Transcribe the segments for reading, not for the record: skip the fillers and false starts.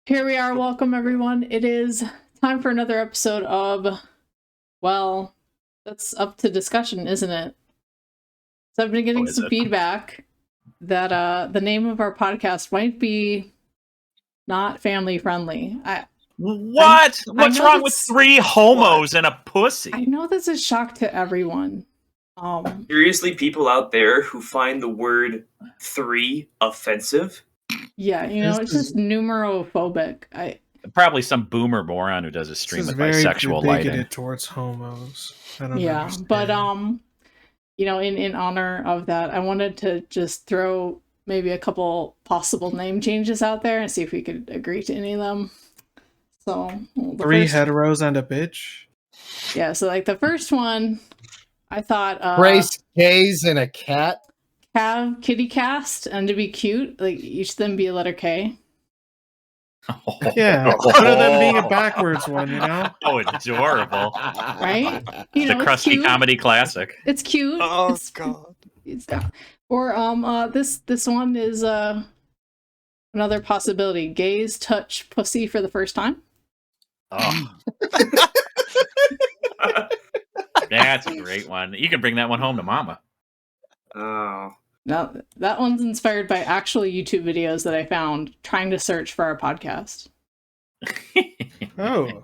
Here we are. Welcome, everyone. It is time for another episode of, well, that's up to discussion, isn't it? So I've been getting some feedback that the name of our podcast might be not family friendly. What's wrong with three homos and a pussy? I know this is shock to everyone. Seriously, people out there who find the word three offensive? Yeah, it's just numerophobic. Probably some boomer moron who does a stream with bisexual lighting towards homos. But in honor of that, I wanted to just throw maybe a couple possible name changes out there and see if we could agree to any of them. So three heteros and a bitch. Yeah, so like the first one, I thought race gays and a cat. Have kitty cast, and to be cute, like each of them be a letter K. Yeah, better than being a backwards one, Oh, adorable! Right? The crusty comedy classic. It's cute. Oh God! It's got. Or this one is another possibility. Gays touch pussy for the first time. Oh. That's a great one. You can bring that one home to mama. Oh. Now, that one's inspired by actual YouTube videos that I found trying to search for our podcast. Oh.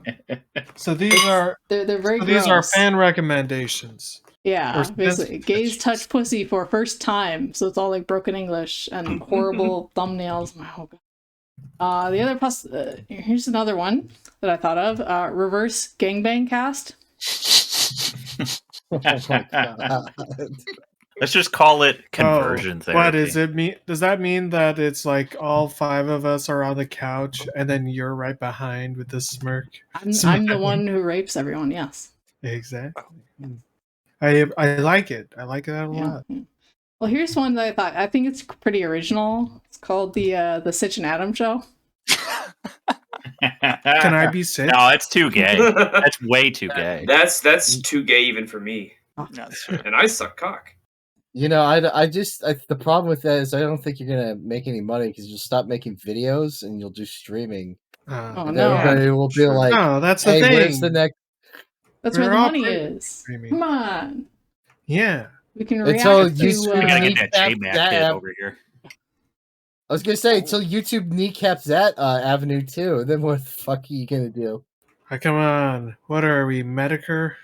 So these are they're very gross. These are fan recommendations. Yeah, basically. Gays touch pussy for first time. So it's all like broken English and horrible thumbnails. Oh, God. The other here's another one that I thought of. Reverse gangbang cast. Oh my God. Let's just call it conversion therapy. What does it mean? Does that mean that it's like all five of us are on the couch and then you're right behind with this smirk? I'm the one who rapes everyone, yes. Exactly. I like it. I like that a lot. Well, here's one that I think it's pretty original. It's called the Sitch and Adam Show. Can I be Sitch? No, it's too gay. That's way too gay. That's too gay even for me. Oh. And I suck cock. The problem with that is I don't think you're gonna make any money because you'll stop making videos and you'll do streaming. Everybody will be like, "No, that's the hey, thing. Where's the next?" That's where the money is. Streaming. Come on. Yeah, we can react to. We gotta get that J-Mac kid over here. I was gonna say until YouTube kneecaps that avenue too. Then what the fuck are you gonna do? Come on, what are we, Medicare?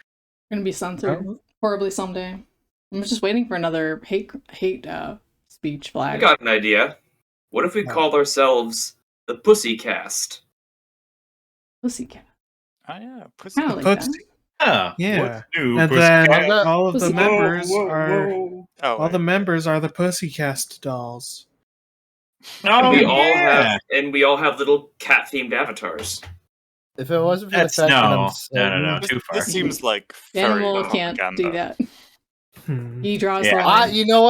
We're gonna be censored horribly someday. I'm just waiting for another hate speech flag. I got an idea. What if we called ourselves the Pussycast? Pussycat. Oh yeah, Pussy. Like Pussy. Yeah. And then all of the members all the members are the Pussycast dolls. Oh, we all have little cat-themed avatars. If it wasn't for the fact no, too far. This seems like Animal can't do that. He draws the line. You know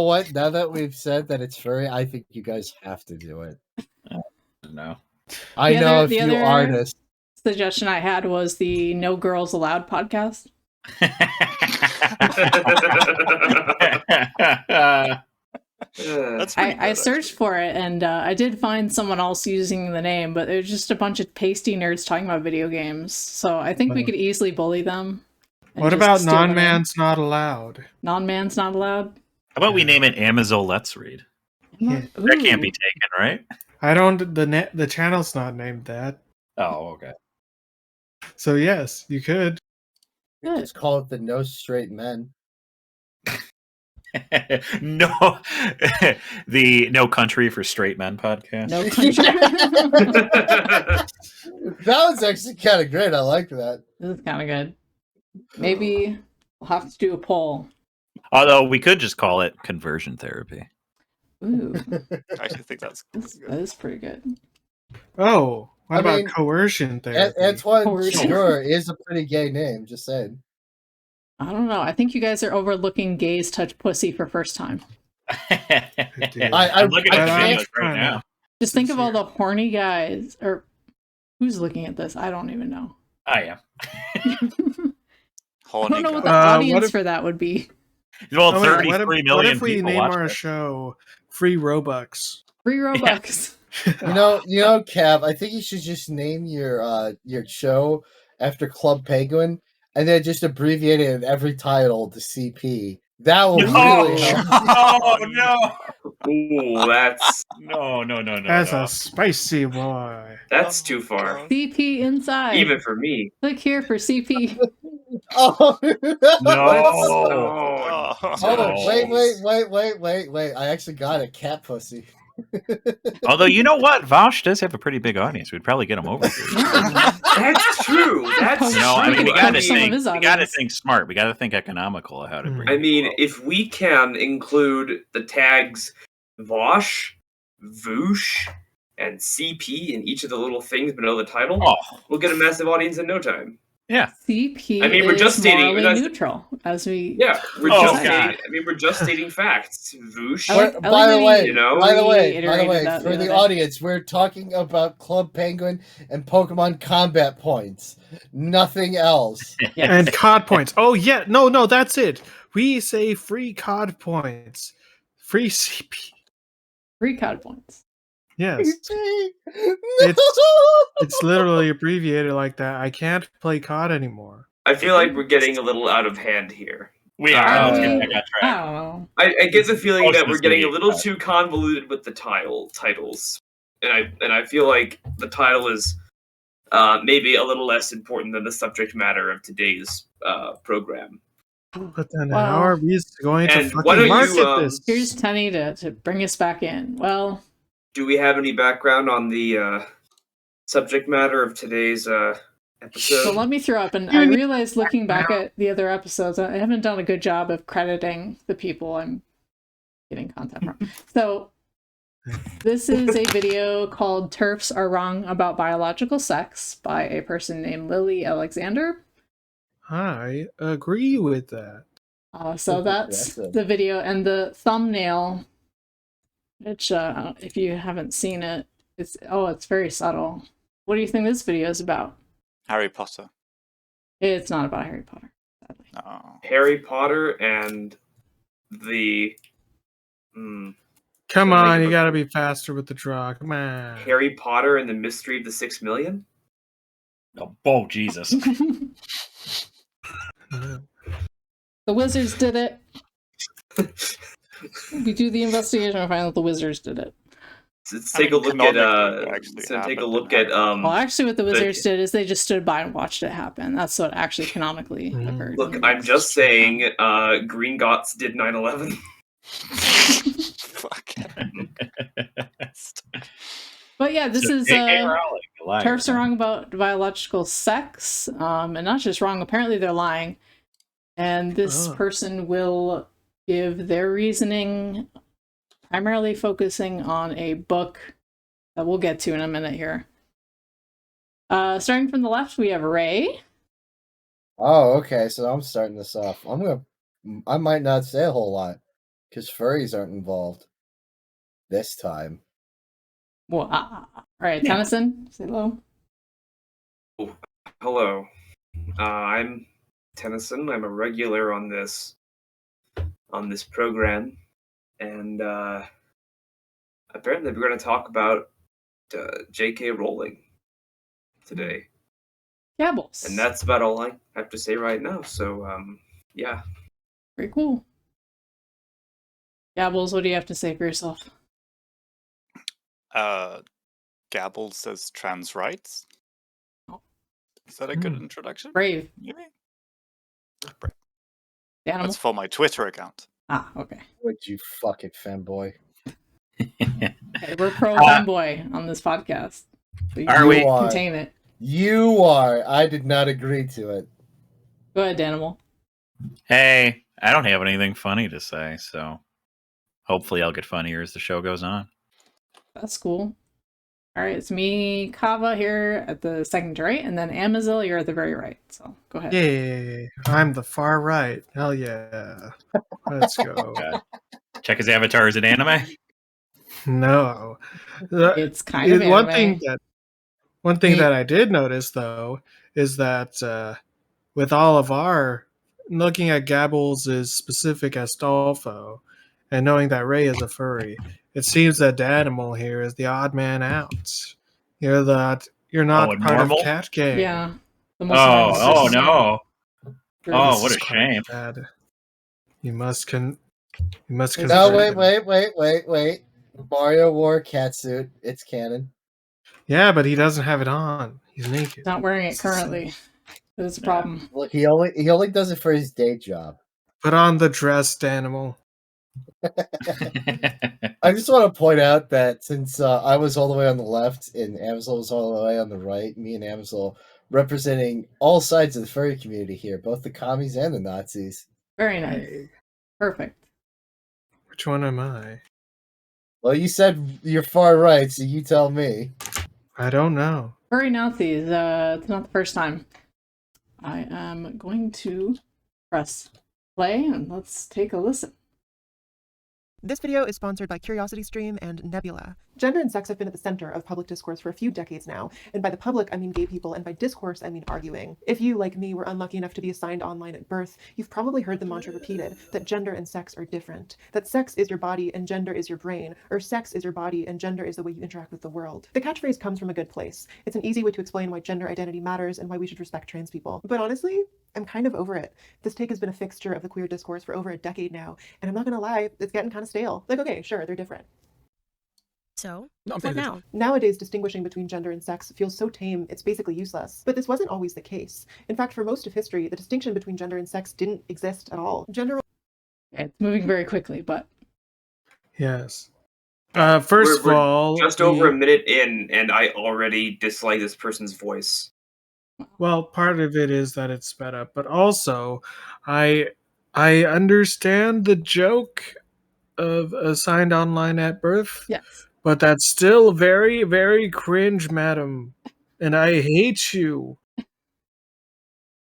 what? Now that we've said that it's furry, I think you guys have to do it. No. I know a few artists. Suggestion I had was the No Girls Allowed podcast. I searched for it and I did find someone else using the name, but it was just a bunch of pasty nerds talking about video games. So I think we could easily bully them. What about Non-Man's Not Allowed? Non-Man's Not Allowed? How about we name it Amazon Let's Read? Yeah. That can't be taken, right? I don't. The channel's not named that. Oh, okay. So yes, you could. Just call it the No Straight Men. No, the No Country for Straight Men podcast. No Country. That was actually kind of great. I like that. This is kind of good. Maybe we'll have to do a poll. Although we could just call it conversion therapy. Ooh, I actually think that is pretty good. Oh, what about coercion therapy? Antoine Sure is a pretty gay name. Just saying. I don't know. I think you guys are overlooking gays touch pussy for first time. I'm looking at the videos right now. Just think of all the horny guys. Or who's looking at this? I don't even know. I am. I don't know what the audience for that would be. Well, 33 million What if we people name watch our it. show Free Robux? Free Robux. You know, Cav, I think you should just name your show after Club Penguin and then just abbreviate it in every title to CP. That will really help. Oh no! Ooh, that's No. That's a spicy boy. that's too far. God. CP inside. Even for me. Click here for CP. Oh, No. Oh, wait. I actually got a cat pussy. Although, you know what? Vosh does have a pretty big audience. We'd probably get him over here. that's true. That's You know, I mean, true. we got to Some of think. his We got to audience. think smart. We got to think economical of how to bring. I mean, people if we can include the tags Vosh, Voosh, and CP in each of the little things below the title, Oh, we'll get a massive audience in no time. yeah. CP I mean, we're just is stating- morally that's- neutral, as we Yeah, we're Oh, just God. stating. I mean, we're just stating facts. Voosh. I like By the that way, you know, by the way, reiterated that for the the other day. audience, we're talking about Club Penguin and Pokemon combat points. Nothing else. Yes. And COD points. Oh yeah, no, that's it. We say free COD points. Free CP. Free COD points. Yes. It's It's literally abbreviated like that. I can't play COD anymore. I feel like we're getting a little out of hand here. We are. Let's get Um, back on I track. don't know. I get the feeling Most that of we're this getting a video- little too convoluted with the titles, and I feel like the title is maybe a little less important than the subject matter of today's program. But then Well, how are we going to and why don't fucking you, market this? Here's Tenny to bring us back in. Well, Do we have any background on the subject matter of today's episode? so let me throw up. And I realized looking back at the other episodes, I haven't done a good job of crediting the people I'm getting content from. So this is a video called TERFs Are Wrong About Biological Sex by a person named Lily Alexander. I agree with that. So that's the video, and the thumbnail, which if you haven't seen it, it's very subtle. What do you think this video is about? Harry Potter. It's not about Harry Potter, sadly. No. Harry Potter and the Come Can I on, give you a- gotta be faster with the draw. Come on. Harry Potter and the Mystery of the 6 Million? Oh, Jesus. The Wizards did it. We do the investigation and find out the Wizards did it. Let's I take a mean, look at canonically, it actually so take a happened look in at Harry Well, actually, what the Wizards the- did is they just stood by and watched it happen. That's what actually canonically occurred. look, I'm just saying Green Gots did 9/11. Fuck. But yeah, this is J.K. Rowling, a liar. TERFs are wrong about biological sex, and not just wrong. Apparently, they're lying. And this person will give their reasoning, primarily focusing on a book that we'll get to in a minute here. Starting from the left, we have Ray. Oh, okay. So I'm starting this off. I might not say a whole lot because furries aren't involved this time. Well, all right, Yeah. Tennyson, say hello. Hello, I'm Tennyson. I'm a regular on this program, and apparently we're going to talk about J.K. Rowling today, Gabbles. and that's about all I have to say right now. So, yeah. Very cool. Gabbles, what do you have to say for yourself? Gabble says trans rights. Oh. Is that a good introduction? Brave. Maybe? The animal? That's for my Twitter account. Ah, okay. Would you fucking femboy? Okay, we're pro femboy on this podcast. So you Are can we? contain it. You are. I did not agree to it. Go ahead, Danimal. Hey, I don't have anything funny to say, so hopefully I'll get funnier as the show goes on. That's cool. All right, it's me, Kava, here at the second to right, and then Amazil, you're at the very right. So go ahead. Yay! I'm the far right. Hell yeah! Let's go. Check his avatar. Is it anime? No, It's kind of one anime. thing that I did notice though is that with all of our looking at Gabbles is specific as Astolfo, and knowing that Ray is a furry, It seems that Danimal here is the odd man out. You're not and part normal? of Cat Gang. Yeah. The most Oh nice no! group. Oh, This what is a quite shame. bad. You must consider No, him. wait. Mario wore a catsuit. It's canon. Yeah, but he doesn't have it on. He's naked. He's not wearing it currently. That's a problem. Look, he only does it for his day job. Put on the dressed animal. I just want to point out that since I was all the way on the left and Amsel was all the way on the right, me and Amsel representing all sides of the furry community here, both the commies and the Nazis. Very nice. Perfect. Which one am I? Well, you said you're far right, so you tell me. I don't know. Furry Nazis. It's not the first time. I am going to press play and let's take a listen. This video is sponsored by CuriosityStream and Nebula. Gender and sex have been at the center of public discourse for a few decades now, and by the public I mean gay people, and by discourse I mean arguing. If you, like me, were unlucky enough to be assigned online at birth, you've probably heard the mantra repeated that gender and sex are different, that sex is your body and gender is your brain, or sex is your body and gender is the way you interact with the world. The catchphrase comes from a good place. It's an easy way to explain why gender identity matters and why we should respect trans people. But honestly, I'm kind of over it. This take has been a fixture of the queer discourse for over a decade now, and I'm not gonna lie, it's getting kind of stale. Like, okay, sure, they're different. So, what now? Nowadays, distinguishing between gender and sex feels so tame, it's basically useless. But this wasn't always the case. In fact, for most of history, the distinction between gender and sex didn't exist at all. It's moving very quickly, but... Yes. First of all... Just over a minute in, and I already dislike this person's voice. Well, part of it is that it's sped up, but also, I understand the joke of assigned online at birth. Yes. But that's still very, very cringe, madam. And I hate you.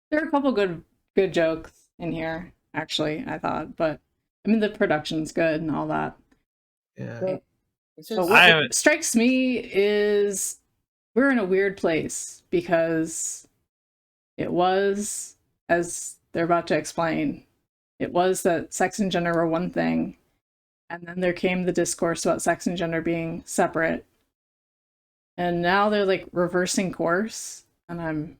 There are a couple good jokes in here, actually, I thought. But, I mean, the production's good and all that. Yeah. But what strikes me is we're in a weird place because it was, as they're about to explain, it was that sex and gender were one thing. And then there came the discourse about sex and gender being separate. And now they're like reversing course. And I'm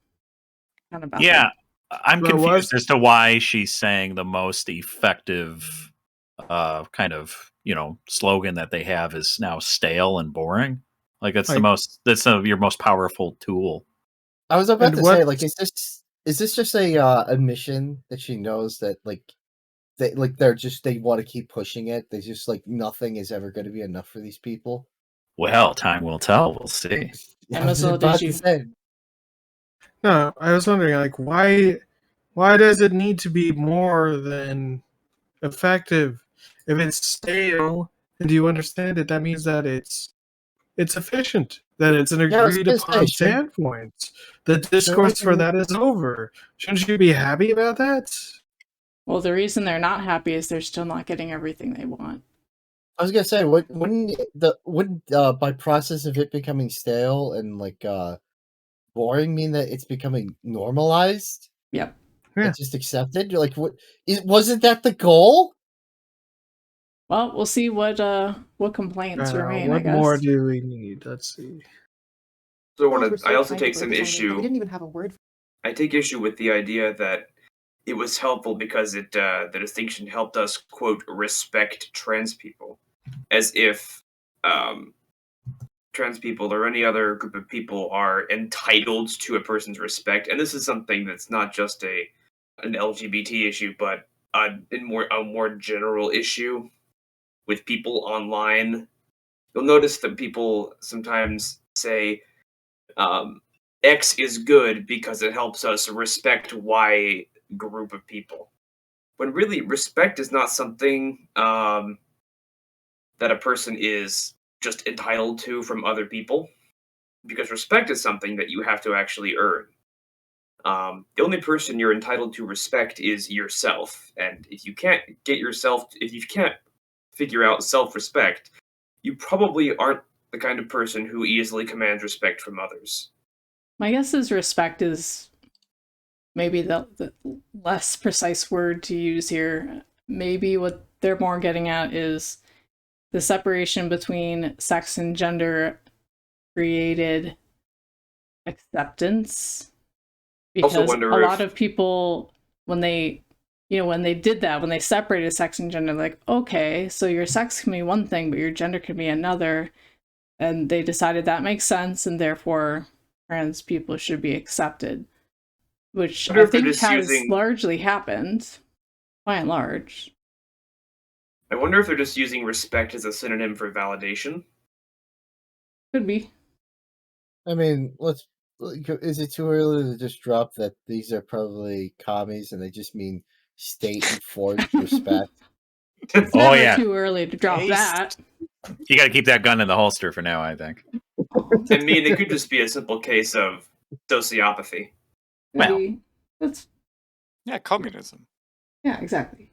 kind of baffled. Yeah, I'm confused as to why she's saying the most effective kind of, slogan that they have is now stale and boring. Like that's your most powerful tool. I was about to say, like, is this just a admission that she knows that they want to keep pushing it. They just nothing is ever going to be enough for these people. Well, time will tell. We'll see. No, I was wondering, why does it need to be more than effective? If it's stale, and do you understand it? That means that it's efficient. That it's an agreed upon standpoint. The discourse for that is over. Shouldn't you be happy about that? Well, the reason they're not happy is they're still not getting everything they want. I was gonna say, wouldn't by process of it becoming stale and boring mean that it's becoming normalized? Yep. Yeah. Just accepted. You're like, wasn't that the goal? Well, we'll see what complaints remain. What I guess. more do we need? Let's see. So I also take some issue. We didn't even have a word. I take issue with the idea that it was helpful because the distinction helped us, quote, respect trans people. As if trans people or any other group of people are entitled to a person's respect. And this is something that's not just an LGBT issue, but a more general issue with people online. You'll notice that people sometimes say, X is good because it helps us respect Y group of people, when really respect is not something that a person is just entitled to from other people, because respect is something that you have to actually earn. The only person you're entitled to respect is yourself, and if you can't figure out self-respect, you probably aren't the kind of person who easily commands respect from others. My guess is respect is maybe the less precise word to use here. Maybe what they're more getting at is the separation between sex and gender created acceptance, because a lot of people, when they did that, when they separated sex and gender, like, okay, so your sex can be one thing but your gender can be another, and they decided that makes sense and therefore trans people should be accepted, which I think has largely happened, by and large. I wonder if they're just using respect as a synonym for validation. Could be. I mean, is it too early to just drop that these are probably commies and they just mean state-enforced respect? It's never too early to drop that. You got to keep that gun in the holster for now, I think. I mean, it could just be a simple case of sociopathy. Maybe. Yeah, communism. Yeah, exactly.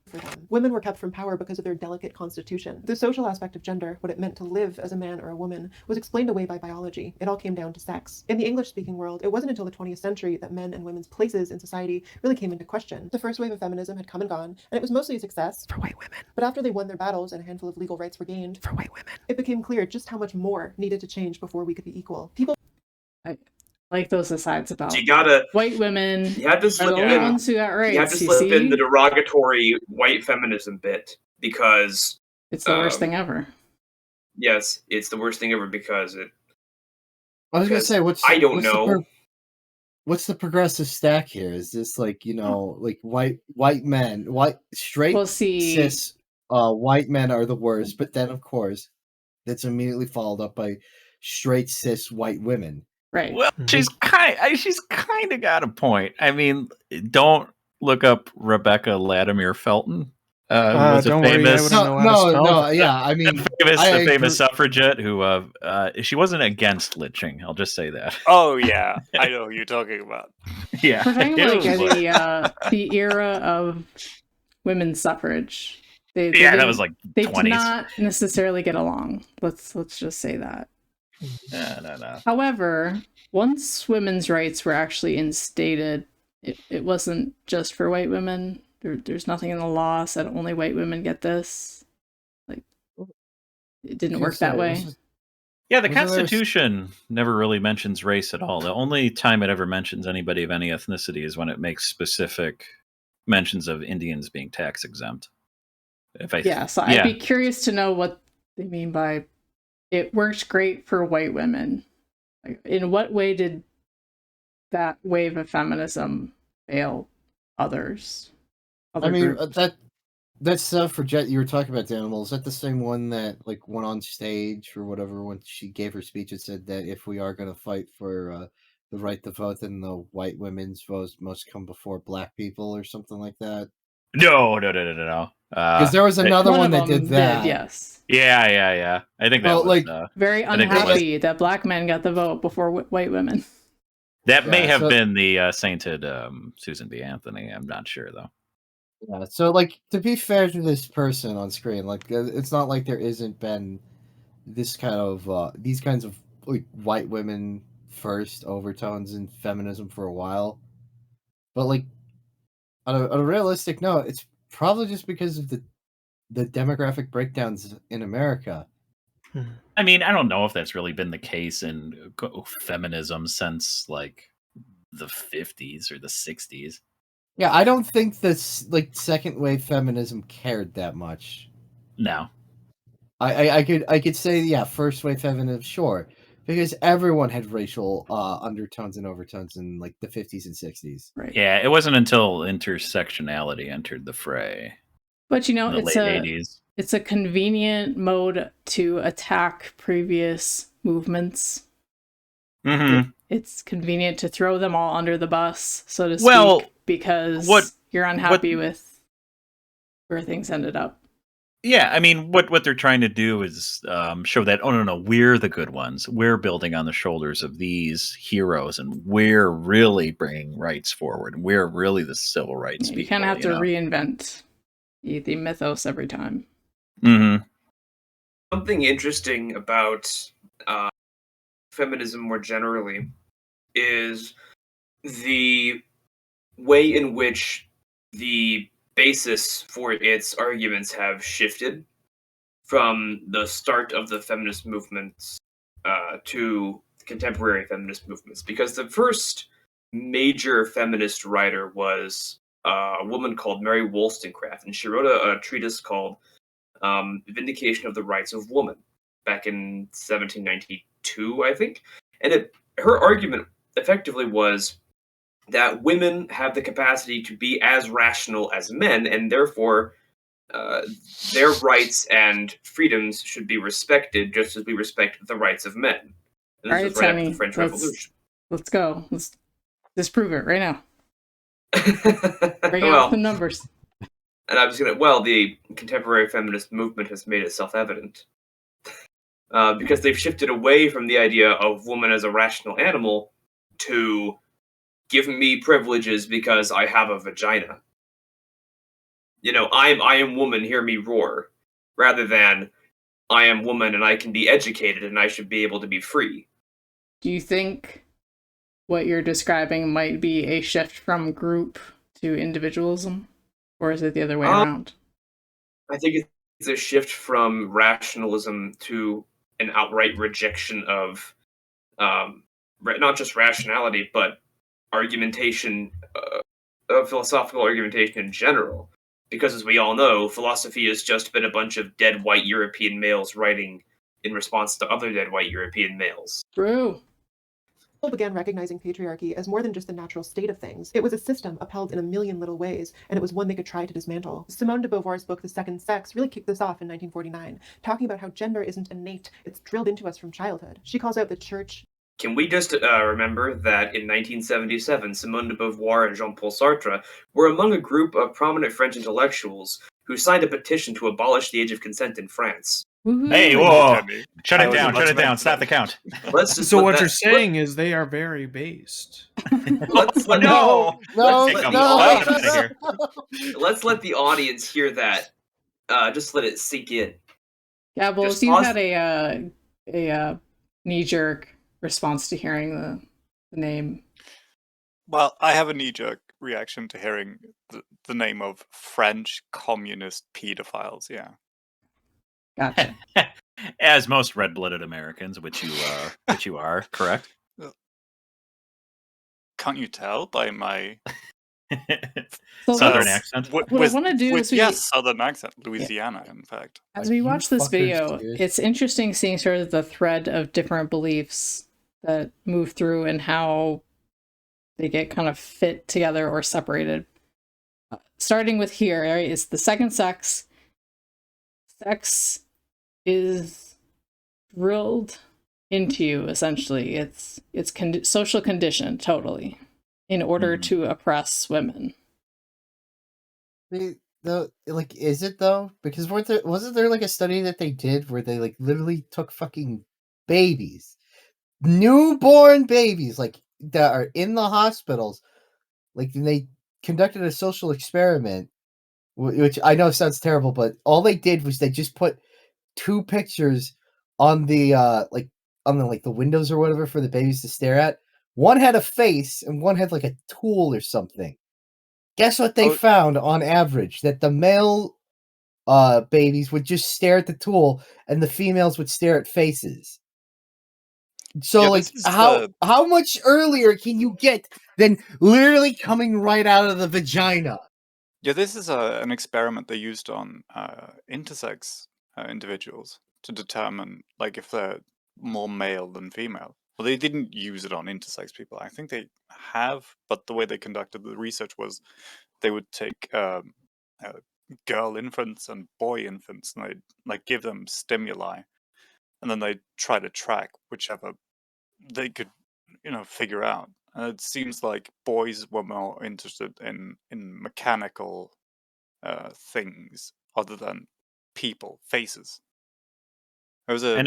For them. Women were kept from power because of their delicate constitution. The social aspect of gender, what it meant to live as a man or a woman, was explained away by biology. It all came down to sex. In the English-speaking world, it wasn't until the 20th century that men and women's places in society really came into question. The first wave of feminism had come and gone, and it was mostly a success for white women. But after they won their battles and a handful of legal rights were gained for white women, it became clear just how much more needed to change before we could be equal. People like those asides about white women. You have to slip in. Ones who got rights, you have to slip in the derogatory white feminism bit, because it's the worst thing ever. Yes, it's the worst thing ever because it. I was gonna say, what's the progressive stack here? Is this like like white men, straight cis white men are the worst, but then of course that's immediately followed up by straight cis white women. Right. Well, she's kind of got a point. I mean, don't look up Rebecca Latimer Felton. Who was a famous. Yeah. I mean, the famous suffragette who she wasn't against lynching. I'll just say that. Oh yeah, I know who you're talking about. Yeah, we're talking about the era of women's suffrage. That was like they 20s. did not necessarily get along. Let's just say that. No. However, once women's rights were actually instated, it wasn't just for white women. There's nothing in the law said only white women get this. Like, it didn't work that way. Yeah, the Constitution never really mentions race at all. The only time it ever mentions anybody of any ethnicity is when it makes specific mentions of Indians being tax exempt. I'd be curious to know what they mean by it worked great for white women. Like, in what way did that wave of feminism fail others? I mean, that suffragette you were talking about, Daniel, is that the same one that like went on stage or whatever when she gave her speech and said that if we are going to fight for the right to vote, then the white women's votes must come before black people or something like that? No. Because there was another one that did that. Yes. Yeah. I think that was like very unhappy that black men got the vote before white women. That may have been the sainted Susan B. Anthony. I'm not sure though. Yeah. So, like, to be fair to this person on screen, like, it's not like there isn't been this kind of these kinds of like white women first overtones in feminism for a while, but like on a realistic note, it's probably just because of the demographic breakdowns in America. I mean, I don't know if that's really been the case in feminism since like the 50s or the 60s. Yeah, I don't think this like second wave feminism cared that much. No. I could say first wave feminism, sure, because everyone had racial undertones and overtones in like the 50s and 60s. Right. Yeah, it wasn't until intersectionality entered the fray. But in the late 80s. It's a convenient mode to attack previous movements. Mm-hmm. It's convenient to throw them all under the bus, so to speak, because you're unhappy with where things ended up. Yeah, I mean, what they're trying to do is show that, oh, no, we're the good ones. We're building on the shoulders of these heroes, and we're really bringing rights forward. We're really the civil rights people. You kind of have to reinvent the mythos every time. Mm-hmm. Something interesting about feminism more generally is the way in which the basis for its arguments have shifted. from the start of the feminist movements to contemporary feminist movements, because the first major feminist writer was a woman called Mary Wollstonecraft, and she wrote a treatise called Vindication of the Rights of Woman back in 1792, I think. And her argument effectively was that women have the capacity to be as rational as men, and therefore their rights and freedoms should be respected just as we respect the rights of men. And this was right after the French Revolution. Let's go. Let's disprove it right now. Bring well, out the numbers. And I was the contemporary feminist movement has made it self-evident. Because they've shifted away from the idea of woman as a rational animal to give me privileges because I have a vagina. I am woman, hear me roar, rather than I am woman and I can be educated and I should be able to be free. Do you think what you're describing might be a shift from group to individualism? Or is it the other way around? I think it's a shift from rationalism to an outright rejection of not just rationality, but argumentation, philosophical argumentation in general. Because as we all know, philosophy has just been a bunch of dead white European males writing in response to other dead white European males. True. People began recognizing patriarchy as more than just the natural state of things. It was a system upheld in a million little ways, and it was one they could try to dismantle. Simone de Beauvoir's book, The Second Sex, really kicked this off in 1949, talking about how gender isn't innate, it's drilled into us from childhood. She calls out the church. Can we just remember that in 1977, Simone de Beauvoir and Jean-Paul Sartre were among a group of prominent French intellectuals who signed a petition to abolish the age of consent in France. Hey, whoa! Shut it down, stop the count. What you're saying is they are very based. Let's let the audience hear that. Just let it sink in. Yeah, well, if you had a knee-jerk response to hearing the name. Well, I have a knee-jerk reaction to hearing the name of French communist pedophiles, yeah. Gotcha. As most red-blooded Americans, which you are, correct? Can't you tell by my southern accent? What I want to do is southern accent, Louisiana, in fact. As we watch this video, it's interesting seeing sort of the thread of different beliefs that move through and how they get kind of fit together or separated. Starting with here, right, is the second sex. Sex is drilled into you, essentially. It's social condition, totally, in order to oppress women. Is it though? Because wasn't there like a study that they did where they like literally took fucking babies, newborn babies, like that are in the hospitals, like, and they conducted a social experiment, which I know sounds terrible, but all they did was they just put two pictures on the the windows or whatever for the babies to stare at. One had a face and one had like a tool or something. Guess what they found on average? That the male babies would just stare at the tool and the females would stare at faces. So how much earlier can you get than literally coming right out of the vagina? Yeah, this is an experiment they used on intersex individuals to determine like if they're more male than female. Well, they didn't use it on intersex people. I think they have, but the way they conducted the research was they would take girl infants and boy infants and they'd like give them stimuli, and then they'd try to track whichever they could, figure out. And it seems like boys were more interested in mechanical things other than people, faces. There was a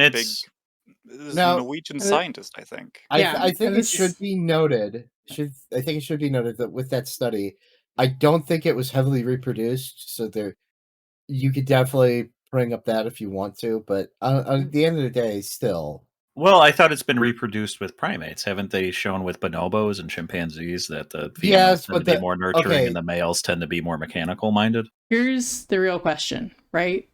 Norwegian scientist, I think. I think it should be noted. I think it should be noted that with that study, I don't think it was heavily reproduced. So you could definitely bring up that if you want to, but at the end of the day, still. Well, I thought it's been reproduced with primates. Haven't they shown with bonobos and chimpanzees that the females tend to be more nurturing and the males tend to be more mechanical minded? Here's the real question, right?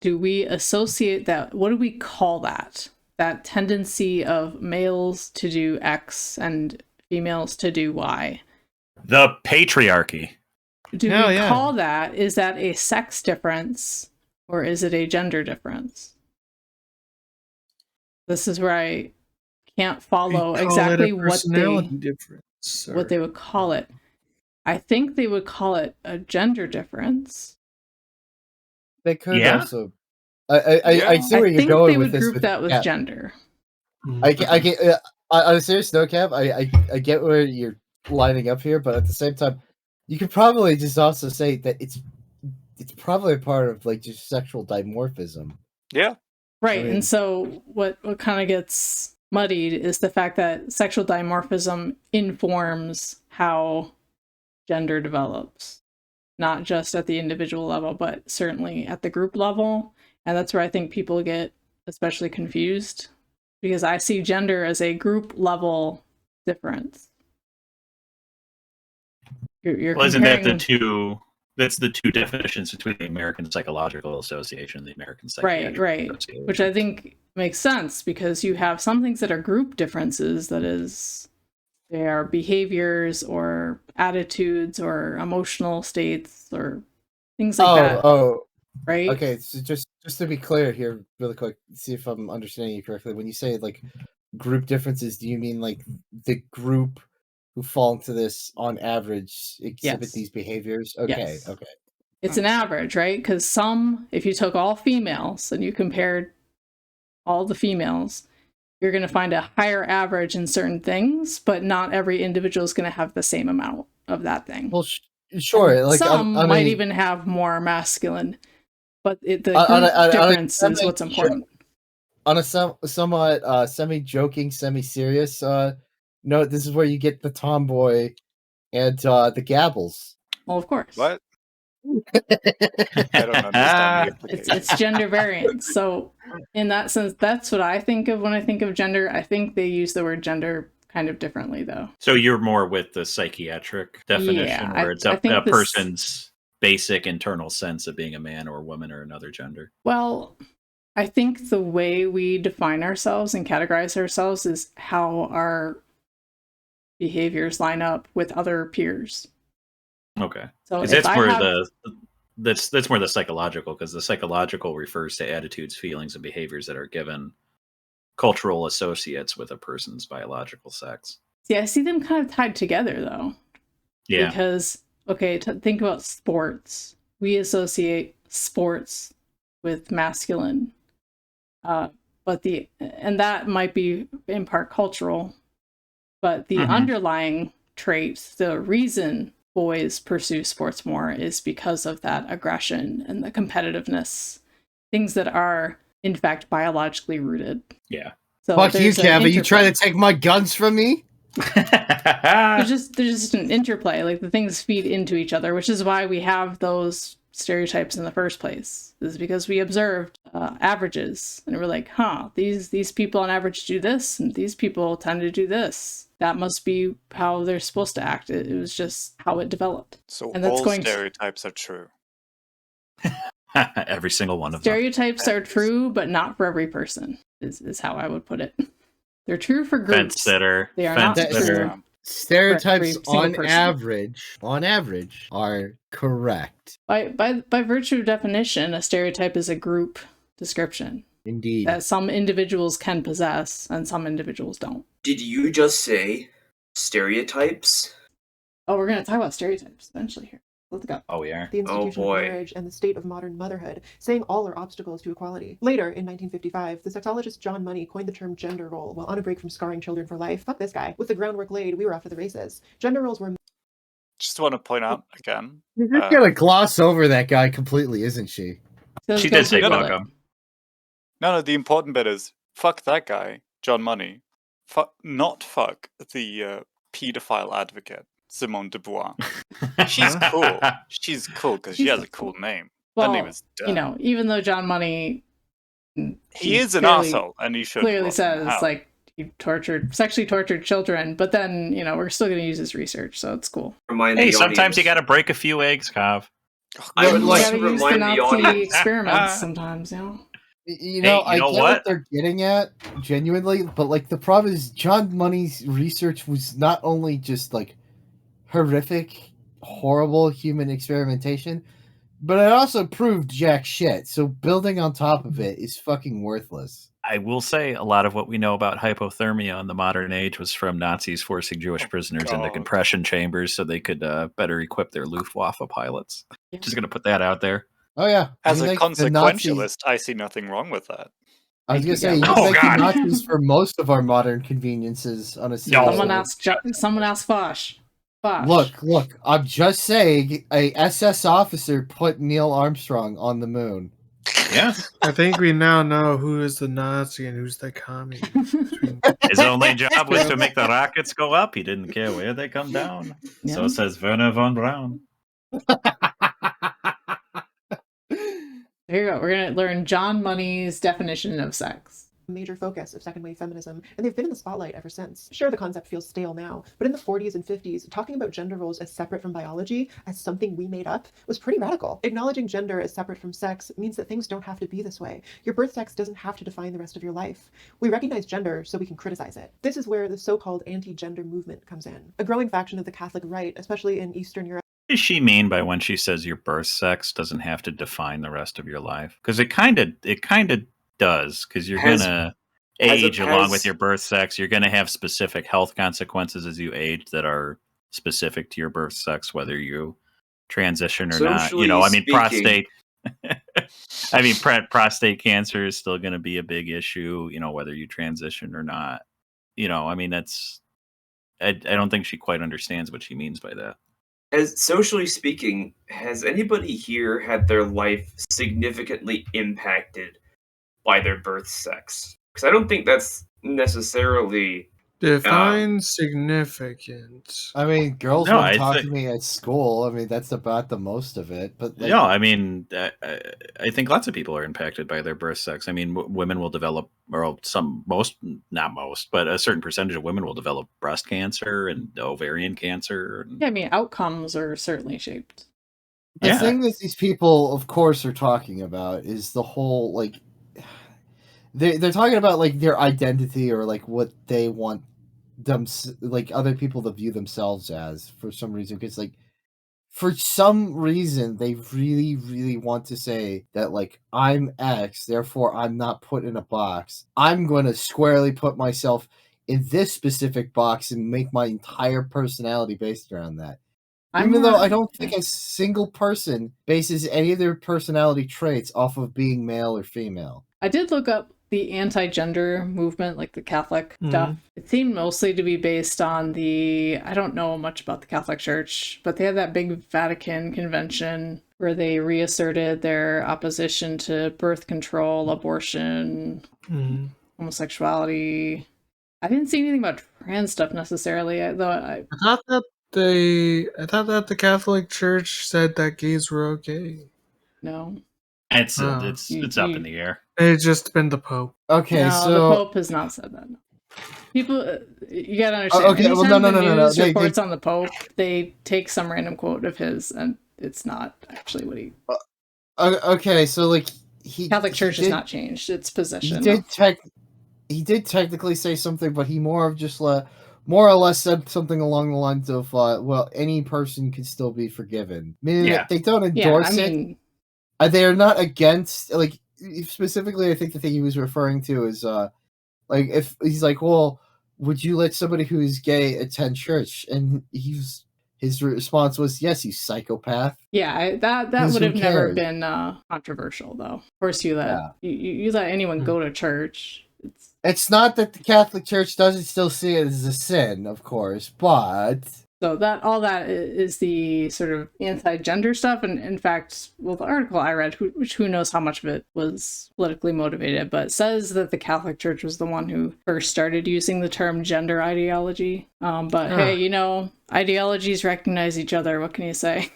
do we associate that? What do we call that? That tendency of males to do X and females to do Y. The patriarchy. Do we call that? Is that a sex difference or is it a gender difference? This is where I can't follow exactly what they would call it. I think they would call it a gender difference. They could also. I see where you're going with this. I think they would group that with gender. I get on a serious note, Cap. I get where you're lining up here, but at the same time, you could probably just also say that it's probably a part of like just sexual dimorphism. Yeah. Right, and so what kind of gets muddied is the fact that sexual dimorphism informs how gender develops, not just at the individual level, but certainly at the group level. And that's where I think people get especially confused, because I see gender as a group level difference. Well, isn't that the two? That's the two definitions between the American Psychological Association and the American Psychiatric Association. Which I think makes sense, because you have some things that are group differences, that is, they are behaviors or attitudes or emotional states or things like that. Right? Okay, so just to be clear here, really quick, see if I'm understanding you correctly. When you say like group differences, do you mean like the group who fall into this on average exhibit these behaviors? Okay. It's an average, right? Because some, if you took all females and you compared all the females, you're going to find a higher average in certain things, but not every individual is going to have the same amount of that thing. Well, sure. Like some might even have more masculine, but the group difference is what's important. On a somewhat semi-joking, semi-serious note, this is where you get the tomboy and the gabbles. Well, of course. What? I don't understand. It's gender variant. So in that sense, that's what I think of when I think of gender. I think they use the word gender kind of differently, though. So you're more with the psychiatric definition, where it's a person's basic internal sense of being a man or a woman or another gender. Well, I think the way we define ourselves and categorize ourselves is how our behaviors line up with other peers. Okay. So that's where that's more the psychological, because the psychological refers to attitudes, feelings, and behaviors that are given cultural associates with a person's biological sex. Yeah, I see them kind of tied together, though. Yeah. Because, think about sports. We associate sports with masculine. And that might be in part cultural, but the underlying trait, the reason boys pursue sports more, is because of that aggression and the competitiveness, things that are in fact biologically rooted. Yeah. So fuck you, Kev. Are you trying to take my guns from me? there's just an interplay. Like, the things feed into each other, which is why we have those stereotypes in the first place. Is because we observed averages, and we're like, these people on average do this, and these people tend to do this. That must be how they're supposed to act. It was just how it developed. So and that's all stereotypes are true. Every single one of stereotypes are true, but not for every person. Is how I would put it. They're true for groups. They are not true. Stereotypes on average are correct. By virtue of definition, a stereotype is a group description. Indeed. That some individuals can possess and some individuals don't. Did you just say stereotypes? Oh, we're going to talk about stereotypes eventually here. Let's go. Oh, we are. The institution of marriage and the state of modern motherhood, saying all are obstacles to equality. Later, in 1955, the sexologist John Money coined the term gender role while on a break from scarring children for life. Fuck this guy. With the groundwork laid, we were off to the races. Gender roles were... Just want to point out again. You're just going to gloss over that guy completely, isn't she? She did say fuck him. No, the important bit is fuck that guy, John Money. Not fuck the pedophile advocate, Simone de Beauvoir. She's cool. She's cool because she has a cool name. Well, her name is Deb. Even though John Money... He is an asshole, and he should clearly says, like, he sexually tortured children, but then, we're still going to use his research, so it's cool. Hey, sometimes you got to break a few eggs, Kav. I would like gotta to use the remind the Nazi audience. experiments sometimes, you know. You know, Hey, you know I get what? what they're getting at, genuinely, but like the problem is John Money's research was not only just like horrific, horrible human experimentation, but it also proved jack shit. So building on top of it is fucking worthless. I will say a lot of what we know about hypothermia in the modern age was from Nazis forcing Jewish prisoners into compression chambers so they could better equip their Luftwaffe pilots. Yeah. Just going to put that out there. Oh yeah, As you a make the consequentialist, Nazis- I see nothing wrong with that. I was Thank gonna you, say you Gavin. can Oh, make God. the Nazis for most of our modern conveniences on a serious Someone ask Fosh. Look, I'm just saying a SS officer put Neil Armstrong on the moon. Yes. I think we now know who is the Nazi and who's the commie. His only job was to make the rockets go up. He didn't care where they come down. Yeah. So says Werner von Braun. There you go. We're gonna learn John Money's definition of sex. Major focus of second wave feminism, and they've been in the spotlight ever since. Sure, the concept feels stale now, but in the 40s and 50s, talking about gender roles as separate from biology, as something we made up, was pretty radical. Acknowledging gender as separate from sex means that things don't have to be this way. Your birth sex doesn't have to define the rest of your life. We recognize gender so we can criticize it. This is where the so-called anti-gender movement comes in. A growing faction of the Catholic right, especially in Eastern Europe. What does she mean by when she says your birth sex doesn't have to define the rest of your life? Because it kind of does, because you're gonna age along with your birth sex. You're gonna have specific health consequences as you age that are specific to your birth sex, whether you transition or not. You know, I mean, prostate. I mean, prostate cancer is still going to be a big issue. You know, whether you transition or not. You know, I mean, that's. I don't think she quite understands what she means by that. As socially speaking, has anybody here had their life significantly impacted by their birth sex? Because I don't think that's necessarily define significant. I mean, girls wouldn't talk to me at school. I mean, that's about the most of it. But like, no, I mean, I think lots of people are impacted by their birth sex. I mean, women will develop, or not most, but a certain percentage of women will develop breast cancer and ovarian cancer. Yeah, I mean, outcomes are certainly shaped. The thing that these people, of course, are talking about is the whole, like, they're talking about, like, their identity or, like, what they want them, like, other people to view themselves as for some reason. Because, like, for some reason, they really, really want to say that, like, I'm X, therefore I'm not put in a box. I'm going to squarely put myself in this specific box and make my entire personality based around that. Even though I don't think a single person bases any of their personality traits off of being male or female. I did look up the anti-gender movement, like the Catholic stuff. It seemed mostly to be based on I don't know much about the Catholic Church, but they had that big Vatican convention where they reasserted their opposition to birth control, abortion, homosexuality. I didn't see anything about trans stuff necessarily, though. I thought that the Catholic Church said that gays were okay. No. It's up in the air. It's just been the Pope. Okay, no, so the Pope has not said that. No. People, you gotta understand. Okay, anytime well, the news no. reports on the Pope, they take some random quote of his, and it's not actually what he. Okay, so like Catholic Church has not changed its position. He did technically say something, but he more or less said something along the lines of, well, any person can still be forgiven. Meaning that they don't endorse it. They are not against, like, specifically, I think the thing he was referring to is, like, if he's like, well, would you let somebody who is gay attend church? And his response was, yes, you psychopath. Yeah, that would have never been controversial, though. Of course, you let anyone go to church. It's not that the Catholic Church doesn't still see it as a sin, of course, but... So all that is the sort of anti-gender stuff, and in fact, well, the article I read, which who knows how much of it was politically motivated, but says that the Catholic Church was the one who first started using the term gender ideology. But hey, you know, ideologies recognize each other. What can you say?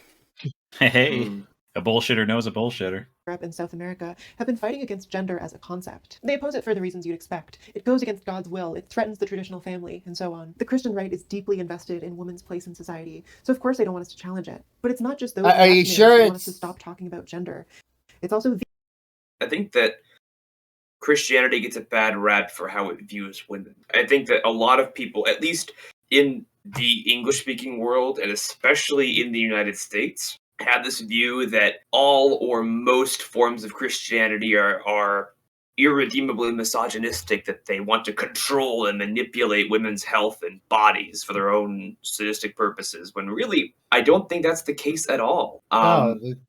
Hey, a bullshitter knows a bullshitter. Europe and South America have been fighting against gender as a concept. They oppose it for the reasons you'd expect. It goes against God's will, it threatens the traditional family, and so on. The Christian right is deeply invested in women's place in society, so of course they don't want us to challenge it. But it's not just those Are you sure that want us to stop talking about gender. It's also I think that Christianity gets a bad rap for how it views women. I think that a lot of people, at least in the English-speaking world, and especially in the United States, have this view that all or most forms of Christianity are irredeemably misogynistic, that they want to control and manipulate women's health and bodies for their own sadistic purposes, when really, I don't think that's the case at all.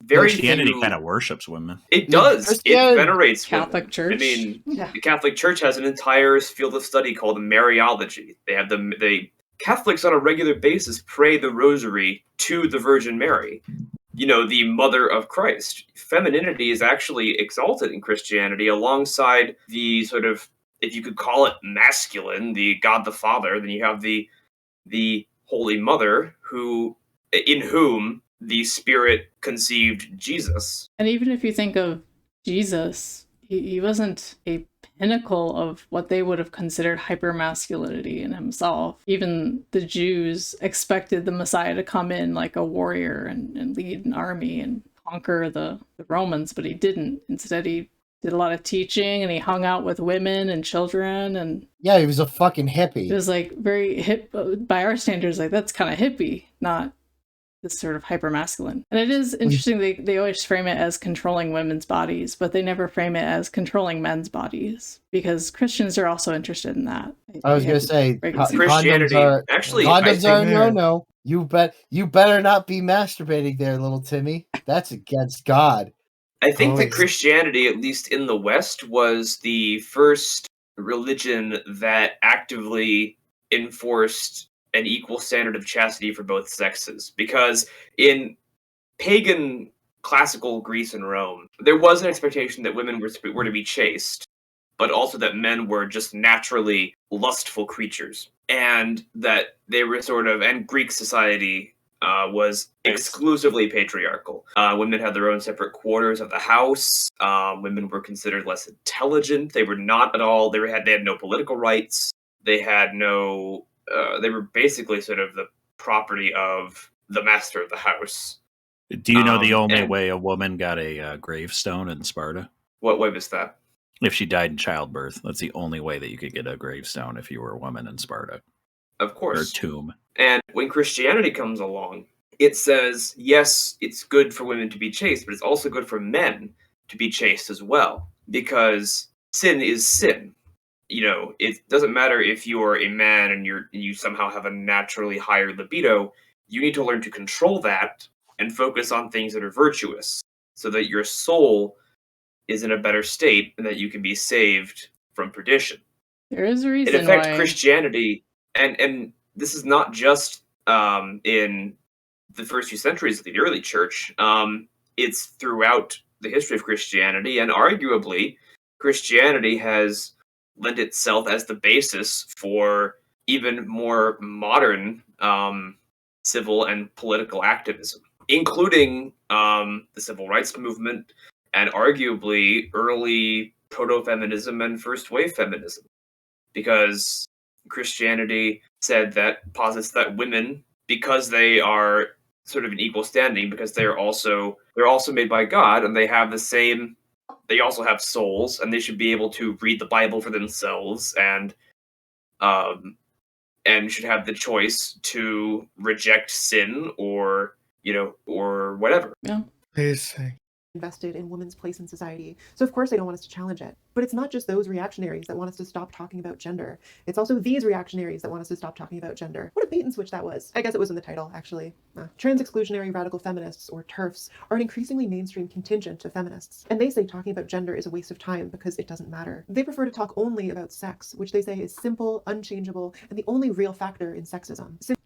Christianity kind of worships women. It does. It venerates Catholic women. Church. I mean, the Catholic Church has an entire field of study called Mariology. They have Catholics on a regular basis pray the rosary to the Virgin Mary, the mother of Christ. Femininity is actually exalted in Christianity alongside the sort of, if you could call it masculine, the God the Father. Then you have the Holy Mother, in whom the Spirit conceived Jesus. And even if you think of Jesus, he wasn't a pinnacle of what they would have considered hypermasculinity in himself. Even the Jews expected the Messiah to come in like a warrior and lead an army and conquer the Romans, but he didn't. Instead, he did a lot of teaching and he hung out with women and children. And yeah, he was a fucking hippie. It was like very hip by our standards. Like, that's kind of hippie, not this sort of hypermasculine. And it is interesting, they always frame it as controlling women's bodies, but they never frame it as controlling men's bodies, because Christians are also interested in that. I was going to say, Christianity condoms are no. You better not be masturbating there, little Timmy. That's against God. I think that Christianity, at least in the West, was the first religion that actively enforced an equal standard of chastity for both sexes, because in pagan classical Greece and Rome, there was an expectation that women were to be chaste, but also that men were just naturally lustful creatures, and that they were and Greek society was exclusively patriarchal. Women had their own separate quarters of the house. Women were considered less intelligent. They were not at all. They had no political rights. They had no. They were basically sort of the property of the master of the house. Do you know the only way a woman got a gravestone in Sparta? What way was that? If she died in childbirth. That's the only way that you could get a gravestone if you were a woman in Sparta. Of course. Or tomb. And when Christianity comes along, it says, yes, it's good for women to be chaste, but it's also good for men to be chaste as well. Because sin is sin. It doesn't matter if you're a man and you somehow have a naturally higher libido. You need to learn to control that and focus on things that are virtuous, so that your soul is in a better state and that you can be saved from perdition. There is a reason in effect, Christianity, and this is not just in the first few centuries of the early church. It's throughout the history of Christianity, and arguably, Christianity has lent itself as the basis for even more modern civil and political activism, including the civil rights movement and arguably early proto-feminism and first-wave feminism. Because Christianity posits that women, because they are sort of an equal standing, because they're also made by God, and they also have souls, and they should be able to read the Bible for themselves, and should have the choice to reject sin or whatever. Yeah. Invested in women's place in society, so of course they don't want us to challenge it. But it's not just those reactionaries that want us to stop talking about gender. It's also these reactionaries that want us to stop talking about gender. What a bait and switch that was. I guess it was in the title, actually. Trans-exclusionary radical feminists, or TERFs, are an increasingly mainstream contingent of feminists, and they say talking about gender is a waste of time because it doesn't matter. They prefer to talk only about sex, which they say is simple, unchangeable, and the only real factor in sexism. Does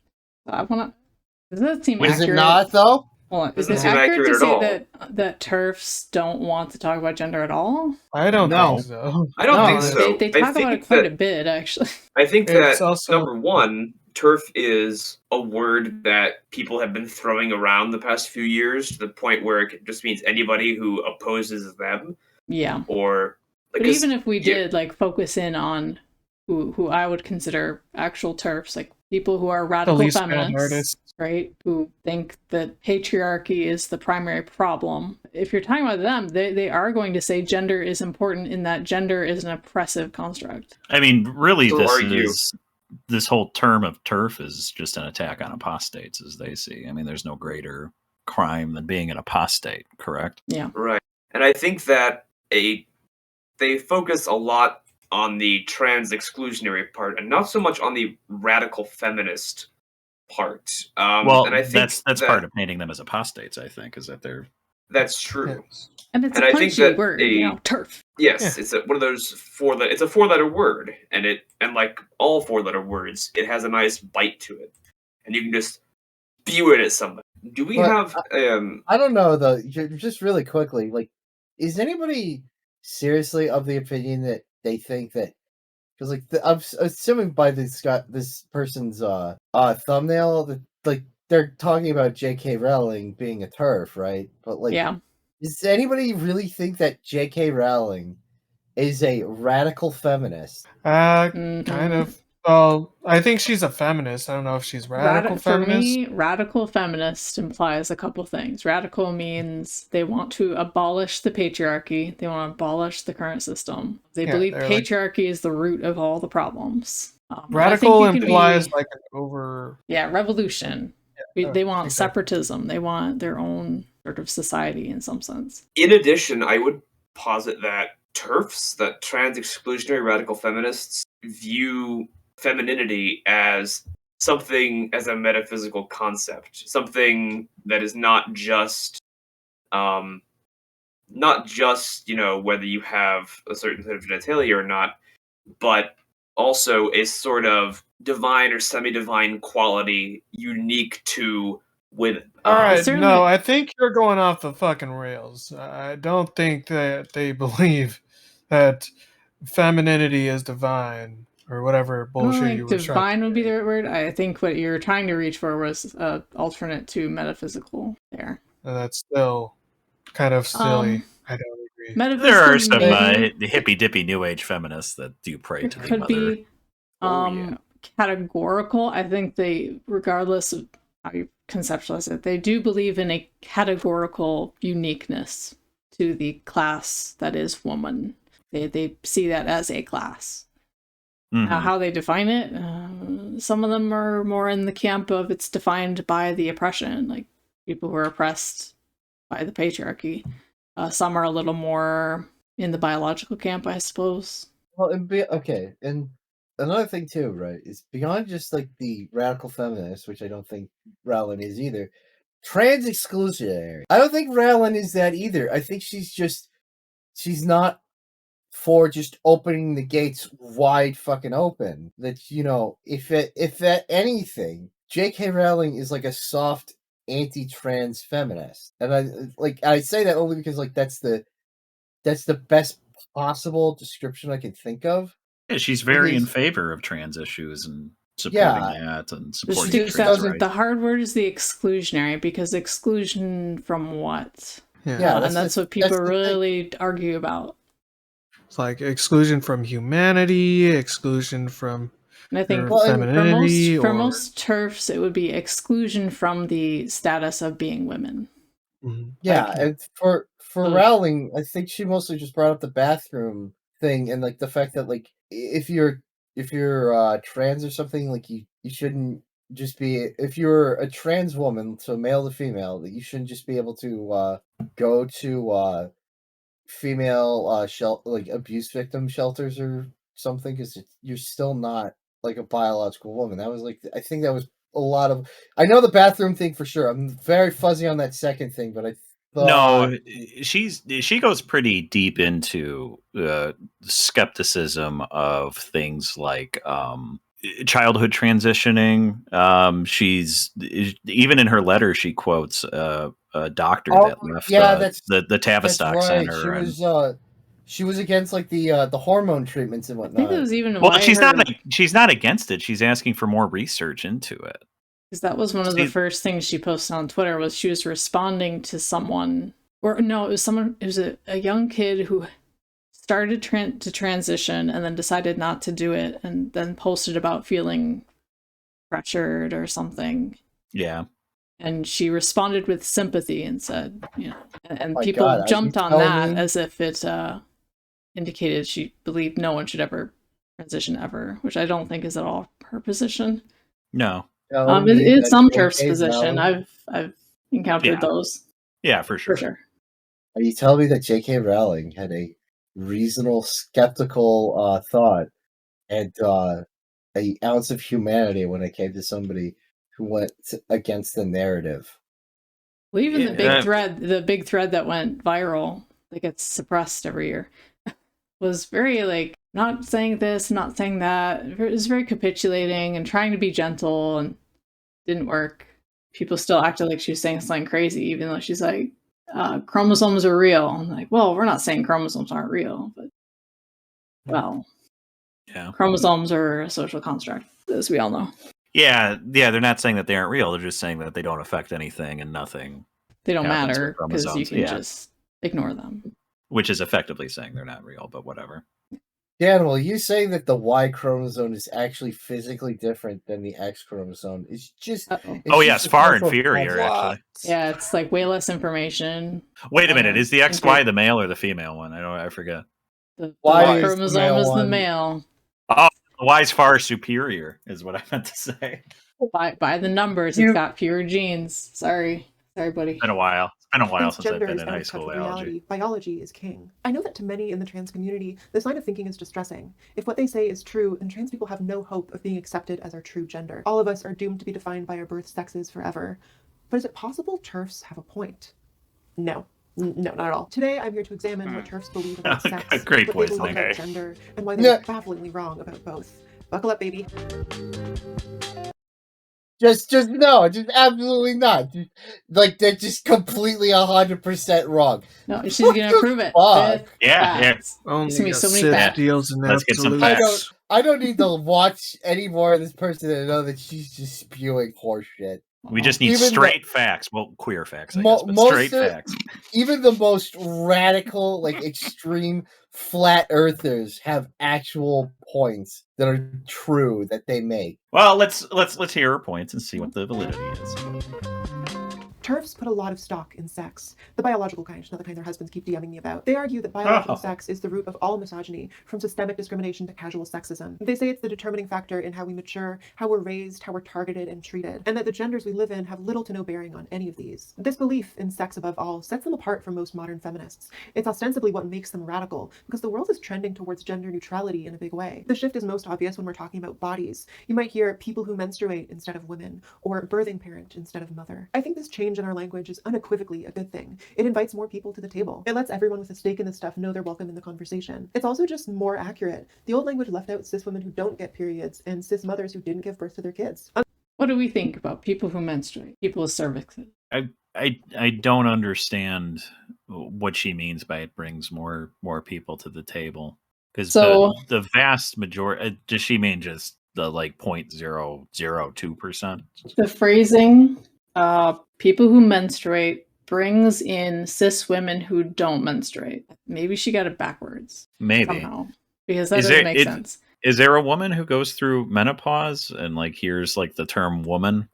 that seem accurate? Is it not, though? Hold on. Is it accurate to say that TERFs don't want to talk about gender at all? I don't think so. I don't think so. They talk about it quite a bit, actually. I think that, number one, TERF is a word that people have been throwing around the past few years to the point where it just means anybody who opposes them. Yeah. Or, but even if we did like focus in on who I would consider actual TERFs, like people who are radical feminists, right? Who think that patriarchy is the primary problem. If you're talking about them, they are going to say gender is important in that gender is an oppressive construct. I mean, really, this whole term of TERF is just an attack on apostates, as they see. I mean, there's no greater crime than being an apostate, correct? Yeah. Right. And I think that they focus a lot on the trans exclusionary part and not so much on the radical feminist part. Well, and I think that's part of painting them as apostates, I think, is that they're... That's true. And it's a punchy word, TERF. Yes, it's one of those it's a 4-letter word, and like all 4-letter words, it has a nice bite to it. And you can just spew it at somebody. Do we have I don't know though, just really quickly, like, is anybody seriously of the opinion that they think that, because like I'm assuming by this person's thumbnail that like they're talking about J.K. Rowling being a TERF, right? But like, does anybody really think that J.K. Rowling is a radical feminist? Kind of. Well, I think she's a feminist. I don't know if she's radical feminist. For me, radical feminist implies a couple things. Radical means they want to abolish the patriarchy. They want to abolish the current system. They believe patriarchy is the root of all the problems. Radical implies like an over... Yeah, revolution. Yeah, they want separatism. They want their own sort of society in some sense. In addition, I would posit that TERFs, that trans exclusionary radical feminists, view femininity as something, as a metaphysical concept, something that is not just whether you have a certain sort of genitalia or not, but also a sort of divine or semi-divine quality unique to women. All right, no, I think you're going off the fucking rails. I don't think that they believe that femininity is divine or whatever bullshit you were trying. Divine would be the right word. I think what you're trying to reach for was alternate to metaphysical there. That's still kind of silly. I don't agree. There are some hippy-dippy New Age feminists that do pray to the mother. Could be categorical. I think they, regardless of how you conceptualize it, they do believe in a categorical uniqueness to the class that is woman. They see that as a class. Now, how they define it, some of them are more in the camp of it's defined by the oppression, like people who are oppressed by the patriarchy. Some are a little more in the biological camp, I suppose. Well, okay, and another thing too, right, is beyond just like the radical feminist, which I don't think Rowling is either, trans exclusionary. I don't think Rowling is that either. I think she's not for just opening the gates wide fucking open. That, if anything, J.K. Rowling is like a soft anti-trans feminist, and I say that only because like that's the best possible description I can think of. Yeah, she's very in favor of trans issues and supporting that and supporting trans rights. The hard word is the exclusionary, because exclusion from what? Yeah, and that's what people really argue about. It's like exclusion from humanity, exclusion from and I think femininity. For most TERFs, it would be exclusion from the status of being women. Mm-hmm. Yeah, and for Rowling, I think she mostly just brought up the bathroom thing and like the fact that like if you're trans or something, like you shouldn't just be, if you're a trans woman, so male to female, that you shouldn't just be able to go to female like abuse victim shelters or something, because you're still not like a biological woman. That was like, I think that was a lot of, I know the bathroom thing for sure. I'm very fuzzy on that second thing, but no, she goes pretty deep into skepticism of things like childhood transitioning. She's, even in her letter, she quotes a doctor that left the Tavistock Center. She was against like the hormone treatments and I whatnot. think it was even well, she's not against it. She's asking for more research into it. Because that was one of the first things she posted on Twitter, was she was responding to someone, or no, it was someone. It was a young kid who started to transition and then decided not to do it, and then posted about feeling pressured or something. Yeah. And she responded with sympathy and said, you know, and people jumped on that as if it indicated she believed no one should ever transition ever, which I don't think is at all her position. No. It's some TERFs position. I've encountered those. Yeah, for sure. Are you telling me that J.K. Rowling had a reasonable, skeptical thought and an ounce of humanity when it came to somebody who went against the narrative? Well, even the big thread that went viral, that gets suppressed every year, was very like, not saying this, not saying that. It was very capitulating and trying to be gentle, and didn't work. People still acted like she was saying something crazy, even though she's like, chromosomes are real. I'm like, well, we're not saying chromosomes aren't real, but well, yeah, chromosomes are a social construct, as we all know. Yeah, they're not saying that they aren't real. They're just saying that they don't affect anything and nothing. They don't matter because you can just ignore them. Which is effectively saying they're not real, but whatever. Dan, well, you saying that the Y chromosome is actually physically different than the X chromosome is just... It's far inferior, actually. Yeah, it's like way less information. Wait a minute, is the XY the male or the female one? I forget. The Y chromosome is the male. Oh, the Y's far superior, is what I meant to say. By the numbers, it's got fewer genes. Sorry, buddy. It's been a while. Since I've been in high school biology. Biology is king. I know that to many in the trans community, this line of thinking is distressing. If what they say is true, then trans people have no hope of being accepted as our true gender. All of us are doomed to be defined by our birth sexes forever. But is it possible TERFs have a point? No, not at all. Today, I'm here to examine what TERFs believe about sex, what they believe about gender, and why they're bafflingly wrong about both. Buckle up, baby. Just absolutely not. Like, they're just completely 100% wrong. No, she's gonna prove it. Yeah. Only so many facts. Let's get some facts. I don't need to watch any more of this person to know that she's just spewing horseshit. We just need straight facts. Well, queer facts, I guess, but straight facts. Even the most radical, like extreme flat earthers have actual points that are true that they make. Well, let's hear her points and see what the validity is. TERFs put a lot of stock in sex. The biological kind, not the kind their husbands keep DMing me about. They argue that biological sex is the root of all misogyny, from systemic discrimination to casual sexism. They say it's the determining factor in how we mature, how we're raised, how we're targeted and treated, and that the genders we live in have little to no bearing on any of these. This belief in sex above all sets them apart from most modern feminists. It's ostensibly what makes them radical, because the world is trending towards gender neutrality in a big way. The shift is most obvious when we're talking about bodies. You might hear people who menstruate instead of women, or birthing parent instead of mother. I think this change in our language is unequivocally a good thing. It invites more people to the table. It lets everyone with a stake in this stuff know they're welcome in the conversation. It's also just more accurate. The old language left out cis women who don't get periods and cis mothers who didn't give birth to their kids. What do we think about people who menstruate? People with cervixes? I don't understand what she means by it brings more people to the table. Because the vast majority, does she mean just the like 0.002%? The phrasing, people who menstruate brings in cis women who don't menstruate. Maybe she got it backwards. Maybe. Somehow. Because that doesn't make sense. Is there a woman who goes through menopause and like hears like the term woman,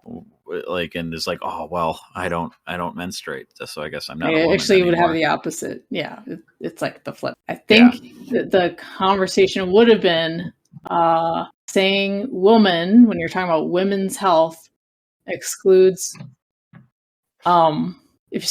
like, and is like, oh well, I don't menstruate, so I guess I'm not. I actually would have the opposite. Yeah, it's like the flip. I think the conversation would have been saying woman when you're talking about women's health excludes. If you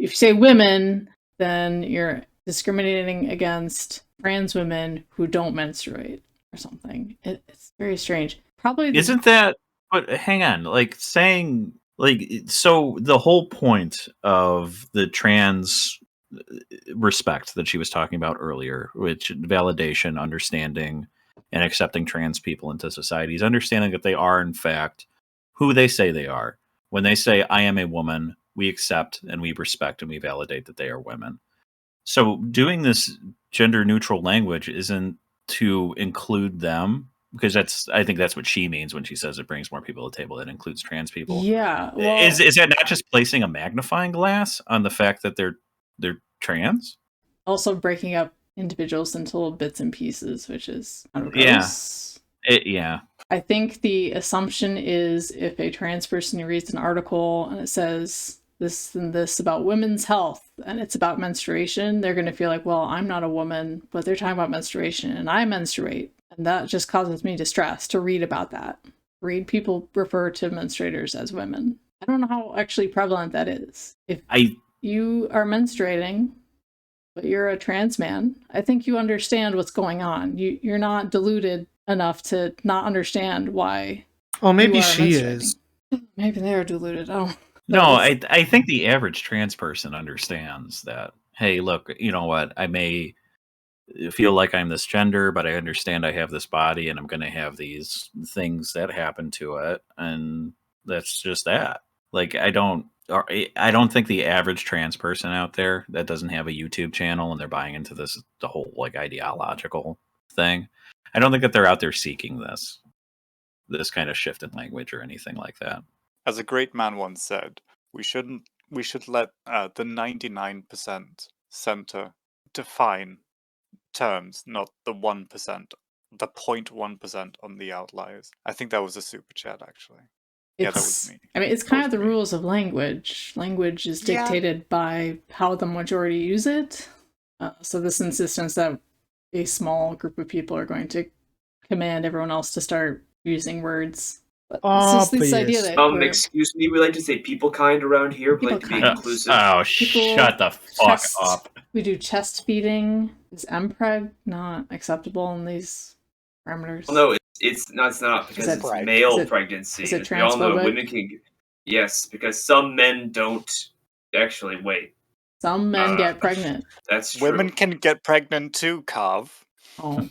say women, then you're discriminating against trans women who don't menstruate or something. It's very strange. Probably isn't that? But hang on, like saying like so the whole point of the trans respect that she was talking about earlier, which validation, understanding, and accepting trans people into society is understanding that they are in fact who they say they are. When they say I am a woman, we accept and we respect and we validate that they are women. So doing this gender neutral language isn't to include them, because I think that's what she means when she says it brings more people to the table. It includes trans people. Yeah. Well, is that not just placing a magnifying glass on the fact that they're trans? Also breaking up individuals into little bits and pieces, which is kind of gross. Yeah. I think the assumption is if a trans person reads an article and it says this and this about women's health and it's about menstruation, they're going to feel like, well, I'm not a woman, but they're talking about menstruation and I menstruate. And that just causes me distress to read about that. Read people refer to menstruators as women. I don't know how actually prevalent that is. If you are menstruating, but you're a trans man, I think you understand what's going on. You're not deluded enough to not understand why. Oh, maybe she is. Maybe they are deluded. Oh. No, I think the average trans person understands that, hey, look, you know what? I may feel like I'm this gender, but I understand I have this body and I'm going to have these things that happen to it. And that's just that. Like, I don't think the average trans person out there that doesn't have a YouTube channel and they're buying into the whole like ideological thing, I don't think that they're out there seeking this kind of shift in language or anything like that. As a great man once said, we should let the 99% center define terms, not the 1%, the 0.1% on the outliers. I think that was a super chat, actually. Yeah, that was me. I mean, it's kind of the rules of language. Language is dictated by how the majority use it. So this insistence that a small group of people are going to command everyone else to start using words. But it's just this idea that excuse me, we like to say people kind around here. We like to be inclusive. Shut the fuck up. We do chest feeding. Is MPreg not acceptable in these parameters? Well, no, it's not because it's male pregnancy. Is it we all know transphobic? women can. Yes, because some men don't actually wait. Some men get pregnant. That's true. Women can get pregnant too, Carv. Oh.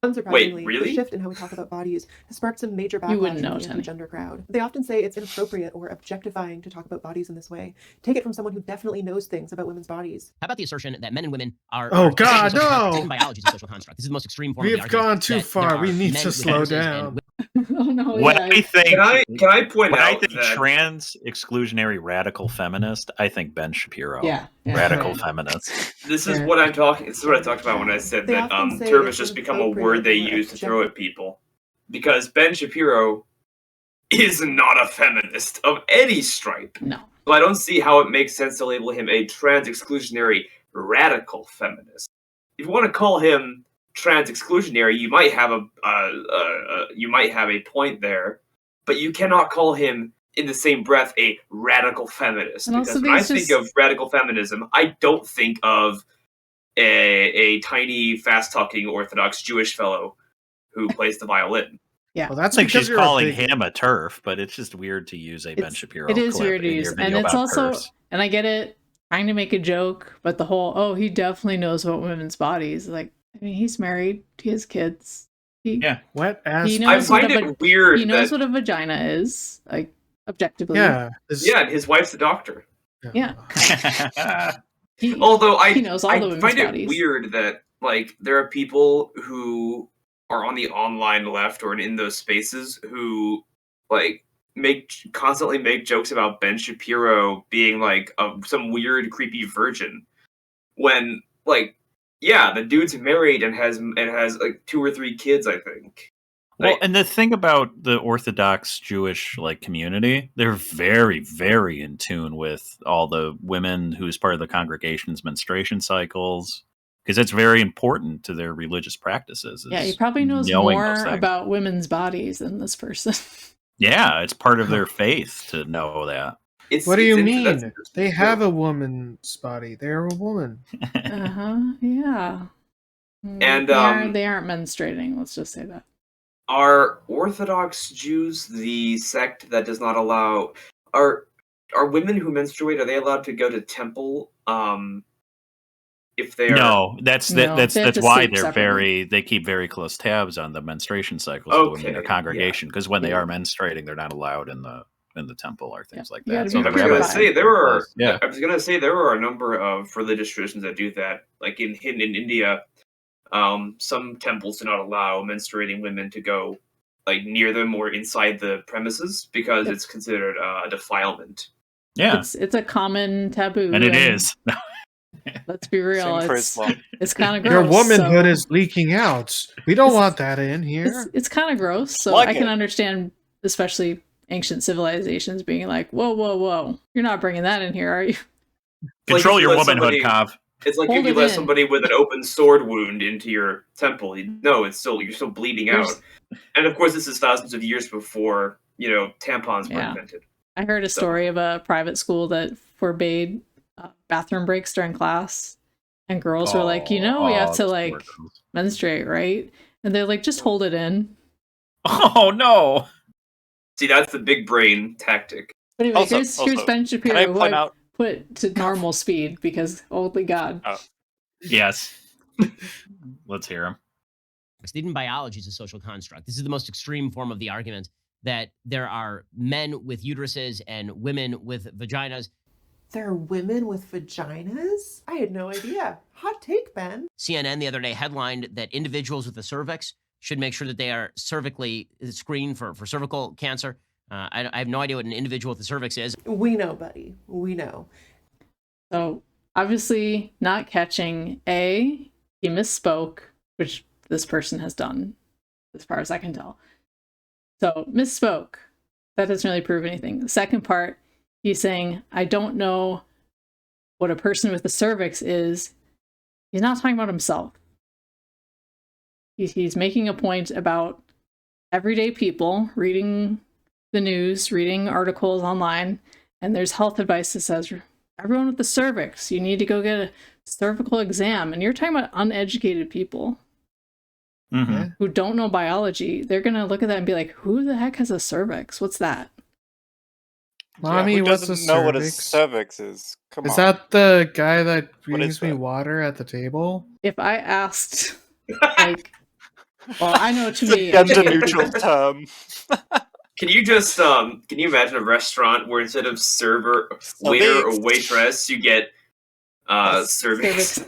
Unsurprisingly, Wait, really? the shift in how we talk about bodies has sparked some major backlash in the gender crowd. They often say it's inappropriate or objectifying to talk about bodies in this way. Take it from someone who definitely knows things about women's bodies. How about the assertion that men and women are... Oh, God, no! Biology is a social construct. This is the most extreme form of We the have gone too far. We need to slow down. Oh, no, What I think, can I point out I think that trans exclusionary radical feminist, I think Ben Shapiro. Yeah. Radical feminist. This is what I'm talking. This is what I talked about when I said that TERF has just become a word they use to throw at people. Because Ben Shapiro is not a feminist of any stripe. No. So I don't see how it makes sense to label him a trans exclusionary radical feminist. If you want to call him trans exclusionary, you might have a point there, but you cannot call him in the same breath a radical feminist. And because when I think of radical feminism, I don't think of a tiny, fast-talking Orthodox Jewish fellow who plays the violin. Yeah, well, that's like she's calling him a TERF, but it's just weird to use a Ben Shapiro. It is weird to use, and it's also, TERFs. And I get it, trying to make a joke, but the whole he definitely knows about women's bodies. Like, I mean, he's married, he has kids. What ass? He knows I find it weird. He knows what a vagina is, like objectively. Yeah, and his wife's a doctor. Yeah. Although he knows all the women's find bodies. It weird that like there are people who are on the online left or in those spaces who like constantly make jokes about Ben Shapiro being like some weird creepy virgin when like the dude's married and has like 2 or 3 kids, I think. Well, and the thing about the Orthodox Jewish like community, they're very, very in tune with all the women who's part of the congregation's menstruation cycles, because it's very important to their religious practices. Yeah, he probably knows more about women's bodies than this person. Yeah, it's part of their faith to know that. What do you mean? They have a woman's body. They're a woman. Yeah. And they aren't menstruating. Let's just say that. Are Orthodox Jews the sect that does not allow? Are women who menstruate, are they allowed to go to temple? If they are no, that's why they keep very close tabs on the menstruation cycles of the women in their congregation, because when they are menstruating, they're not allowed in the in the temple or things like You that. gotta So be the I was gonna rabbis, say there are. yeah. I was gonna say there are a number of religious traditions that do that. Like in India, some temples do not allow menstruating women to go like near them or inside the premises because it's considered a defilement. Yeah, it's a common taboo, and it is. Let's be real. Same for It's Islam. it's kind of gross. Your womanhood so is leaking out. We don't want that in here. It's kind of gross. So Like I can it. understand, especially ancient civilizations being like, whoa, you're not bringing that in here, are you? Control if you your let womanhood, somebody- Kav. It's like Hold if you it let in. somebody with an open sword wound into your temple. No, it's still you're still bleeding out. And of course, this is thousands of years before tampons were invented. I heard a story of a private school that forbade bathroom breaks during class, and girls were like, we have to like menstruate, right? And they're like, just hold it in. Oh no! See, that's the big brain tactic. But anyway, here's Ben Shapiro, who point I out- put to normal speed because holy God. Yes. Let's hear him. Even biology is a social construct. This is the most extreme form of the argument that there are men with uteruses and women with vaginas. There are women with vaginas? I had no idea. Hot take, Ben. CNN the other day headlined that individuals with a cervix should make sure that they are cervically screened for cervical cancer. I have no idea what an individual with a cervix is. We know, buddy. We know. So obviously not catching he misspoke, which this person has done as far as I can tell. So misspoke. That doesn't really prove anything. The second part, he's saying, I don't know what a person with a cervix is. He's not talking about himself. He's making a point about everyday people reading the news, reading articles online, and there's health advice that says, everyone with the cervix, you need to go get a cervical exam. And you're talking about uneducated people who don't know biology. They're going to look at that and be like, who the heck has a cervix? What's that? Mommy, who what's a doesn't know what a cervix? cervix is? Come Is on. that the guy that brings me that? water at the table? If I asked, like, well, I know to It's a me, gender-neutral term. Can you just can you imagine a restaurant where instead of waiter or waitress, you get cervix?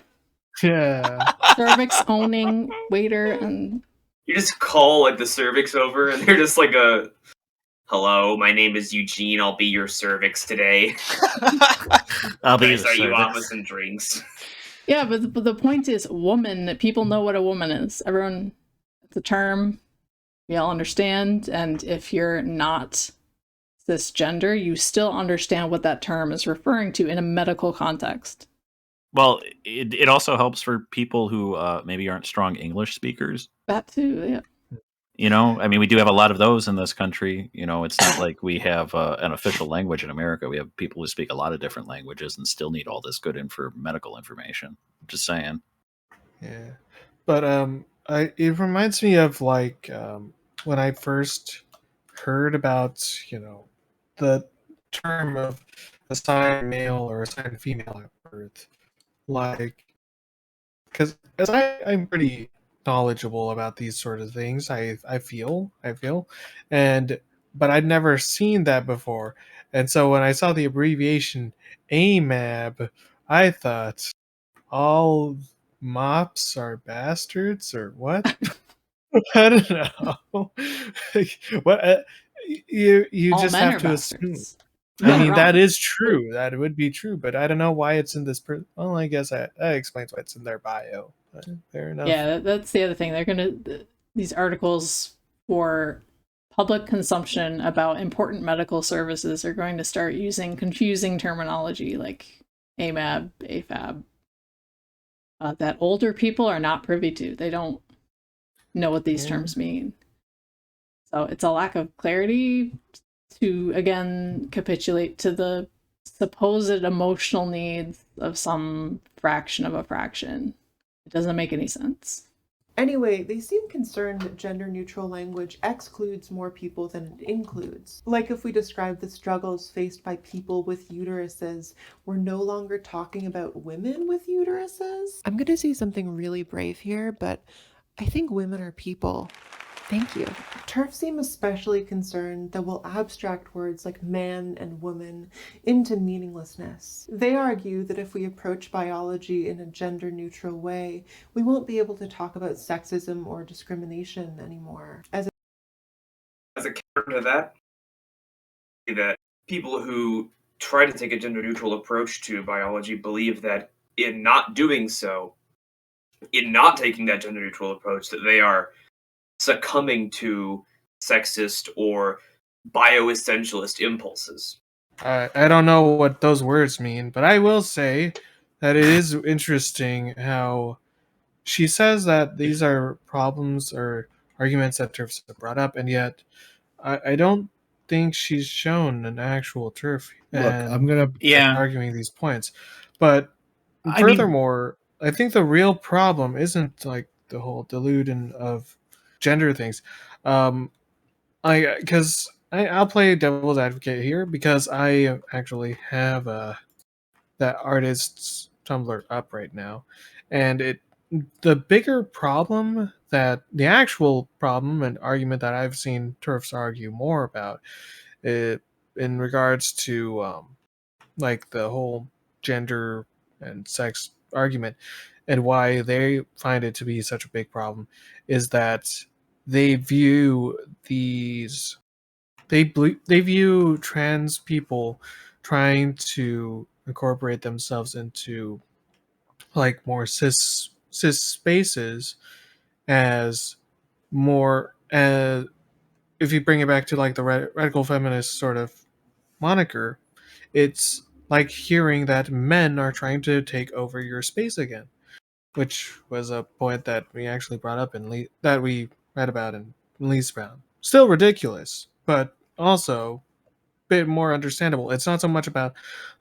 Yeah. Cervix owning waiter, and you just call like the cervix over, and they're just like hello, my name is Eugene. I'll be your cervix today. I'll be Start you off with some drinks. Yeah, but the point is, woman. People know what a woman is. Everyone, it's a term we all understand, and if you're not cisgender, you still understand what that term is referring to in a medical context. Well, it also helps for people who maybe aren't strong English speakers. That too, yeah. I mean, we do have a lot of those in this country. It's not like we have an official language in America. We have people who speak a lot of different languages and still need all this good medical information. Just saying. Yeah, but it reminds me of like when I first heard about the term of assigned male or assigned female at birth, like because as I'm pretty knowledgeable about these sort of things, I feel, but I'd never seen that before, and so when I saw the abbreviation AMAB, I thought all mops are bastards or what? I don't know. What you All just men have are to bastards. assume. You're I mean, wrong. that is true. That would be true, but I don't know why it's in this. Well, I guess that explains why it's in their bio. But fair enough. Yeah, that's the other thing. They're these articles for public consumption about important medical services are going to start using confusing terminology like AMAB, AFAB, that older people are not privy to. They don't know what these terms mean. So it's a lack of clarity to, again, capitulate to the supposed emotional needs of some fraction of a fraction. It doesn't make any sense. Anyway, they seem concerned that gender-neutral language excludes more people than it includes. Like if we describe the struggles faced by people with uteruses, we're no longer talking about women with uteruses. I'm gonna say something really brave here, but I think women are people. Thank you. TERFs seem especially concerned that we'll abstract words like man and woman into meaninglessness. They argue that if we approach biology in a gender-neutral way, we won't be able to talk about sexism or discrimination anymore. As a counter to that people who try to take a gender-neutral approach to biology believe that in not doing so, in not taking that gender-neutral approach, that they are succumbing to sexist or bioessentialist impulses. I don't know what those words mean, but I will say that it is interesting how she says that these are problems or arguments that TERFs have brought up, and yet I don't think she's shown an actual TERF. Look, I'm gonna arguing these points, but furthermore, I think the real problem isn't like the whole dilution of gender things. I'll play devil's advocate here because I actually have that artist's Tumblr up right now, and the bigger problem, that the actual problem and argument that I've seen TERFs argue more about, in regards to like the whole gender and sex argument, and why they find it to be such a big problem, is that they view they view trans people trying to incorporate themselves into like more cis spaces as more, if you bring it back to like the radical feminist sort of moniker, it's like hearing that men are trying to take over your space again, which was a point that we actually brought up that we read about in Lee's Brown. Still ridiculous, but also a bit more understandable. It's not so much about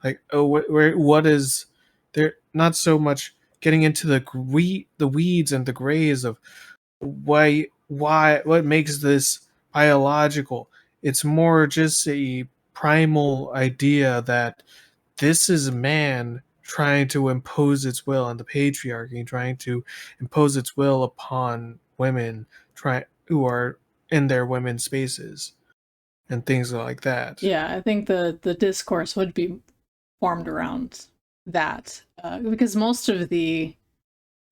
like, oh, what is there? Not so much getting into the weeds and the grays of why what makes this biological. It's more just a primal idea that this is man trying to impose its will, and the patriarchy trying to impose its will upon women who are in their women's spaces and things like that. Yeah, I think the discourse would be formed around that, because most of the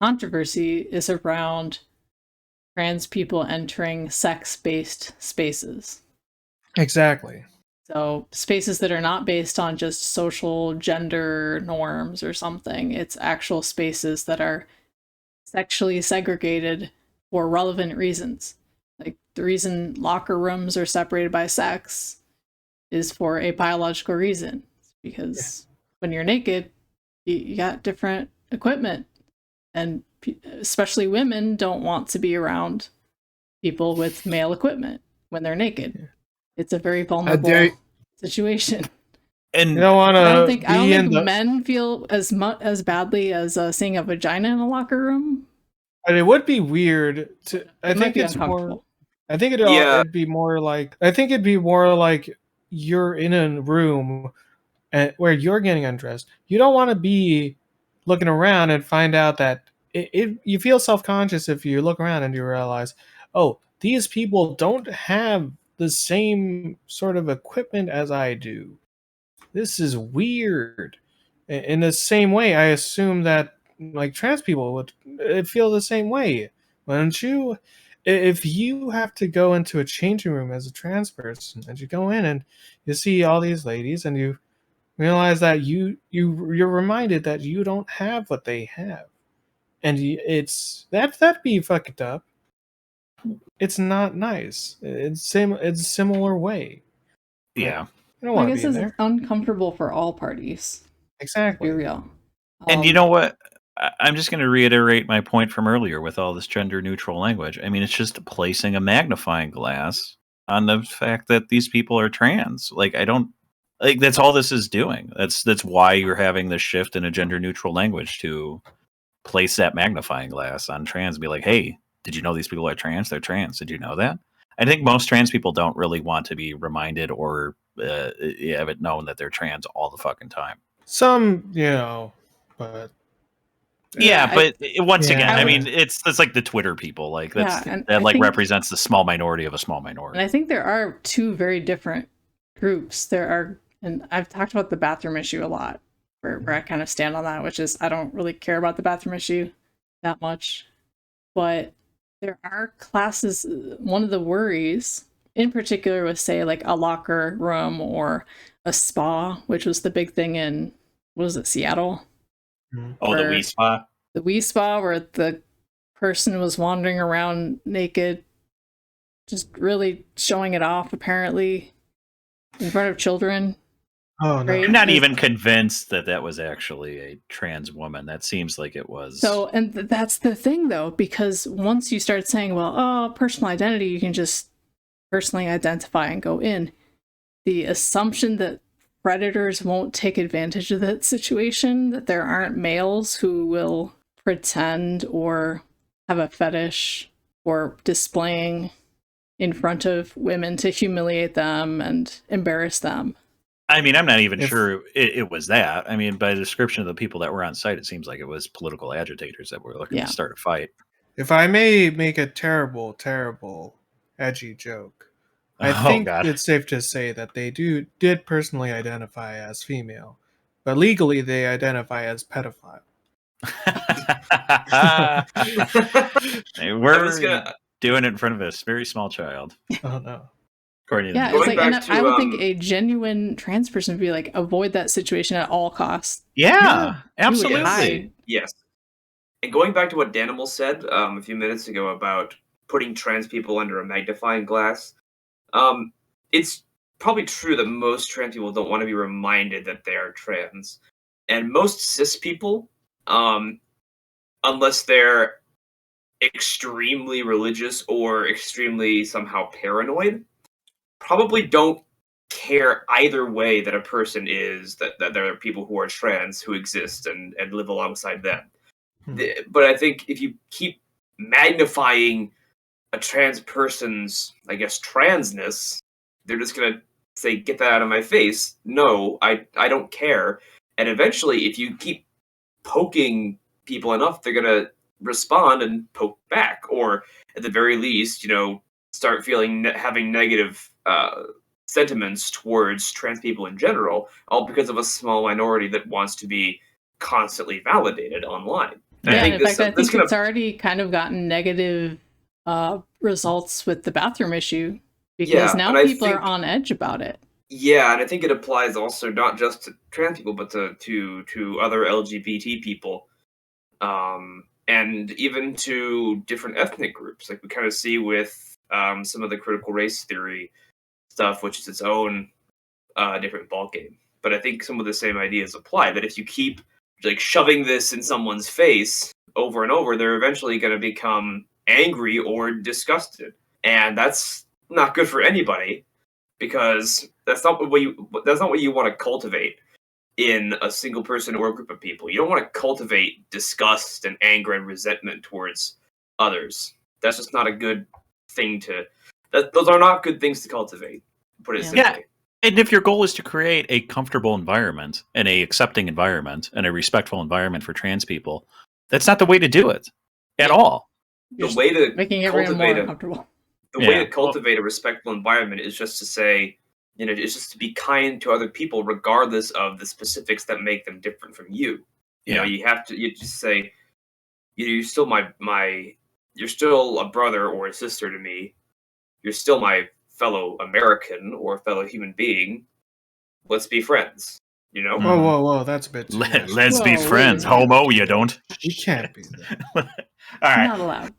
controversy is around trans people entering sex-based spaces. Exactly. So spaces that are not based on just social gender norms or something. It's actual spaces that are sexually segregated for relevant reasons. Like the reason locker rooms are separated by sex is for a biological reason. Because when you're naked, you got different equipment. And especially women don't want to be around people with male equipment when they're naked. Yeah. It's a very vulnerable situation. And you don't want to. I don't think men feel as badly as seeing a vagina in a locker room. But it would be weird to. I think it's more. I think it'd be more like. I think it'd be more like you're in a room where you're getting undressed. You don't want to be looking around and find out that you feel self-conscious if you look around and you realize, oh, these people don't have the same sort of equipment as I do. This is weird. In the same way, I assume that like trans people would feel the same way, wouldn't you? If you have to go into a changing room as a trans person, and you go in and you see all these ladies, and you realize that you're reminded that you don't have what they have, and that'd be fucked up. It's not nice. It's a similar way. Yeah. I guess it's uncomfortable for all parties. Exactly. To be real. And you know what? I'm just going to reiterate my point from earlier with all this gender neutral language. I mean, it's just placing a magnifying glass on the fact that these people are trans. Like, that's all this is doing. That's why you're having this shift in a gender neutral language, to place that magnifying glass on trans and be like, hey, did you know these people are trans? They're trans. Did you know that? I think most trans people don't really want to be reminded or have it known that they're trans all the fucking time. Some, but Yeah, but once again, I mean, it's like the Twitter people, like that like represents the small minority of a small minority. And I think there are two very different groups. There are, and I've talked about the bathroom issue a lot, where I kind of stand on that, which is I don't really care about the bathroom issue that much, but there are classes. One of the worries, in particular, was say like a locker room or a spa, which was the big thing in what was it, Seattle? Oh, the Wii Spa. The Wii Spa, where the person was wandering around naked, just really showing it off, apparently, in front of children. Oh, no. I'm not even convinced that was actually a trans woman. That seems like it was. So, and that's the thing, though, because once you start saying, well, personal identity, you can just personally identify and go in, the assumption that predators won't take advantage of that situation, that there aren't males who will pretend or have a fetish or displaying in front of women to humiliate them and embarrass them. I mean, I'm not even sure it was that. I mean, by the description of the people that were on site, it seems like it was political agitators that were looking to start a fight. If I may make a terrible, terrible, edgy joke, I think it's safe to say that they did personally identify as female, but legally they identify as pedophile. We're doing it in front of a very small child. Oh no. Yeah, it's like, and I would think a genuine trans person would be like, avoid that situation at all costs. Yeah, absolutely. Yes. And going back to what Danimal said a few minutes ago about putting trans people under a magnifying glass, it's probably true that most trans people don't want to be reminded that they are trans. And most cis people, unless they're extremely religious or extremely somehow paranoid, probably don't care either way that a person is, that there are people who are trans who exist and live alongside them. But I think if you keep magnifying a trans person's, I guess, transness, they're just going to say, get that out of my face. No, I don't care. And eventually, if you keep poking people enough, they're going to respond and poke back. Or at the very least, start having negative sentiments towards trans people in general, all because of a small minority that wants to be constantly validated online. Yeah, I think it's already kind of gotten negative results with the bathroom issue, because now people are on edge about it. Yeah, and I think it applies also not just to trans people, but to other LGBT people, and even to different ethnic groups. Like we kind of see with some of the critical race theory stuff, which is its own different ballgame. But I think some of the same ideas apply, that if you keep like shoving this in someone's face over and over, they're eventually going to become angry or disgusted. And that's not good for anybody, because that's not what you want to cultivate in a single person or a group of people. You don't want to cultivate disgust and anger and resentment towards others. That's just not a good thing those are not good things to cultivate. Put it simply. Yeah. And if your goal is to create a comfortable environment and a accepting environment and a respectful environment for trans people, that's not the way to do it at all. The way to making everyone more comfortable. The way to cultivate a respectful environment is just to say, it's just to be kind to other people, regardless of the specifics that make them different from you. You just say, you're still you're still a brother or a sister to me. You're still my fellow American or fellow human being. Let's be friends. Whoa, that's a bit too much. Let's be friends. Homo, you don't. You can't be that. All right. Not allowed.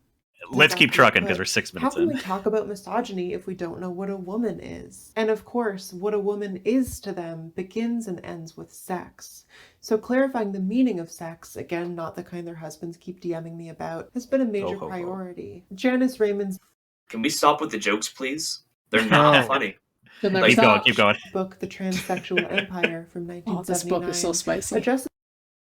Let's keep trucking because we're 6 minutes in. How can we talk about misogyny if we don't know what a woman is? And of course, what a woman is to them begins and ends with sex. So clarifying the meaning of sex, again, not the kind their husbands keep DMing me about, has been a major priority. Janice Raymond's... Can we stop with the jokes, please? They're not funny. Keep going. Book, The Transsexual Empire from 1979. This book is so spicy.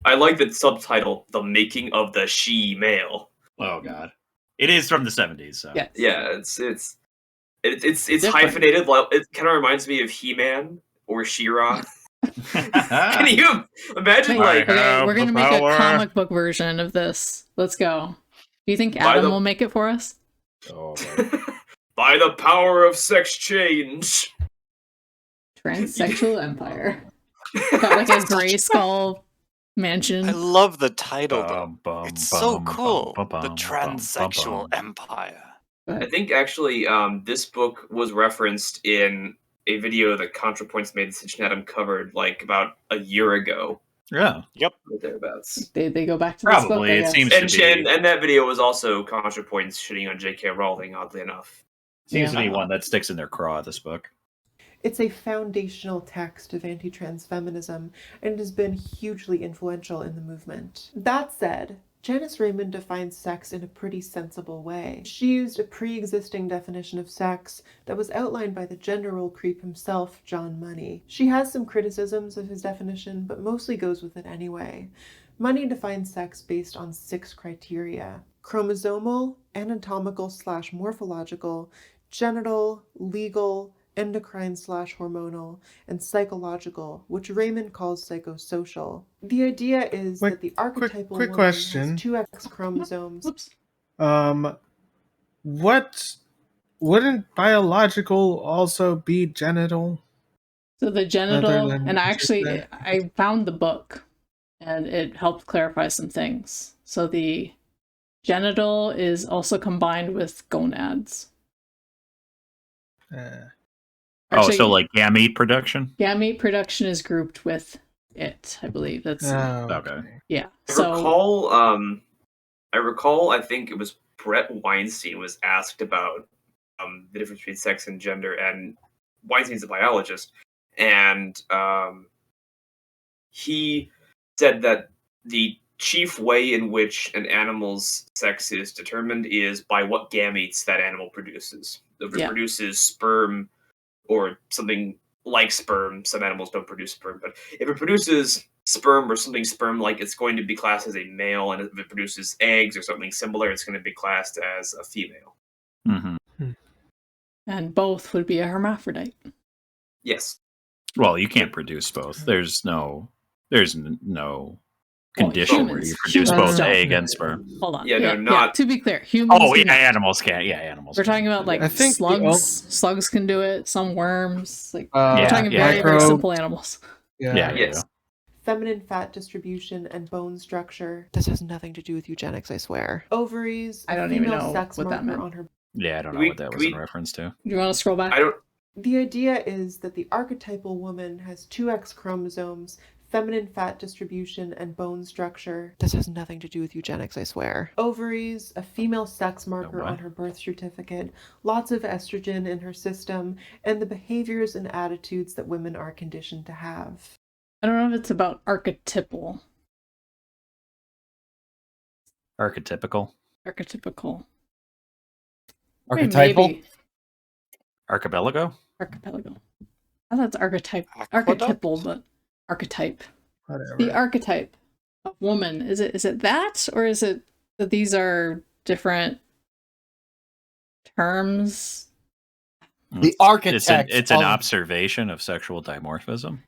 I like the subtitle, The Making of the She-Male. Oh, God. It is from the 70s, so. Yes. Yeah, it's hyphenated. It kind of reminds me of He-Man or She-Ra. Can you imagine, like... Okay, we're going to make a comic book version of this. Let's go. Do you think Adam will make it for us? Oh, by the power of sex change. Transsexual Empire. Got like a gray skull mansion. I love the title, though. It's so cool. The Transsexual Empire. I think actually this book was referenced in a video that ContraPoints made that Adam covered like about a year ago. Yeah. Yep. Or thereabouts. They go back to probably. This book, it seems to be. And that video was also ContraPoints shitting on J.K. Rowling, oddly enough. Seems to be one that sticks in their craw, this book. It's a foundational text of anti-trans feminism and has been hugely influential in the movement. That said, Janice Raymond defines sex in a pretty sensible way. She used a pre-existing definition of sex that was outlined by the gender role creep himself, John Money. She has some criticisms of his definition, but mostly goes with it anyway. Money defines sex based on 6 criteria: chromosomal, anatomical/morphological, genital, legal, endocrine/hormonal, and psychological, which Raymond calls psychosocial. The idea is that the archetypal woman question. has 2 X chromosomes. Wouldn't biological also be genital? So the genital, and I found the book, and it helped clarify some things. So the genital is also combined with gonads. Actually, so like gamete production? Gamete production is grouped with it, I believe. That's okay. Yeah. I recall, I think it was Brett Weinstein was asked about the difference between sex and gender, and Weinstein's a biologist, and he said that the chief way in which an animal's sex is determined is by what gametes that animal produces. If it produces sperm or something like sperm, some animals don't produce sperm, but if it produces sperm or something sperm-like, it's going to be classed as a male, and if it produces eggs or something similar, it's going to be classed as a female. Mm-hmm. And both would be a hermaphrodite. Yes. Well, you can't produce both. There's no condition where you produce both egg and sperm. Hold on. Yeah, to be clear, humans. Animals can't. Yeah, animals. We're talking about like slugs. Slugs can do it. Some worms. Like we're talking very, very simple animals. Yes. Feminine fat distribution and bone structure. This has nothing to do with eugenics, I swear. Ovaries. I don't even know what that meant. On her... Yeah, I don't know what that was in reference to. Do you want to scroll back? The idea is that the archetypal woman has 2 X chromosomes, feminine fat distribution, and bone structure. This has nothing to do with eugenics, I swear. Ovaries, a female sex marker on her birth certificate, lots of estrogen in her system, and the behaviors and attitudes that women are conditioned to have. I don't know if it's about archetypal. Archetypical? Archetypical. Archetypal? Maybe. Archipelago? Archipelago. I thought it's archetypal, but archetype. Whatever. The archetype of woman. Is it that, or is it that these are different terms? The architect. It's an observation of sexual dimorphism.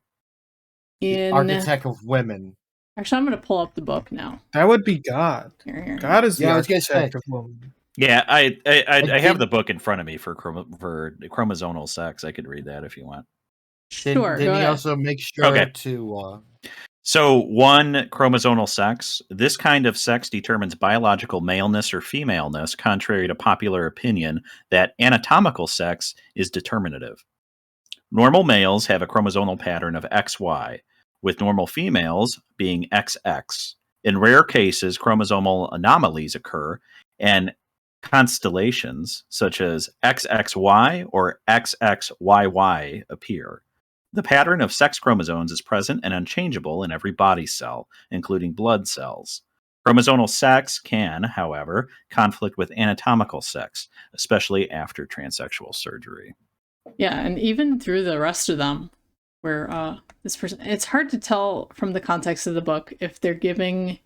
The architect of women. Actually, I'm going to pull up the book now. That would be God. Here. God is the architect of woman. Yeah, I have the book in front of me for chromosomal sex. I could read that if you want. Sure. Did he also make sure to? So 1, chromosomal sex. This kind of sex determines biological maleness or femaleness, contrary to popular opinion that anatomical sex is determinative. Normal males have a chromosomal pattern of XY, with normal females being XX. In rare cases, chromosomal anomalies occur, and constellations such as XXY or XXYY appear. The pattern of sex chromosomes is present and unchangeable in every body cell, including blood cells. Chromosomal sex can, however, conflict with anatomical sex, especially after transsexual surgery. Yeah, and even through the rest of them, where this person, it's hard to tell from the context of the book if they're giving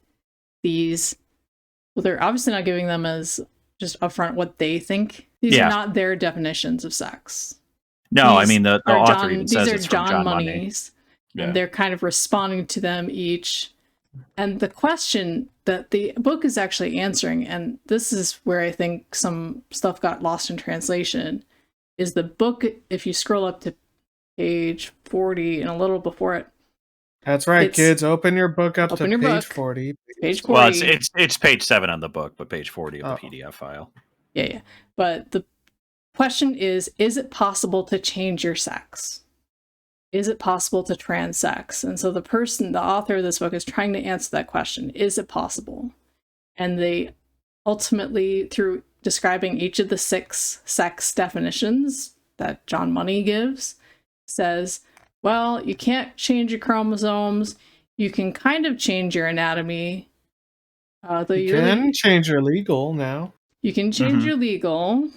these, well, they're obviously not giving them as just upfront what they think. These are not their definitions of sex. No, I mean, the author even says these are it's from John Money's. and they're kind of responding to them each. And the question that the book is actually answering, and this is where I think some stuff got lost in translation, is the book, if you scroll up to page 40 and a little before it. That's right, kids. Open your book up to page 40. Page 40. Well, it's page 7 on the book, but page 40 of the PDF file. Yeah. But the question is it possible to change your sex? Is it possible to transsex? And so the author of this book is trying to answer that question. Is it possible? And they ultimately, through describing each of the 6 sex definitions that John Money gives, says, well, you can't change your chromosomes. You can kind of change your anatomy. You can change your legal now. You can change your legal.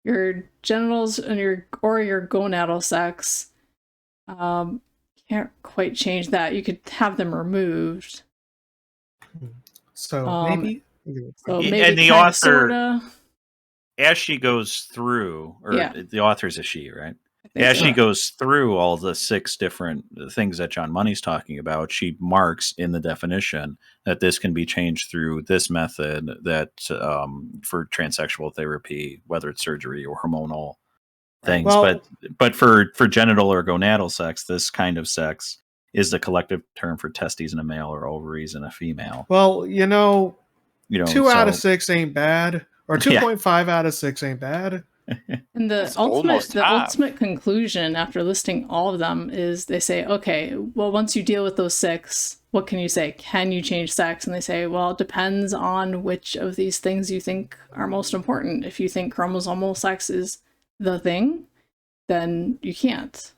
Your genitals and your gonadal sex, can't quite change that. You could have them removed. So maybe. And the author, sorta, as she goes through, or the author's a she, right? As she goes through all the 6 different things that John Money's talking about, she marks in the definition that this can be changed through this method, that for transsexual therapy, whether it's surgery or hormonal things. Well, but for genital or gonadal sex, this kind of sex is the collective term for testes in a male or ovaries in a female. Well, 2 out of 6 ain't bad, or 2.5 out of 6 ain't bad. And the ultimate conclusion after listing all of them is they say, okay, well, once you deal with those 6, what can you say? Can you change sex? And they say, well, it depends on which of these things you think are most important. If you think chromosomal sex is the thing, then you can't.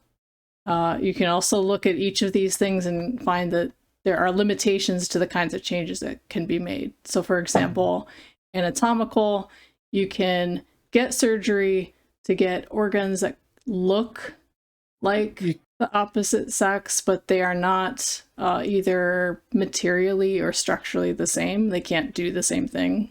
You can also look at each of these things and find that there are limitations to the kinds of changes that can be made. So, for example, anatomical, you can get surgery to get organs that look like the opposite sex, but they are not either materially or structurally the same. They can't do the same thing.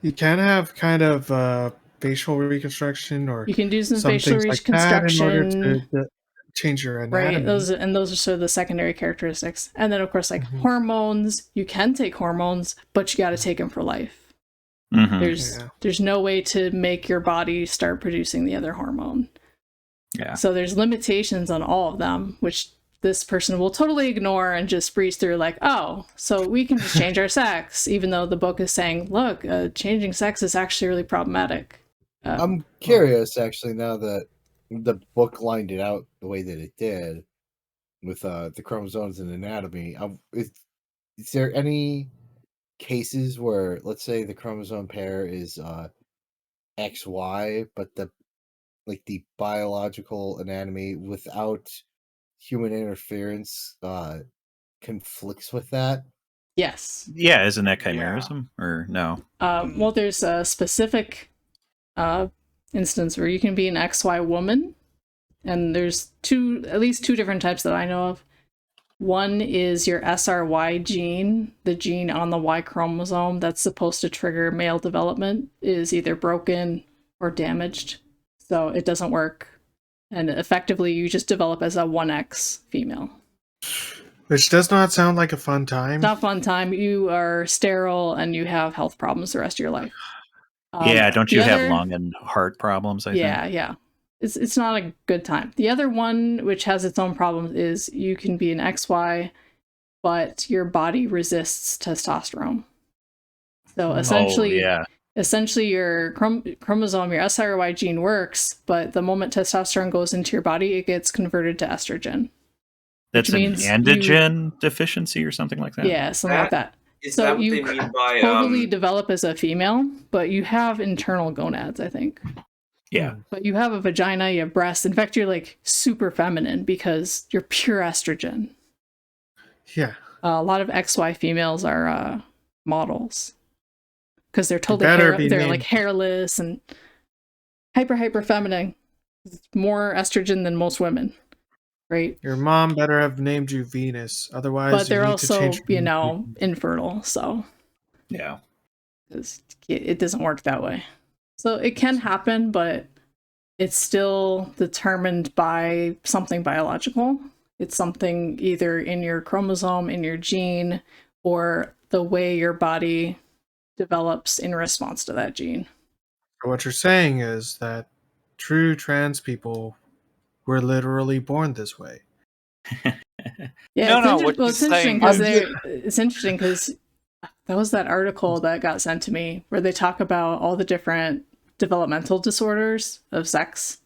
You can have kind of facial reconstruction, or you can do some facial reconstruction like in order to change your anatomy. Right, those are sort of the secondary characteristics. And then, of course, like hormones, you can take hormones, but you got to take them for life. There's no way to make your body start producing the other hormone. So there's limitations on all of them, which this person will totally ignore and just breeze through like, oh, so we can just change our sex, even though the book is saying, look, changing sex is actually really problematic. I'm curious, actually, now that the book lined it out the way that it did with the chromosomes and anatomy. Is there any cases where, let's say, the chromosome pair is XY, but the biological anatomy without human interference conflicts with that? Yes. Yeah, isn't that chimerism or no? Well, there's a specific instance where you can be an XY woman, and there's at least two different types that I know of. One is your SRY gene, the gene on the Y chromosome that's supposed to trigger male development, is either broken or damaged, so it doesn't work, and effectively you just develop as a 1X female. Which does not sound like a fun time. It's not a fun time. You are sterile and you have health problems the rest of your life. Don't you have lung and heart problems, I think? Yeah. It's not a good time. The other one, which has its own problems, is you can be an XY, but your body resists testosterone. So essentially your chromosome, your SRY gene works, but the moment testosterone goes into your body, it gets converted to estrogen. That's an androgen deficiency or something like that? Yeah, something like that. Is that what they mean by totally develop as a female, but you have internal gonads, I think. Yeah. But you have a vagina, you have breasts. In fact, you're like super feminine because you're pure estrogen. Yeah. A lot of XY females are models because they're totally they're like hairless and hyper feminine. It's more estrogen than most women, right? Your mom better have named you Venus, otherwise. But they're also, infertile. So yeah, it doesn't work that way. So it can happen, but it's still determined by something biological. It's something either in your chromosome, in your gene, or the way your body develops in response to that gene. What you're saying is that true trans people were literally born this way. Yeah, it's interesting because that was that article that got sent to me where they talk about all the different developmental disorders of sex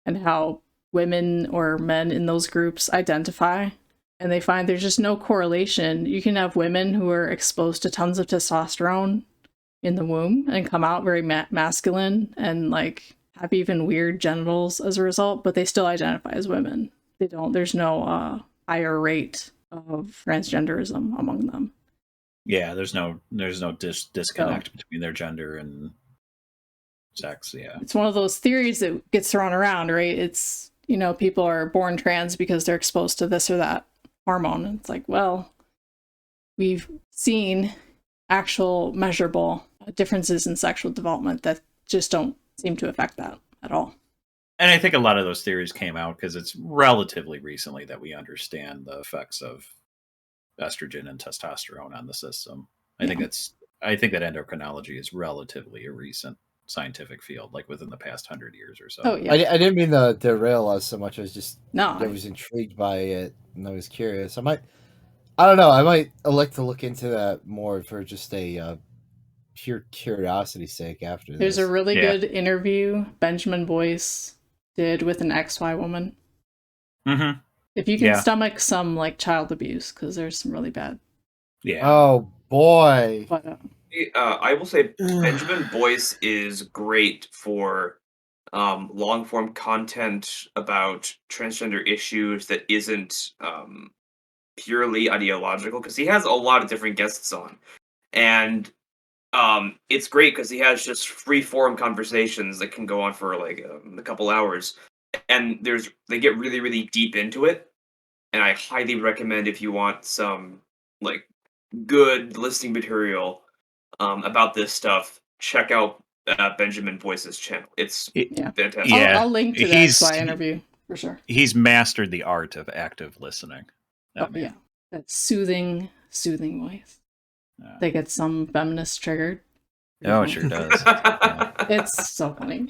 and how women or men in those groups identify, and they find there's just no correlation. You can have women who are exposed to tons of testosterone in the womb and come out very masculine and like have even weird genitals as a result, but they still identify as women. There's no higher rate of transgenderism among them. Yeah, there's no disconnect between their gender and sex. Yeah, it's one of those theories that gets thrown around, right? It's, people are born trans because they're exposed to this or that hormone. It's like, well, we've seen actual measurable differences in sexual development that just don't seem to affect that at all. And I think a lot of those theories came out because it's relatively recently that we understand the effects of estrogen and testosterone on the system. I think that endocrinology is relatively a recent scientific field, like within the past 100 years or so. Oh yeah. I didn't mean to derail us so much. I was intrigued by it and I was curious. I don't know. I might like to look into that more for just a pure curiosity's sake after this. There's a really good interview Benjamin Boyce did with an XY woman. Mm-hmm. If you can stomach some like child abuse, because there's some really bad. Yeah. Oh boy. But, I will say Benjamin Boyce is great for long form content about transgender issues that isn't purely ideological, because he has a lot of different guests on, and it's great because he has just free form conversations that can go on for like a couple hours, and they get really, really deep into it, and I highly recommend, if you want some like good listening material about this stuff, check out Benjamin Boyce's channel. It's fantastic. Yeah. I'll link to that XY interview for sure. He's mastered the art of active listening. Yeah, that soothing voice. They get some feminists triggered. Oh, it sure does. It's so funny.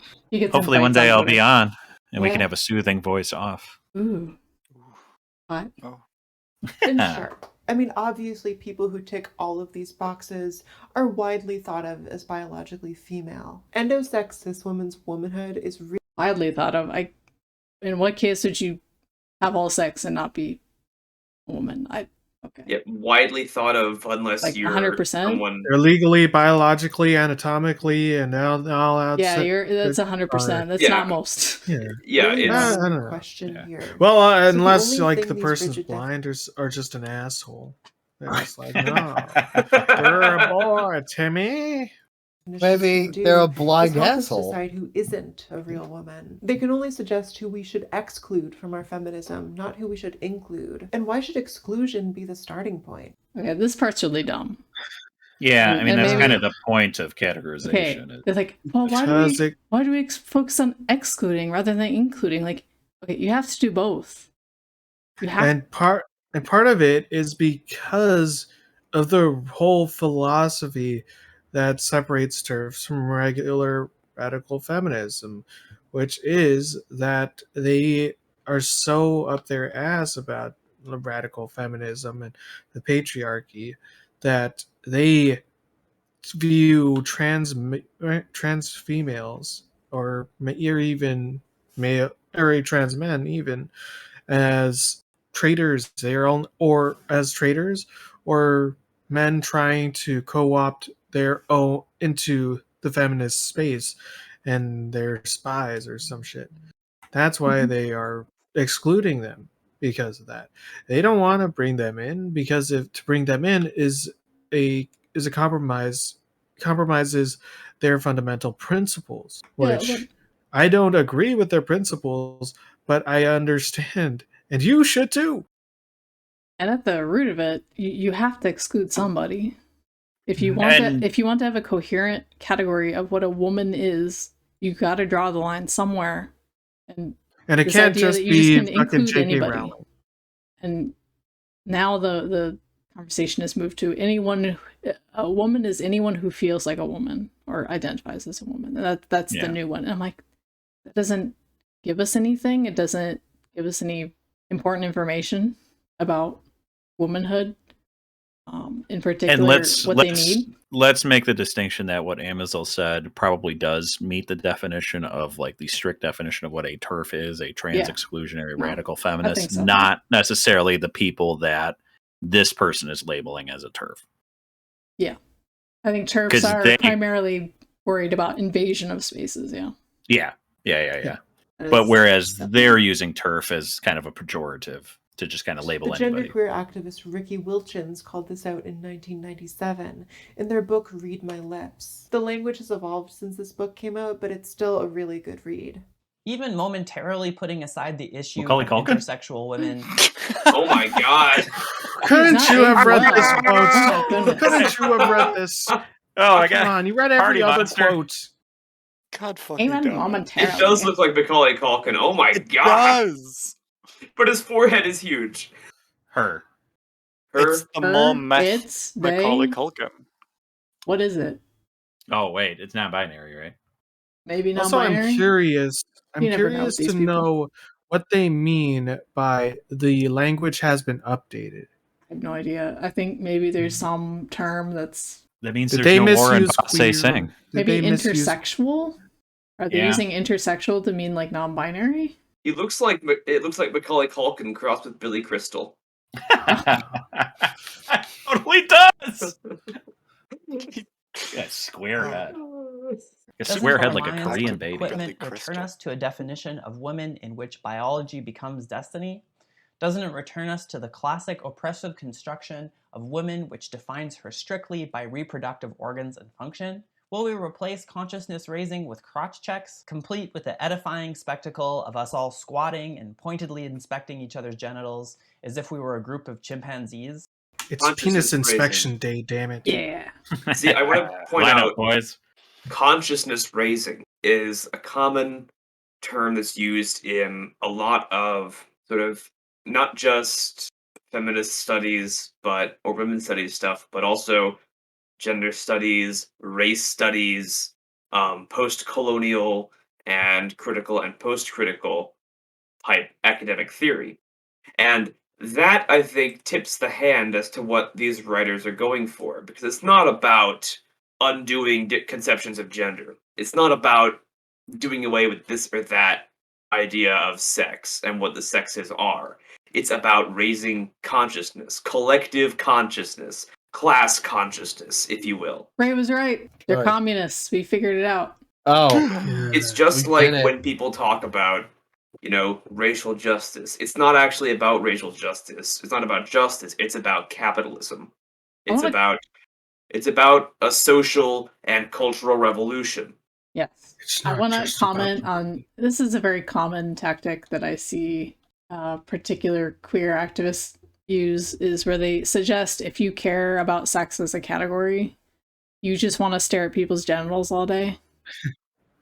Hopefully one day I'll be on and we can have a soothing voice off. Ooh. What? Oh. And sure. I mean, obviously, people who tick all of these boxes are widely thought of as biologically female. Endosex cis women's womanhood is really widely thought of. In what case would you have all sex and not be a woman? Yeah, widely thought of, unless like you're 100%. Someone... They're legally, biologically, anatomically, and all out. Yeah, that's 100%. That's not most. Yeah, it's a question here. Well, unless like the person's blind or just an asshole. They're just like, no, you're a boy, Timmy. Maybe they're a blind asshole. Decide who isn't a real woman. They can only suggest who we should exclude from our feminism, not who we should include. And why should exclusion be the starting point? Okay, this part's really dumb. Yeah, I mean, that's kind of the point of categorization. Okay, they're like, well, why do we focus on excluding rather than including? Like, okay, you have to do both. And part of it is because of the whole philosophy that separates TERFs from regular radical feminism, which is that they are so up their ass about the radical feminism and the patriarchy that they view trans females or even male or trans men even as traitors, or as traitors, or men trying to co-opt their own into the feminist space, and they're spies or some shit. That's why they are excluding them, because of that. They don't want to bring them in, because to bring them in is a compromises their fundamental principles, which I don't agree with their principles, but I understand, and you should too. And at the root of it, you have to exclude somebody. If you want to have a coherent category of what a woman is, you got to draw the line somewhere and it this can't idea just that you be just can fucking include J.K. anybody. Rowling. And now the conversation has moved to a woman is anyone who feels like a woman or identifies as a woman. And that's the new one. And I'm like, that doesn't give us anything. It doesn't give us any important information about womanhood. In particular, and they need. Let's make the distinction that what Amazel said probably does meet the definition of like the strict definition of what a TERF is, a trans exclusionary radical feminist, so. not necessarily the people that this person is labeling as a TERF. Yeah. I think TERFs are primarily worried about invasion of spaces, Yeah. But whereas they're using TERF as kind of a pejorative to just kind of label anybody. Genderqueer activist Ricky Wilchins called this out in 1997 in their book Read My Lips. The language has evolved since this book came out, but it's still a really good read. Even momentarily putting aside the issue of intersexual women. Oh my god. Couldn't you have read this quote? Couldn't you have read this? Oh my god. Come on, you read every other quote. God fucking damn it. It does look like Macaulay Culkin. Oh my god. It does. But his forehead is huge. Her. It's the more Macaulay Culkin. What is it? Oh wait, it's not binary, right? Maybe not also, binary. I'm curious to know what they mean by the language has been updated. I have no idea. I think maybe there's some term that means there's no more in say saying. Maybe intersexual? Are they using intersexual to mean like non-binary? It looks like Macaulay Culkin crossed with Billy Crystal. Totally does. Got square head. A square head like a Korean baby. Equipment return us to a definition of women in which biology becomes destiny? Doesn't it return us to the classic oppressive construction of women which defines her strictly by reproductive organs and function? Will we replace consciousness raising with crotch checks, complete with the edifying spectacle of us all squatting and pointedly inspecting each other's genitals as if we were a group of chimpanzees? It's penis inspection day, damn it. Yeah. See, I want to point out, boys, consciousness raising is a common term that's used in a lot of sort of not just feminist studies, or women's studies stuff, but also gender studies, race studies, post-colonial and critical and post-critical type academic theory. And that, I think, tips the hand as to what these writers are going for, because it's not about undoing conceptions of gender. It's not about doing away with this or that idea of sex and what the sexes are. It's about raising consciousness, collective consciousness, class consciousness, if you will. Ray was right. They're communists. We figured it out. Oh. It's just like when people talk about, racial justice. It's not actually about racial justice. It's not about justice. It's about capitalism. It's about a social and cultural revolution. Yes. I want to comment on, this is a very common tactic that I see particular queer activists use, is where they suggest if you care about sex as a category, you just want to stare at people's genitals all day.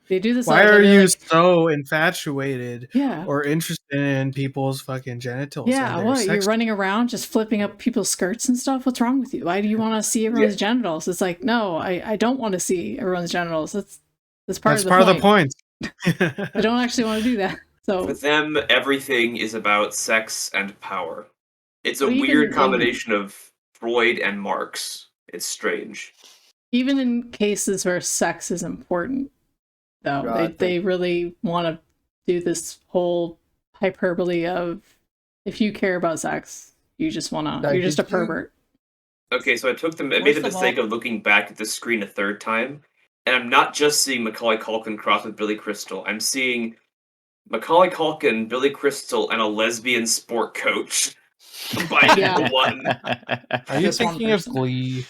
They do this. Why are you so infatuated or interested in people's fucking genitals? Yeah, what? You're running around just flipping up people's skirts and stuff? What's wrong with you? Why do you want to see everyone's genitals? It's like, no, I don't want to see everyone's genitals. That's part of the point. I don't actually want to do that. So for them, everything is about sex and power. It's a weird combination of Freud and Marx. It's strange. Even in cases where sex is important, though, they really want to do this whole hyperbole of, if you care about sex, you just want to, you're just a pervert. Okay, so I made the mistake of looking back at the screen a third time, and I'm not just seeing Macaulay Culkin cross with Billy Crystal. I'm seeing Macaulay Culkin, Billy Crystal, and a lesbian sport coach. One. Are you thinking of Glee?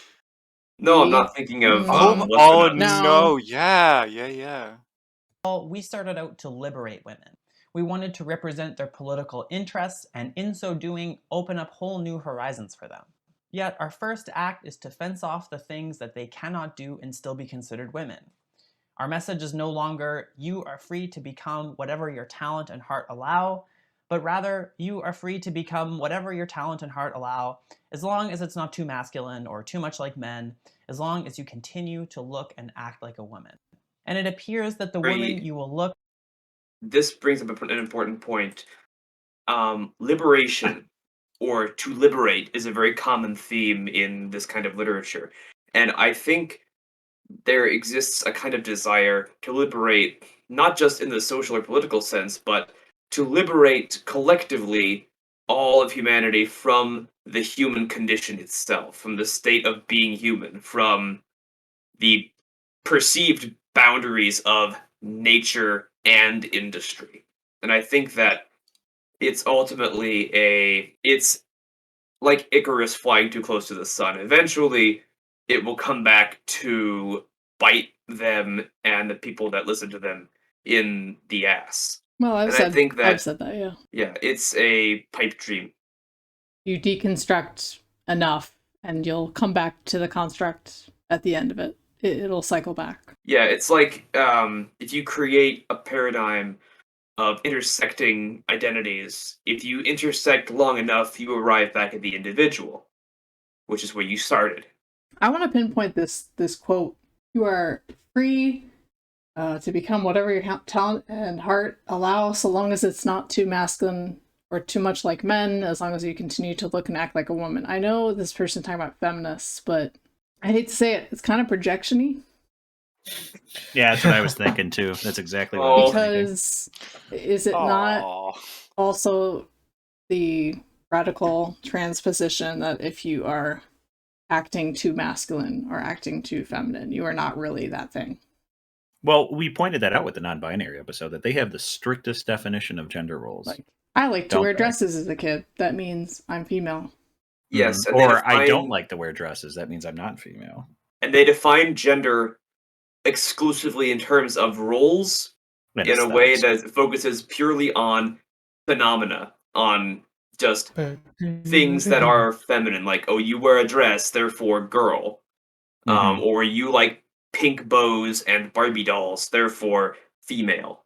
No, I'm not thinking of. No, yeah. Well, we started out to liberate women. We wanted to represent their political interests, and in so doing, open up whole new horizons for them. Yet, our first act is to fence off the things that they cannot do and still be considered women. Our message is no longer, you are free to become whatever your talent and heart allow, but rather, you are free to become whatever your talent and heart allow, as long as it's not too masculine or too much like men, as long as you continue to look and act like a woman. And it appears that the woman you will look... This brings up an important point. Liberation, or to liberate, is a very common theme in this kind of literature. And I think there exists a kind of desire to liberate, not just in the social or political sense, but to liberate collectively all of humanity from the human condition itself, from the state of being human, from the perceived boundaries of nature and industry. And I think that it's ultimately it's like Icarus flying too close to the sun. Eventually, it will come back to bite them and the people that listen to them in the ass. Well, I've said that, yeah. Yeah, it's a pipe dream. You deconstruct enough, and you'll come back to the construct at the end of it. It'll cycle back. Yeah, it's like if you create a paradigm of intersecting identities, if you intersect long enough, you arrive back at the individual, which is where you started. I want to pinpoint this quote. You are free to become whatever your talent and heart allow, so long as it's not too masculine or too much like men, as long as you continue to look and act like a woman. I know this person talking about feminists, but I hate to say it, it's kind of projection-y. Yeah, that's what I was thinking too. That's exactly what I was thinking. Because is it not also the radical transposition that if you are acting too masculine or acting too feminine, you are not really that thing? Well, we pointed that out with the non-binary episode, that they have the strictest definition of gender roles. Like, I like to wear dresses as a kid. That means I'm female. Yes. Or I don't like to wear dresses. That means I'm not female. And they define gender exclusively in terms of roles in a way that focuses purely on phenomena, on just things that are feminine, like, oh, you wear a dress, therefore girl. Or you like pink bows and Barbie dolls, therefore female.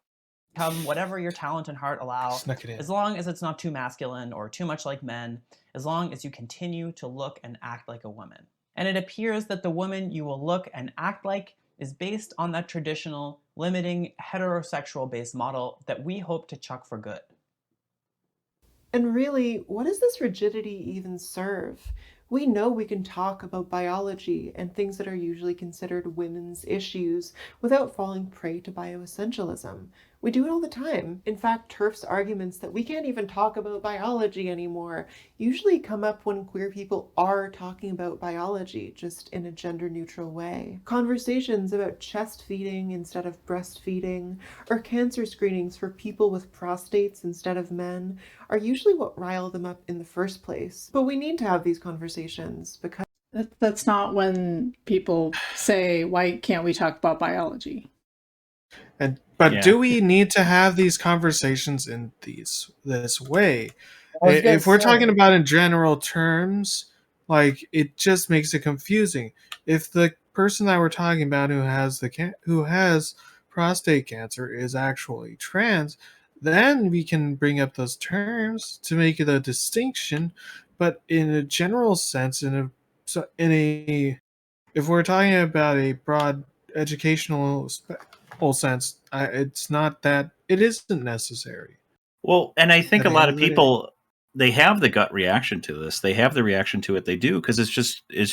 Become whatever your talent and heart allow, as long as it's not too masculine or too much like men, as long as you continue to look and act like a woman. And it appears that the woman you will look and act like is based on that traditional, limiting, heterosexual-based model that we hope to chuck for good. And really, what does this rigidity even serve? We know we can talk about biology and things that are usually considered women's issues without falling prey to bioessentialism. We do it all the time. In fact, TERFs' arguments that we can't even talk about biology anymore usually come up when queer people are talking about biology, just in a gender-neutral way. Conversations about chest feeding instead of breastfeeding, or cancer screenings for people with prostates instead of men, are usually what rile them up in the first place. But we need to have these conversations because... That's not when people say, why can't we talk about biology? But do we need to have these conversations in this way? If we're talking about in general terms, like, it just makes it confusing. If the person that we're talking about who has prostate cancer is actually trans, then we can bring up those terms to make it a distinction. But in a general sense, if we're talking about a broad educational whole sense, it's not that it isn't necessary. Well, and I think a lot of people, they have the gut reaction to this. They have the reaction to it. They do, because it's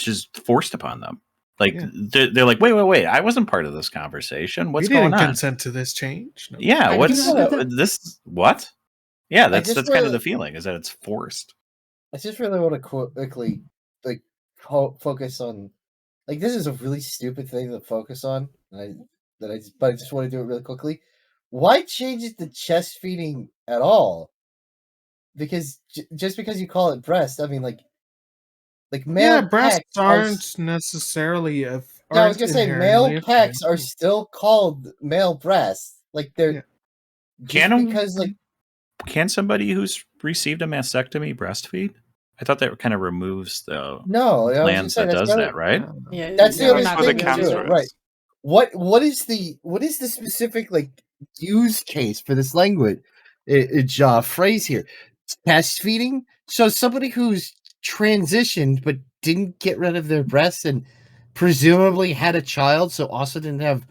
just forced upon them. Like, they're like, wait, I wasn't part of this conversation. What's going on? You didn't consent to this change. No. Yeah, what? Yeah, that's kind of the feeling, is that it's forced. I just really want to quickly focus on, like, this is a really stupid thing to focus on, but I just want to do it really quickly. Why change it to chest feeding at all? Because just because you call it breast, I mean, like male breasts aren't necessally I was gonna say male pecs are still called male breasts. Like, they're can somebody who's received a mastectomy breastfeed? I thought that kind of removes the plans that does that, right? Yeah, that's the other thing, right? what is the specific like use case for this language phrase here? Test feeding. So somebody who's transitioned but didn't get rid of their breasts and presumably had a child, so also didn't have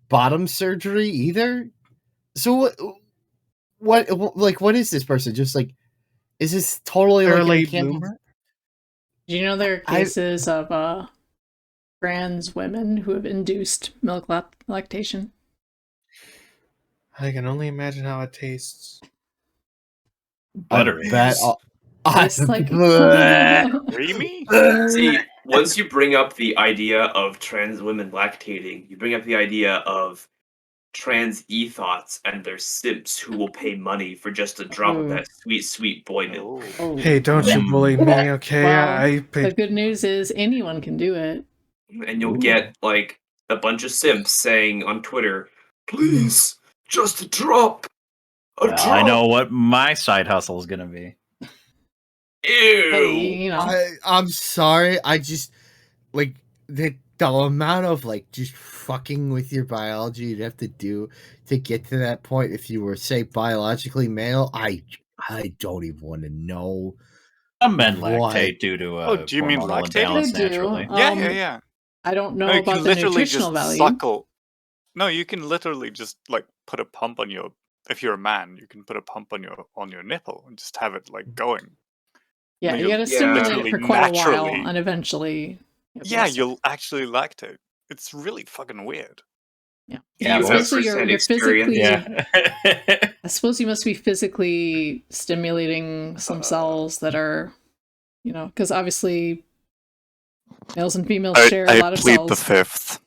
bottom surgery either. So what is this person? Just like, is this totally They're like a late mechanical? bloomer? Do you know there are cases of trans women who have induced milk lactation? I can only imagine how it tastes. Buttery. Tastes like creamy. See, once you bring up the idea of trans women lactating, you bring up the idea of trans ethos and their simps who will pay money for just a drop of that sweet, sweet boy milk. Oh. Hey, don't you bully me, okay? Well, the good news is anyone can do it. And you'll get like a bunch of simps saying on Twitter, "Please, just a drop." I know what my side hustle is gonna be. Ew. Hey, you know. I'm sorry. I just like the amount of like just fucking with your biology you'd have to do to get to that point if you were, say, biologically male. I don't even want to know. Some men lactate due to do you mean hormonal lactating? imbalance They do. naturally. Yeah. I don't know No, you about can the literally nutritional just value. suckle. No, you can literally just like put a pump on your. If you're a man, you can put a pump on your nipple and just have it like going. Yeah, And you gotta stimulate it for quite a while, and eventually. You'll actually lactate. It's really fucking weird. Yeah. Yeah, you have you're physically. Yeah. I suppose you must be physically stimulating some cells that are, you know, because obviously males and females share a lot of cells. I plead the fifth.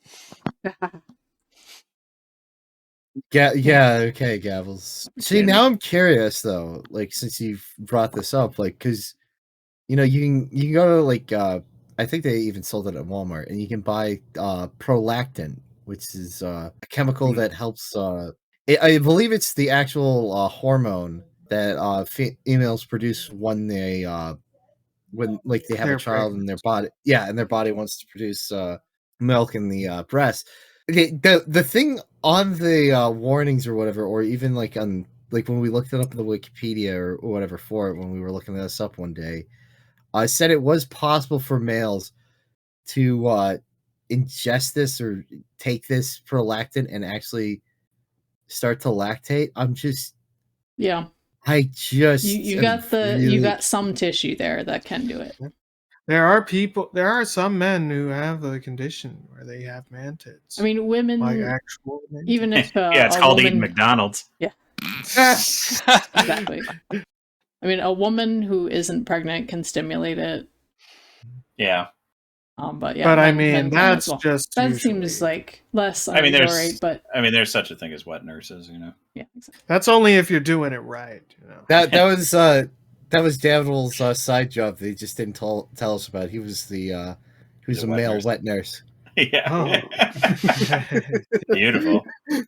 Yeah, okay, Gavels. See, now I'm curious though, like since you've brought this up, like because you know you can go to like I think they even sold it at Walmart, and you can buy prolactin, which is a chemical that helps. I believe it's the actual hormone that females produce when they like they have a child in their body. Yeah, and their body wants to produce milk in the breast. The thing on the warnings or whatever, or even like on like when we looked it up in the Wikipedia or whatever for it when we were looking this up one day, I said it was possible for males to ingest this or take this prolactin and actually start to lactate. I just you got some tissue there that can do it. There are some men who have the condition where they have man tits. I mean, women, like actual men even tits. if yeah, it's called eating McDonald's. Yeah, exactly. I mean, a woman who isn't pregnant can stimulate it. Yeah. But yeah, but I mean, that's just that usually... seems like less. I mean, there's such a thing as wet nurses, you know. Yeah, exactly. That's only if you're doing it right, you know. That was Davil's side job. They just didn't tell us about. He was a male wet nurse. Yeah. Oh. Beautiful.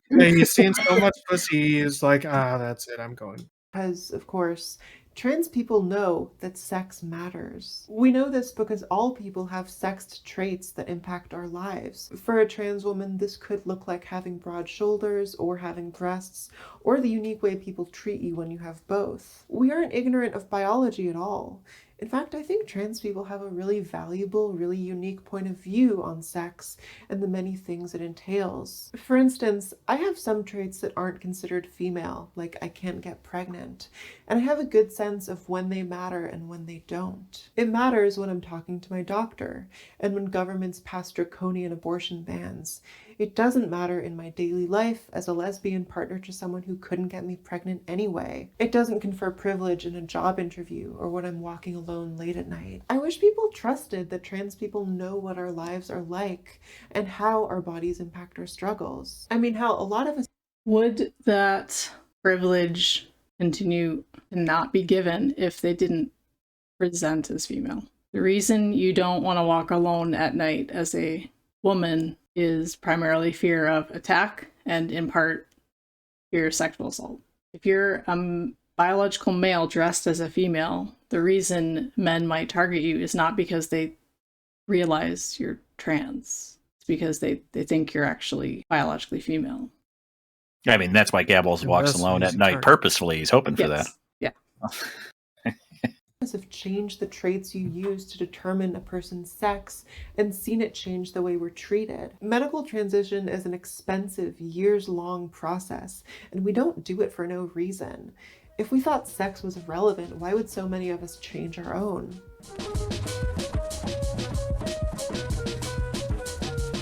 Hey, he's seen so much pussy. He's like, that's it. I'm going. Because, of course, trans people know that sex matters. We know this because all people have sexed traits that impact our lives. For a trans woman, this could look like having broad shoulders or having breasts, or the unique way people treat you when you have both. We aren't ignorant of biology at all. In fact, I think trans people have a really valuable, really unique point of view on sex and the many things it entails. For instance, I have some traits that aren't considered female, like I can't get pregnant, and I have a good sense of when they matter and when they don't. It matters when I'm talking to my doctor, and when governments pass draconian abortion bans. It doesn't matter in my daily life as a lesbian partner to someone who couldn't get me pregnant anyway. It doesn't confer privilege in a job interview or when I'm walking alone late at night. I wish people trusted that trans people know what our lives are like and how our bodies impact our struggles. I mean, how a lot of us... Would that privilege continue to not be given if they didn't present as female? The reason you don't want to walk alone at night as a woman is primarily fear of attack and in part fear of sexual assault. If you're a biological male dressed as a female, the reason men might target you is not because they realize you're trans. It's because they think you're actually biologically female. I mean, that's why Gabbles walks alone at night purposefully. He's hoping for that. Yeah. Have changed the traits you use to determine a person's sex and seen it change the way we're treated. Medical transition is an expensive, years-long process, and we don't do it for no reason. If we thought sex was relevant, why would so many of us change our own?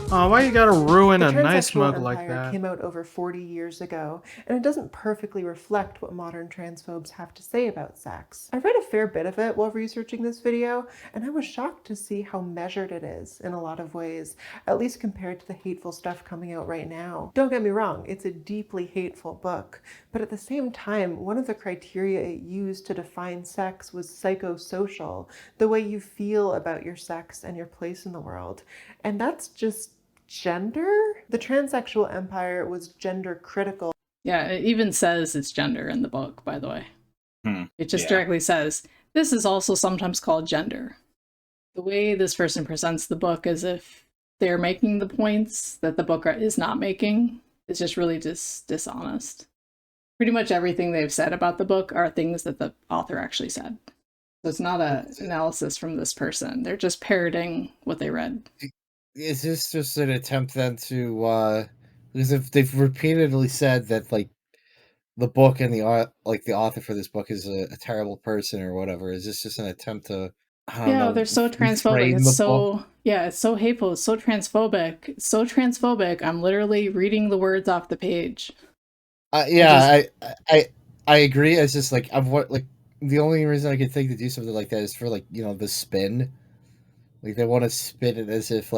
Why you gotta ruin a nice mug like that? Came out over 40 years ago, and it doesn't perfectly reflect what modern transphobes have to say about sex. I read a fair bit of it while researching this video, and I was shocked to see how measured it is in a lot of ways, at least compared to the hateful stuff coming out right now. Don't get me wrong, it's a deeply hateful book, but at the same time, one of the criteria it used to define sex was psychosocial, the way you feel about your sex and your place in the world. And that's just gender? The transsexual empire was gender critical. Yeah, it even says it's gender in the book, by the way. It just directly says, this is also sometimes called gender. The way this person presents the book as if they're making the points that the book is not making is just really dishonest. Pretty much everything they've said about the book are things that the author actually said. So it's not an analysis from this person. They're just parroting what they read. Is this just an attempt then to because if they've repeatedly said that like the book and the author for this book is a terrible person or whatever, is this just an attempt to they're so transphobic. It's so it's so hateful, it's so transphobic. It's so transphobic. I'm literally reading the words off the page. I agree. It's just like the only reason I could think to do something like that is for the spin. Like they want to spin it as if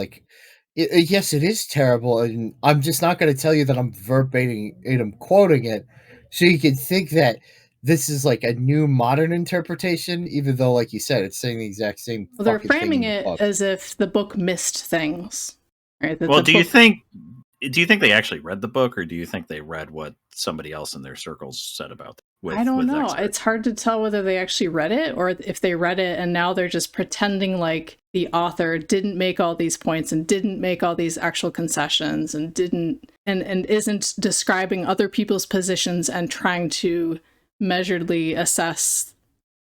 yes, it is terrible, and I'm just not going to tell you that I'm verbatim and I'm quoting it, so you can think that this is like a new modern interpretation, even though, like you said, it's saying the exact same. Well, they're framing it as if the book missed things. Right? Well, do you think they actually read the book, or do you think they read what somebody else in their circles said about it? I don't know. It's hard to tell whether they actually read it or if they read it and now they're just pretending like the author didn't make all these points and didn't make all these actual concessions and isn't describing other people's positions and trying to measuredly assess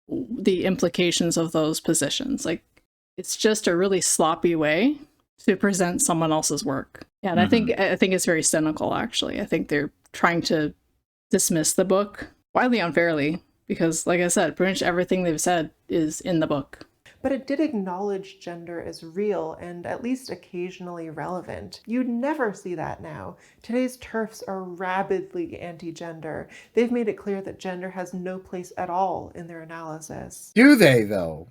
the implications of those positions. Like, it's just a really sloppy way to present someone else's work. Yeah, and I think it's very cynical, actually. I think they're trying to dismiss the book widely unfairly because, like I said, pretty much everything they've said is in the book. But it did acknowledge gender as real and at least occasionally relevant. You'd never see that now. Today's TERFs are rabidly anti-gender. They've made it clear that gender has no place at all in their analysis. Do they, though?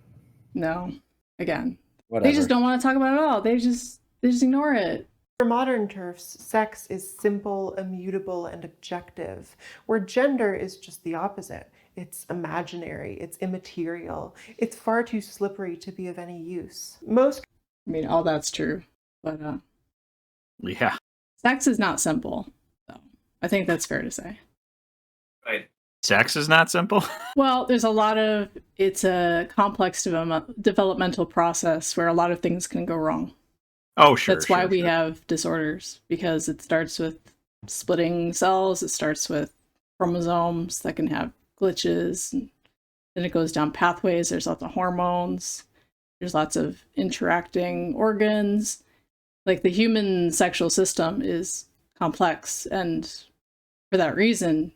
No. Again. Whatever. They just don't want to talk about it at all. They just ignore it. For modern TERFs, sex is simple, immutable, and objective, where gender is just the opposite. It's imaginary, it's immaterial, it's far too slippery to be of any use. All that's true, but yeah. Sex is not simple, though. I think that's fair to say. Right. Sex is not simple? Well, it's a complex developmental process where a lot of things can go wrong. Oh, sure. That's why we have disorders, because it starts with splitting cells, it starts with chromosomes that can have glitches, and then it goes down pathways. There's lots of hormones, there's lots of interacting organs. Like, the human sexual system is complex, and for that reason,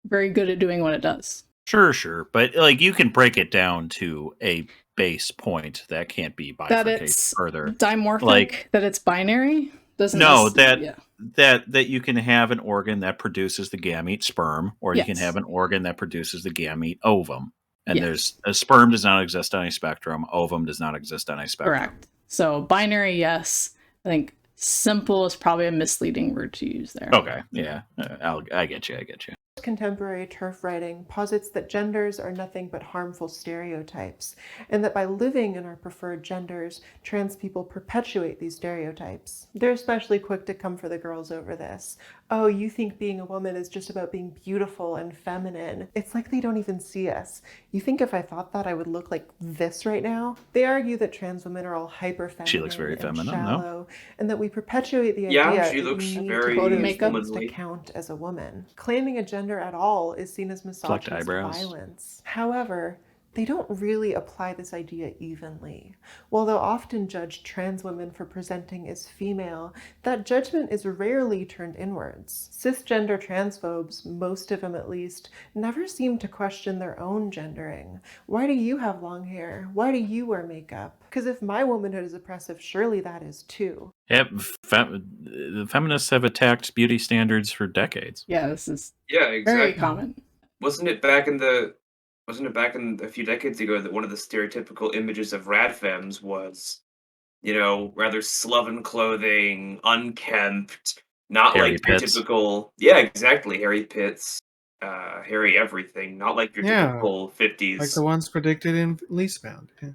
very good at doing what it does. Sure. But you can break it down to a base point that can't be bifurcated that it's further. Dimorphic, that it's binary. That you can have an organ that produces the gamete sperm, or you can have an organ that produces the gamete ovum. And there's a sperm does not exist on a spectrum. Ovum does not exist on a spectrum. Correct. So binary, yes. I think simple is probably a misleading word to use there. Okay. Yeah. I get you. Contemporary TERF writing posits that genders are nothing but harmful stereotypes, and that by living in our preferred genders, trans people perpetuate these stereotypes. They're especially quick to come for the girls over this. oh, you think being a woman is just about being beautiful and feminine. It's like they don't even see us. You think if I thought that I would look like this right now? They argue that trans women are all hyper feminine She looks very and feminine, shallow, and that we perpetuate the Yeah, idea she that looks you need very to put makeup. things to womanly. count as a woman. Claiming a gender at all is seen as Plucked misogynist eyebrows. violence. However, they don't really apply this idea evenly. While they'll often judge trans women for presenting as female, that judgment is rarely turned inwards. Cisgender transphobes, most of them at least, never seem to question their own gendering. Why do you have long hair? Why do you wear makeup? Because if my womanhood is oppressive, surely that is too. Yep, the feminists have attacked beauty standards for decades. Yeah, this is exactly. very common. Wasn't it back in a few decades ago that one of the stereotypical images of radfems was, rather sloven clothing, unkempt, not Hairy like your pits. typical, exactly, hairy pits, hairy everything, not like your typical 50s. Like the ones predicted in Leasebound. Yeah.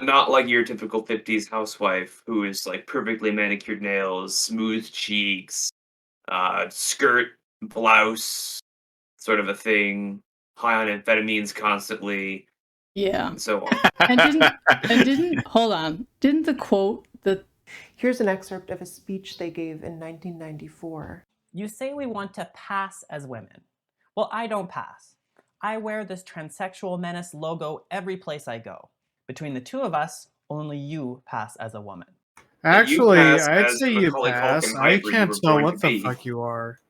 Not like your typical 50s housewife who is like perfectly manicured nails, smooth cheeks, skirt, blouse, sort of a thing, high on amphetamines constantly. Yeah. And so on. Didn't the quote that... Here's an excerpt of a speech they gave in 1994. You say we want to pass as women. Well, I don't pass. I wear this transsexual menace logo every place I go. Between the two of us, only you pass as a woman. Actually, I'd say you pass. I can't tell what the fuck you are.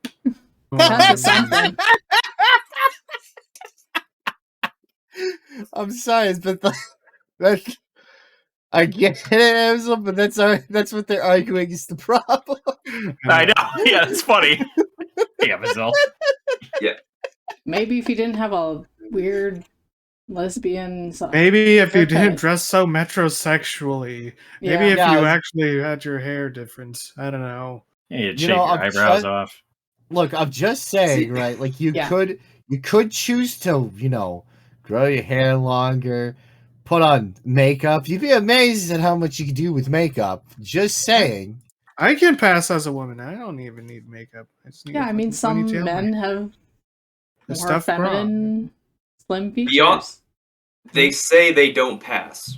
That's something. I'm sorry, but that's I get it, but that's what they're arguing is the problem. I know. Yeah, it's funny. Amazon. Yeah. Maybe if you didn't have a weird lesbian side. Maybe if you didn't dress so metrosexually. Yeah. Maybe if you actually had your hair different. I don't know. Yeah, you'd shave your eyebrows off. Look, I'm just saying, right? Like you could choose to, grow your hair longer, put on makeup. You'd be amazed at how much you could do with makeup. Just saying. I can pass as a woman. I don't even need makeup. I just need some men have more feminine, slim features. They say they don't pass.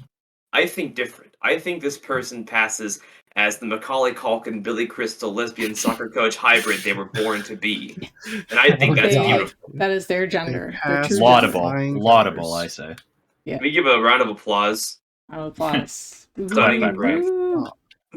I think different. I think this person passes as the Macaulay Culkin, Billy Crystal lesbian soccer coach hybrid they were born to be. And I think that's beautiful. That is their gender. Laudable, I say. Yeah. Can we give a round of applause? Applause. Stunning and brave.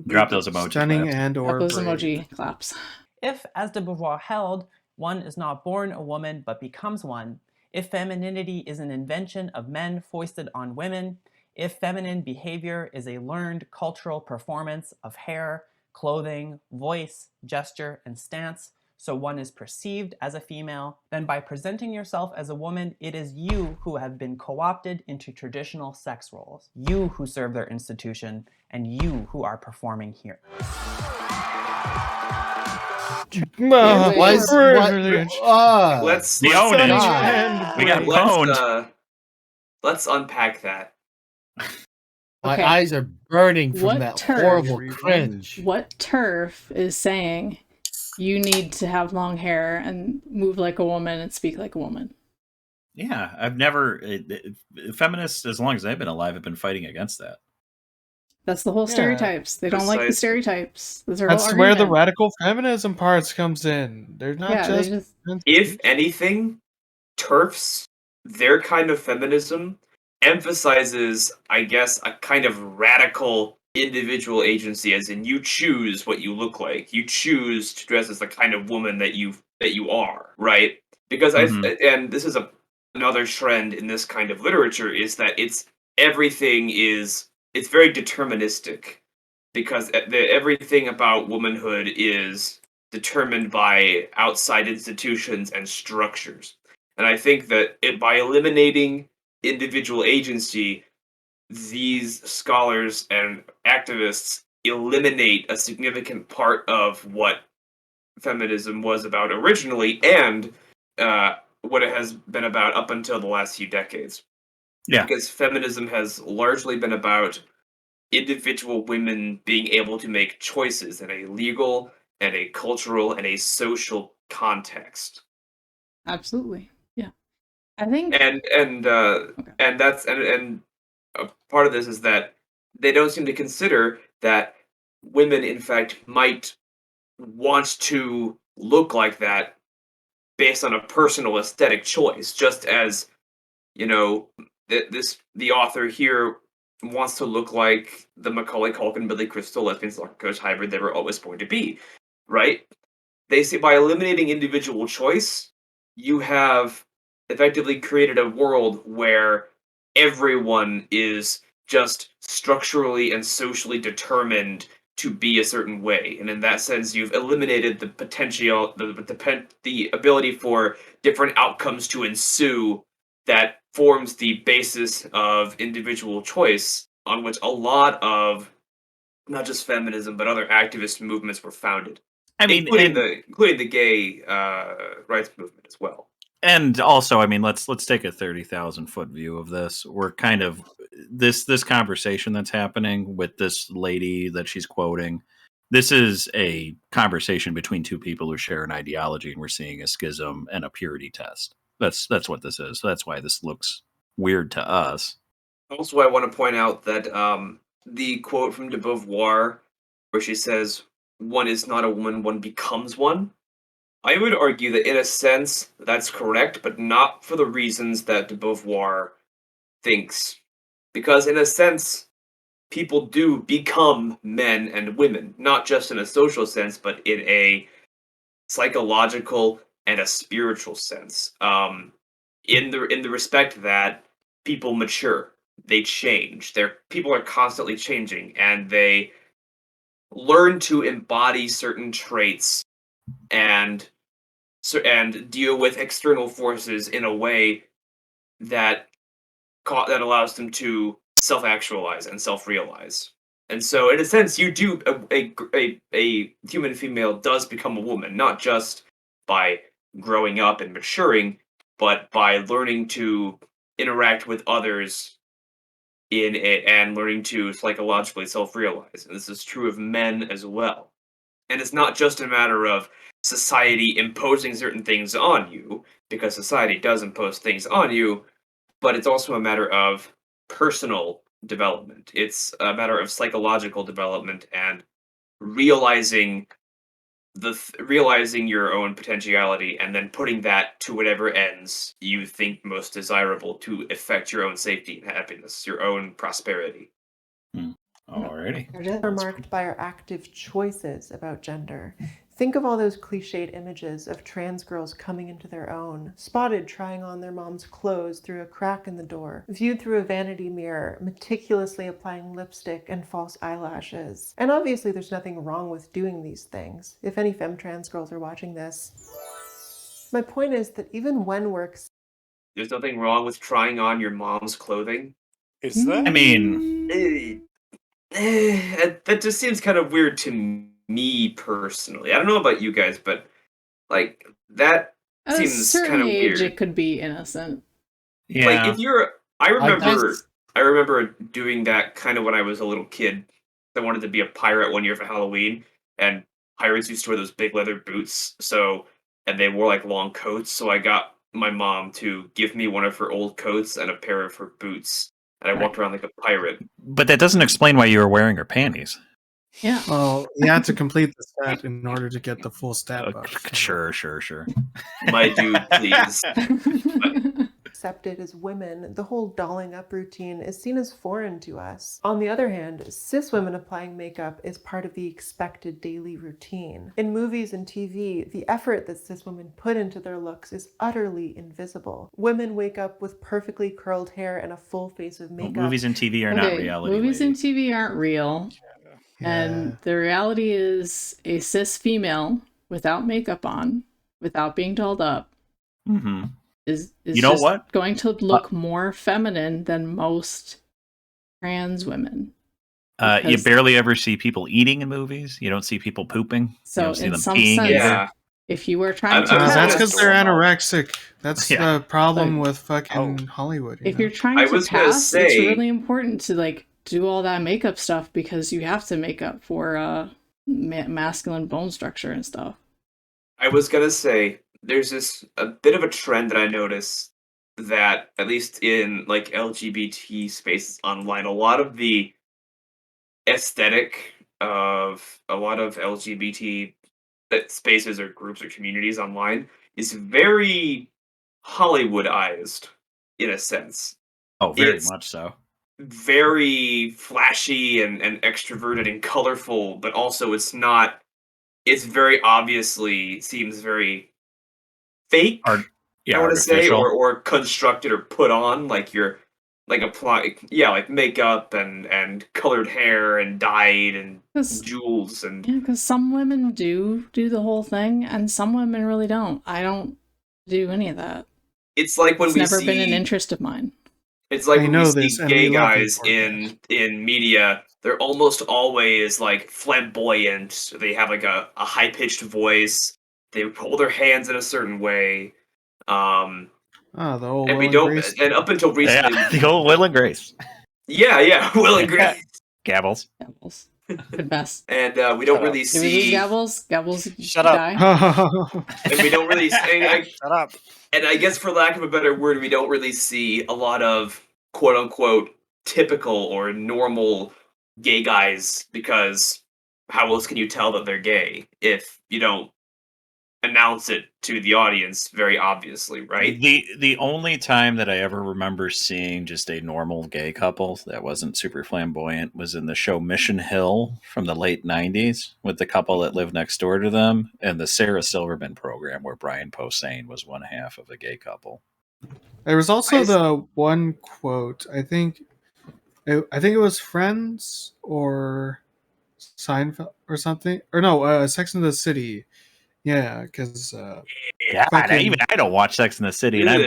Drop those emojis. Stunning and or those emoji claps. If, as de Beauvoir held, one is not born a woman but becomes one, if femininity is an invention of men foisted on women, if feminine behavior is a learned cultural performance of hair, clothing, voice, gesture, and stance, so one is perceived as a female, then by presenting yourself as a woman, it is you who have been co-opted into traditional sex roles, you who serve their institution, and you who are performing here. Let's unpack that. My eyes are burning from that horrible cringe. What TERF is saying, you need to have long hair and move like a woman and speak like a woman. Yeah, I've never... feminists, as long as I've been alive, have been fighting against that. That's the whole stereotypes. They don't like the stereotypes. That's where the radical feminism parts comes in. They're not just... If anything, TERFs, their kind of feminism, emphasizes, I guess, a kind of radical individual agency, as in you choose what you look like. You choose to dress as the kind of woman that you are, right? Because and this is another trend in this kind of literature, is that it's very deterministic, because everything about womanhood is determined by outside institutions and structures. And I think that by eliminating individual agency, these scholars and activists eliminate a significant part of what feminism was about originally, and what it has been about up until the last few decades. Yeah. Because feminism has largely been about individual women being able to make choices in a legal and a cultural and a social context. Absolutely. Yeah. I think and that's and a part of this is that they don't seem to consider that women in fact might want to look like that based on a personal aesthetic choice, just as the author here wants to look like the Macaulay Culkin Billy Crystal lesbian coach hybrid they were always going to be, right? They say by eliminating individual choice, you have effectively created a world where everyone is just structurally and socially determined to be a certain way, and in that sense, you've eliminated the potential, the ability for different outcomes to ensue that forms the basis of individual choice on which a lot of not just feminism but other activist movements were founded. I mean, including the gay rights movement as well. And also, I mean, let's take a 30,000-foot view of this. We're kind of this conversation that's happening with this lady that she's quoting. This is a conversation between two people who share an ideology, and we're seeing a schism and a purity test. That's what this is. So that's why this looks weird to us. Also, I want to point out that the quote from de Beauvoir, where she says, "One is not a woman, one becomes one." I would argue that in a sense that's correct, but not for the reasons that de Beauvoir thinks. Because in a sense, people do become men and women, not just in a social sense, but in a psychological and a spiritual sense. In the respect that people mature, they change. People are constantly changing, and they learn to embody certain traits and deal with external forces in a way that allows them to self-actualize and self-realize. And so, in a sense, you do a human female does become a woman, not just by growing up and maturing, but by learning to interact with others in it and learning to psychologically self-realize. And this is true of men as well. And it's not just a matter of society imposing certain things on you, because society does impose things on you, but it's also a matter of personal development. It's a matter of psychological development and realizing realizing your own potentiality and then putting that to whatever ends you think most desirable to affect your own safety and happiness, your own prosperity. Alrighty. We're marked by our active choices about gender. Think of all those cliched images of trans girls coming into their own, spotted trying on their mom's clothes through a crack in the door, viewed through a vanity mirror, meticulously applying lipstick and false eyelashes. And obviously there's nothing wrong with doing these things. If any femtrans girls are watching this. My point is that even when works... There's nothing wrong with trying on your mom's clothing? Is there? I mean... that just seems kind of weird to me personally. I don't know about you guys, but like that seems kind of weird. It could be innocent. Yeah. Like if you're, I remember doing that kind of when I was a little kid. I wanted to be a pirate one year for Halloween, and pirates used to wear those big leather boots. And they wore like long coats. So I got my mom to give me one of her old coats and a pair of her boots. And I walked around like a pirate. But that doesn't explain why you were wearing her panties. Yeah. Well, you had to complete the stat in order to get the full stat buff. Sure. My dude, please. Accepted as women, the whole dolling up routine is seen as foreign to us. On the other hand, cis women applying makeup is part of the expected daily routine. In movies and TV, the effort that cis women put into their looks is utterly invisible. Women wake up with perfectly curled hair and a full face of makeup. Well, movies and TV are not reality. Movies and TV aren't real. Yeah. And the reality is a cis female without makeup on, without being dolled up, is you know just what? Going to look more feminine than most trans women. You barely ever see people eating in movies. You don't see people pooping. So you don't see in them some peeing sense, either. If you were trying to that's because they're anorexic. That's the problem like, with fucking Hollywood. If you're trying to pass, it's really important to like do all that makeup stuff because you have to make up for masculine bone structure and stuff. I was gonna say there's a bit of a trend that I notice that at least in like LGBT spaces online, a lot of the aesthetic of a lot of LGBT spaces or groups or communities online is very Hollywoodized in a sense. Oh, very It's much so. very flashy and extroverted and colorful, but also it's very obviously seems very fake. I want to say, or constructed or put on, like you're like apply, like makeup and colored hair and dyed and jewels and because some women do the whole thing and some women really don't. I don't do any of that. It's like when it's never been an interest of mine. It's like when we see gay guys in media, they're almost always like flamboyant. They have like a high pitched voice. They hold their hands in a certain way. The old and Will we and don't, Grace. and up until recently, the old Will and Grace. Yeah, Will and Grace. Gabbles. Good best. And we don't really see. Do we lose Gabbles? Gabbles, shut up. And we don't really see. Shut up. And I guess, for lack of a better word, we don't really see a lot of quote unquote typical or normal gay guys, because how else can you tell that they're gay if you don't announce it to the audience very obviously, right? The only time that I ever remember seeing just a normal gay couple that wasn't super flamboyant was in the show Mission Hill from the late 90s with the couple that lived next door to them, and the Sarah Silverman program where Brian Posehn was one half of a gay couple. There was also the one quote, I think it was Friends or Seinfeld or something, or no, Sex and the City. Yeah, because even I don't watch Sex and the City, and I'm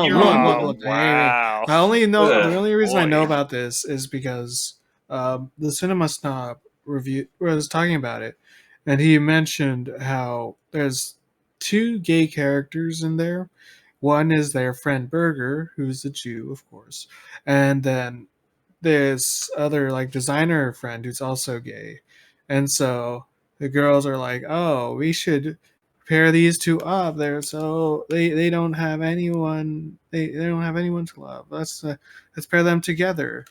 No. Look. Wow. I only know the only reason I know about this is because the Cinema Snob review was talking about it, and he mentioned how there's two gay characters in there. One is their friend Berger, who's a Jew, of course, and then this other like designer friend who's also gay, and so the girls are like, "Oh, we should pair these two up there, so they don't have anyone. They don't have anyone to love. Let's pair them together."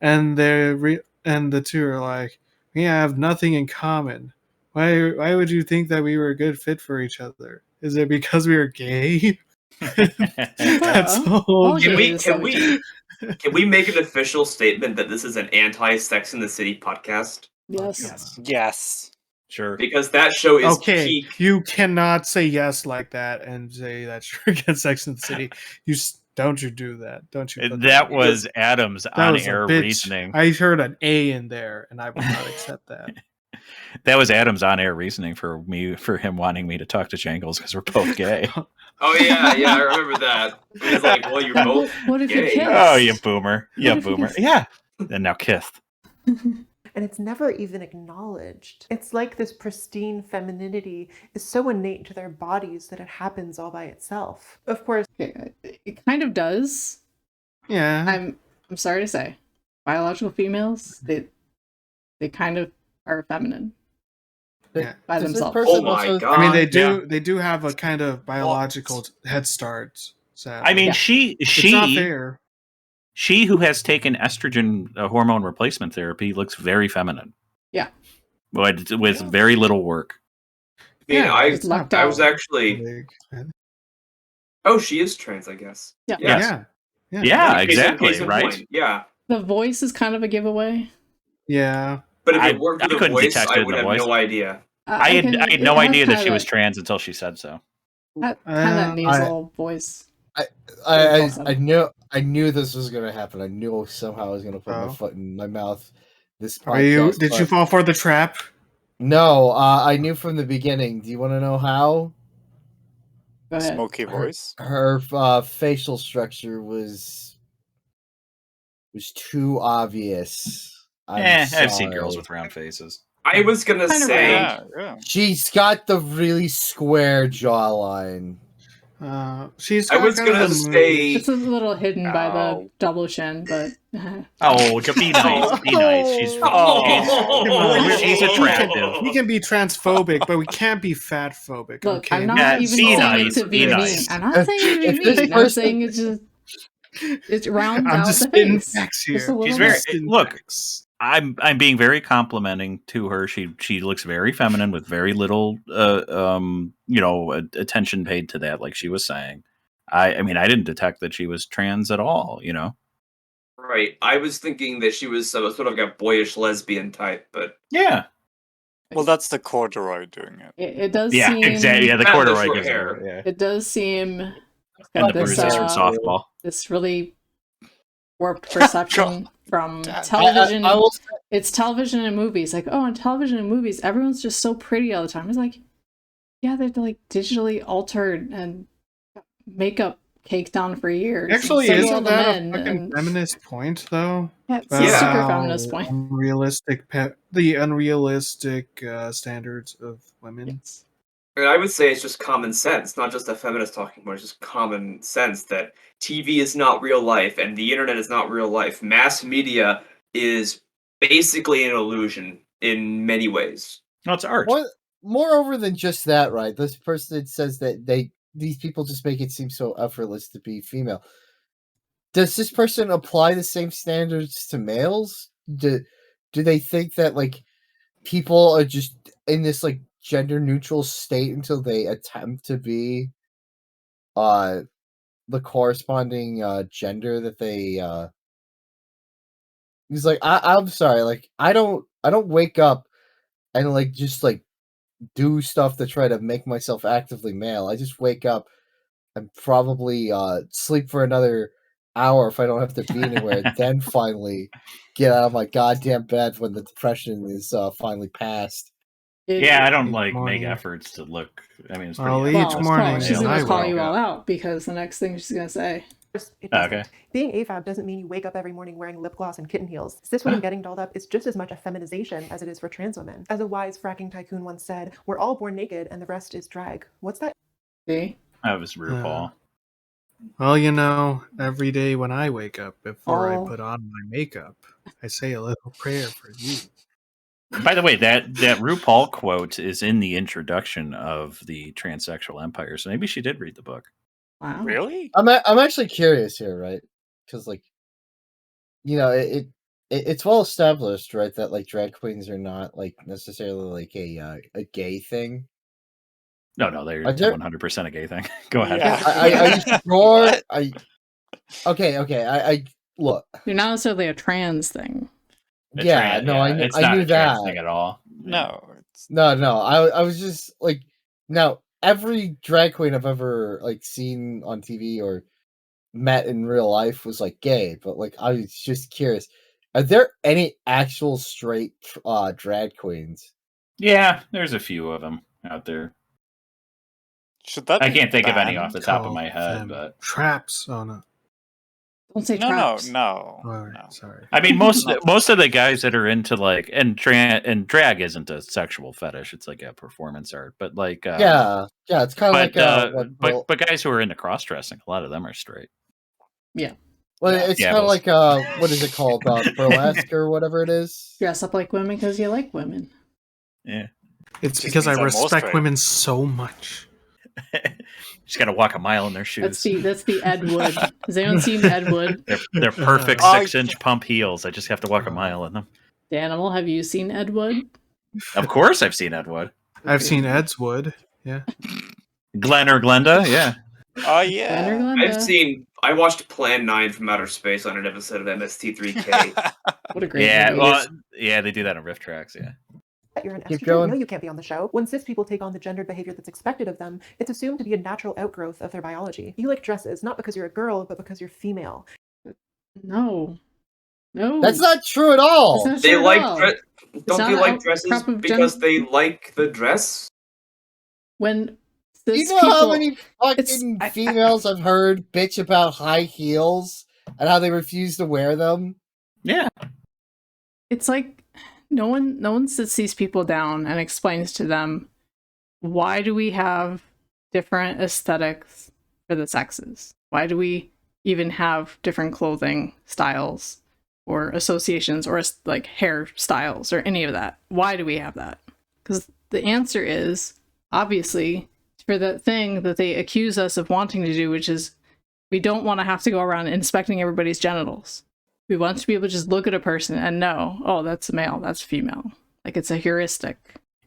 And and the two are like, "We have nothing in common. Why would you think that we were a good fit for each other? Is it because we were gay?" That's all. Can we make an official statement that this is an anti-Sex and the City podcast? Yes. Sure. Because that show is peak. You cannot say yes like that and say that you're against Sex and the City. Don't you do that? Don't you? That was Adam's on-air reasoning. I heard an A in there, and I would not accept that. That was Adam's on-air reasoning for him wanting me to talk to Jangles because we're both gay. Oh yeah, I remember that. He's like, "Well, you're both what if gay." You kissed? Oh, you boomer! Yeah, and now kissed. And it's never even acknowledged. It's like this pristine femininity is so innate to their bodies that it happens all by itself. Of course, it kind of does. Yeah. I'm sorry to say, biological females they kind of are feminine. By themselves. Oh my god! I mean, they do have a kind of biological head start. Sadly. I mean, it's not fair. She who has taken estrogen hormone replacement therapy looks very feminine. Yeah. With very little work. I was actually... Oh, she is trans, I guess. Yeah. Yeah, exactly, right? Point. Yeah. The voice is kind of a giveaway. Yeah. But if it weren't for the voice, I would have no idea. I had no idea that she was trans until she said so. That kind of nasal voice. I knew this was gonna happen. I knew somehow I was gonna put my foot in my mouth. This podcast, did you fall for the trap? No, I knew from the beginning. Do you want to know how? Go ahead. Smoky voice. Her facial structure was too obvious. I've seen girls with round faces. I was gonna say she's got the really square jawline. She's. I was gonna say it's a little hidden by the double chin, but oh, be nice, be nice. She's attractive. We can be transphobic, but we can't be fatphobic. Look, okay? I'm not even saying it to be mean. I'm not saying it to be mean. I'm saying it's just it rounds out the face. Just a little She's very bit. look. I'm being very complimenting to her. She looks very feminine with very little attention paid to that, like she was saying. I mean, I didn't detect that she was trans at all, you know. Right. I was thinking that she was sort of like a boyish lesbian type, but yeah. Well, that's the corduroy doing it. It does yeah, seem exactly. Yeah, the corduroy short gives hair. it. Yeah. It does seem And the bruises from softball. This really warped perception from television. It's television and movies. Like, oh, in television and movies, everyone's just so pretty all the time. It's like, yeah, they're like digitally altered and makeup caked down for years. Actually, so isn't that a fucking feminist point, though? Yeah, it's a super feminist point. The unrealistic standards of women. Yes. And I would say it's just common sense, not just a feminist talking point. It's just common sense that TV is not real life and the internet is not real life. Mass media is basically an illusion in many ways. No, it's art. Moreover than just that, right? This person says that these people just make it seem so effortless to be female. Does this person apply the same standards to males? Do they think that like people are just in this like gender neutral state until they attempt to be the corresponding gender that they he's like I'm sorry, like I don't wake up and like just like do stuff to try to make myself actively male. I just wake up and probably sleep for another hour if I don't have to be anywhere, then finally get out of my goddamn bed when the depression is finally past. Yeah, I don't like make efforts to look. I mean, it's pretty. Each morning she's gonna call you all out because the next thing she's gonna say. Okay. Being AFAB doesn't mean you wake up every morning wearing lip gloss and kitten heels. Cis women getting dolled up is just as much a feminization as it is for trans women. As a wise fracking tycoon once said, "We're all born naked and the rest is drag." What's that? See? That was RuPaul. Well, you know, every day when I wake up, before I put on my makeup, I say a little prayer for you. By the way, that RuPaul quote is in the introduction of the Transsexual Empire, so maybe she did read the book. Wow. Really? I'm actually curious here, right? Because like, you know, it's well established, right, that like drag queens are not like necessarily like a gay thing. No, they're 100% a gay thing. Go ahead. Yeah. Are you sure? Okay. I look. You're not necessarily a trans thing. I knew a that thing at all. No. I was just like, now every drag queen I've ever like seen on TV or met in real life was like gay, but like I was just curious, are there any actual straight drag queens? Yeah, there's a few of them out there. I can't think of any off the top of my head, but traps. Oh no. Don't say traps. No. Sorry. I mean, most of the guys that are into like and drag isn't a sexual fetish; it's like a performance art. But like, it's kind of like but guys who are into cross dressing, a lot of them are straight. Yeah. Well, it's kind of like what is it called, burlesque or whatever it is. Dress up like women because you like women. Yeah, it's because I respect women so much. Just got to walk a mile in their shoes. That's the Ed Wood. Has anyone seen Ed Wood? They're perfect 6-inch pump heels. I just have to walk a mile in them. Danimal, have you seen Ed Wood? Of course, I've seen Ed Wood. I've seen Ed's Wood. Yeah. Glenn or Glenda. Yeah. Oh yeah. I watched Plan 9 from Outer Space on an episode of MST3K. What a great movie. Well, yeah, they do that on Riff Tracks. Yeah. You're an estrogen. No, you can't be on the show. When cis people take on the gendered behavior that's expected of them, it's assumed to be a natural outgrowth of their biology. You like dresses, not because you're a girl, but because you're female. No. That's not true at all. Don't they like dresses because they like the dress? When you know how many fucking females I've heard bitch about high heels and how they refuse to wear them? Yeah. It's like no one sits these people down and explains to them, why do we have different aesthetics for the sexes? Why do we even have different clothing styles or associations or like hairstyles or any of that? Why do we have that? Because the answer is obviously for the thing that they accuse us of wanting to do, which is we don't want to have to go around inspecting everybody's genitals. We want to be able to just look at a person and know, oh, that's a male, that's female. Like it's a heuristic.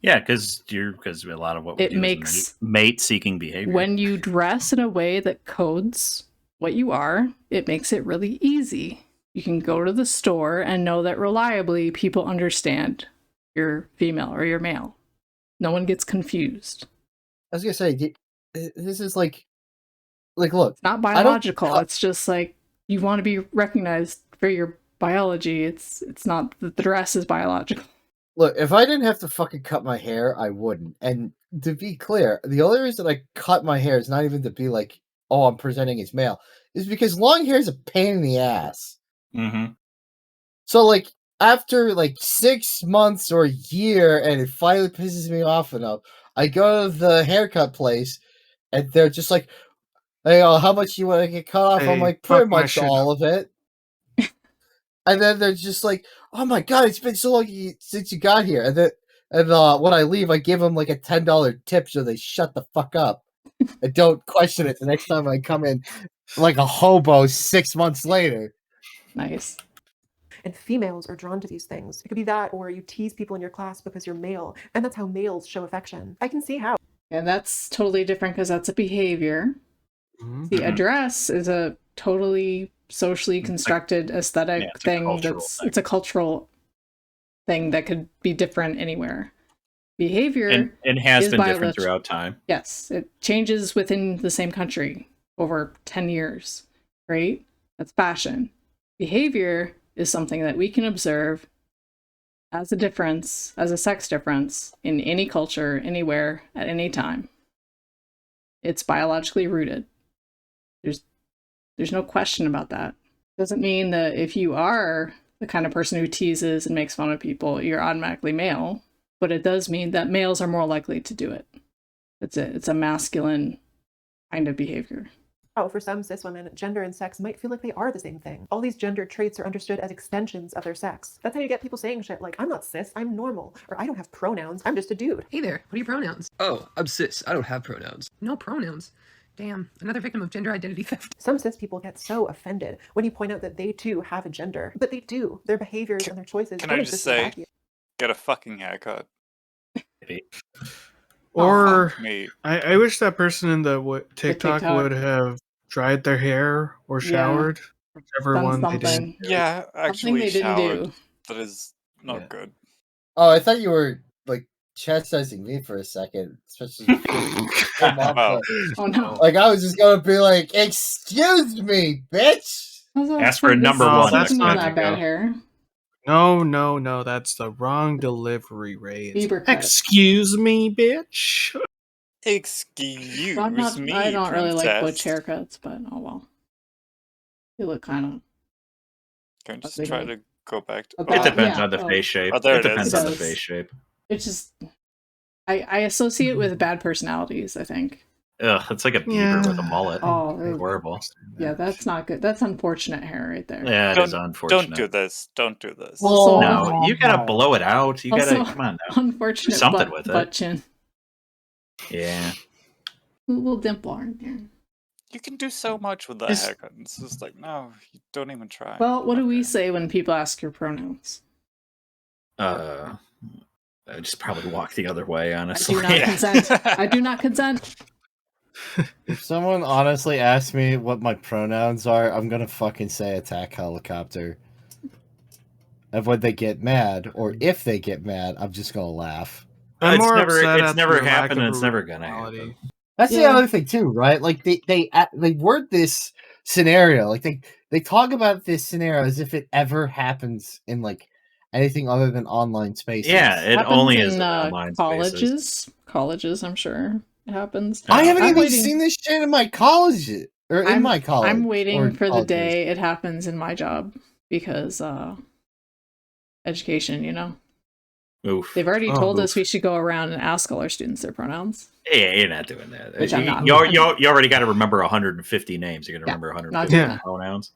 Yeah, because a lot of what we do is mate-seeking behavior. When you dress in a way that codes what you are, it makes it really easy. You can go to the store and know that reliably people understand you're female or you're male. No one gets confused. I was gonna say, this is like look. It's not biological. It's just like you want to be recognized for your biology. It's not that the dress is biological. Look, if I didn't have to fucking cut my hair, I wouldn't. And to be clear, the only reason I cut my hair is not even to be like, oh, I'm presenting as male, is because long hair is a pain in the ass. Mm-hmm. So, like, after, 6 months or a year, and it finally pisses me off enough, I go to the haircut place, and they're just like, hey, how much you want to get cut off? Hey, I'm like, pretty much all of it. And then they're just like, oh my god, it's been so long since you got here. And when I leave, I give them like a $10 tip so they shut the fuck up and don't question it the next time I come in like a hobo 6 months later. Nice. And females are drawn to these things. It could be that, or you tease people in your class because you're male, and that's how males show affection. I can see how. And that's totally different because that's a behavior. Mm-hmm. The address is a totally socially constructed aesthetic thing. It's a cultural thing that could be different anywhere. Behavior and has been different throughout time. Yes, it changes within the same country over 10 years, right? That's fashion. Behavior is something that we can observe as a difference, as a sex difference in any culture, anywhere, at any time. It's biologically rooted. There's no question about that. Doesn't mean that if you are the kind of person who teases and makes fun of people, you're automatically male, but it does mean that males are more likely to do it. It's a masculine kind of behavior. Oh, for some cis women, gender and sex might feel like they are the same thing. All these gender traits are understood as extensions of their sex. That's how you get people saying shit like, I'm not cis, I'm normal, or I don't have pronouns, I'm just a dude. Hey there, what are your pronouns? Oh, I'm cis, I don't have pronouns. No pronouns? Damn, another victim of gender identity theft. Some cis people get so offended when you point out that they too have a gender, but they do. Their behaviors and their choices. Can I just say, get a fucking haircut? Or I wish that person in the TikTok would have dried their hair or showered, whichever one they did. Yeah, actually they didn't do. That is not good. Oh, I thought you were like chastising me for a second, especially. Oh no! Like I was just gonna be like, "Excuse me, bitch." Ask for a number one. That's not that bad hair. No, that's the wrong delivery rate. Excuse me, bitch. Excuse me. I don't really like princess. butch haircuts, but oh well. You look kind of. Can I just try to go back to? It depends on the face shape. Oh, it depends on the face shape. It's just, I associate it with bad personalities, I think. Ugh, it's like a beaver with a mullet. Oh, horrible. Yeah, that's not good. That's unfortunate hair right there. Yeah, it is unfortunate. Don't do this. Don't do this. Also, no, you gotta blow it out. You gotta come on now. Unfortunate. Do something with butt it. Chin. Yeah. A little dimple in there. You can do so much with that haircut. It's just like, no, you don't even try. Well, what do we say when people ask your pronouns? I just probably walk the other way, honestly. I do not consent. I do not consent. If someone honestly asks me what my pronouns are, I'm gonna fucking say attack helicopter. And when they get mad, or if they get mad, I'm just gonna laugh. I'm more upset it's at never the lack happened, of and it's never gonna happen. That's the other thing too, right? Like they word this scenario, like they talk about this scenario as if it ever happens in like anything other than online spaces. Yeah, it happens only is in online colleges. Colleges, I'm sure it happens. I haven't even seen this shit in my college or in my college. I'm waiting for the day it happens in my job because education, you know. Oof. They've already told us we should go around and ask all our students their pronouns. Yeah, you're not doing that. Which I'm not. You already got to remember 150 names. You're going to remember 150 pronouns.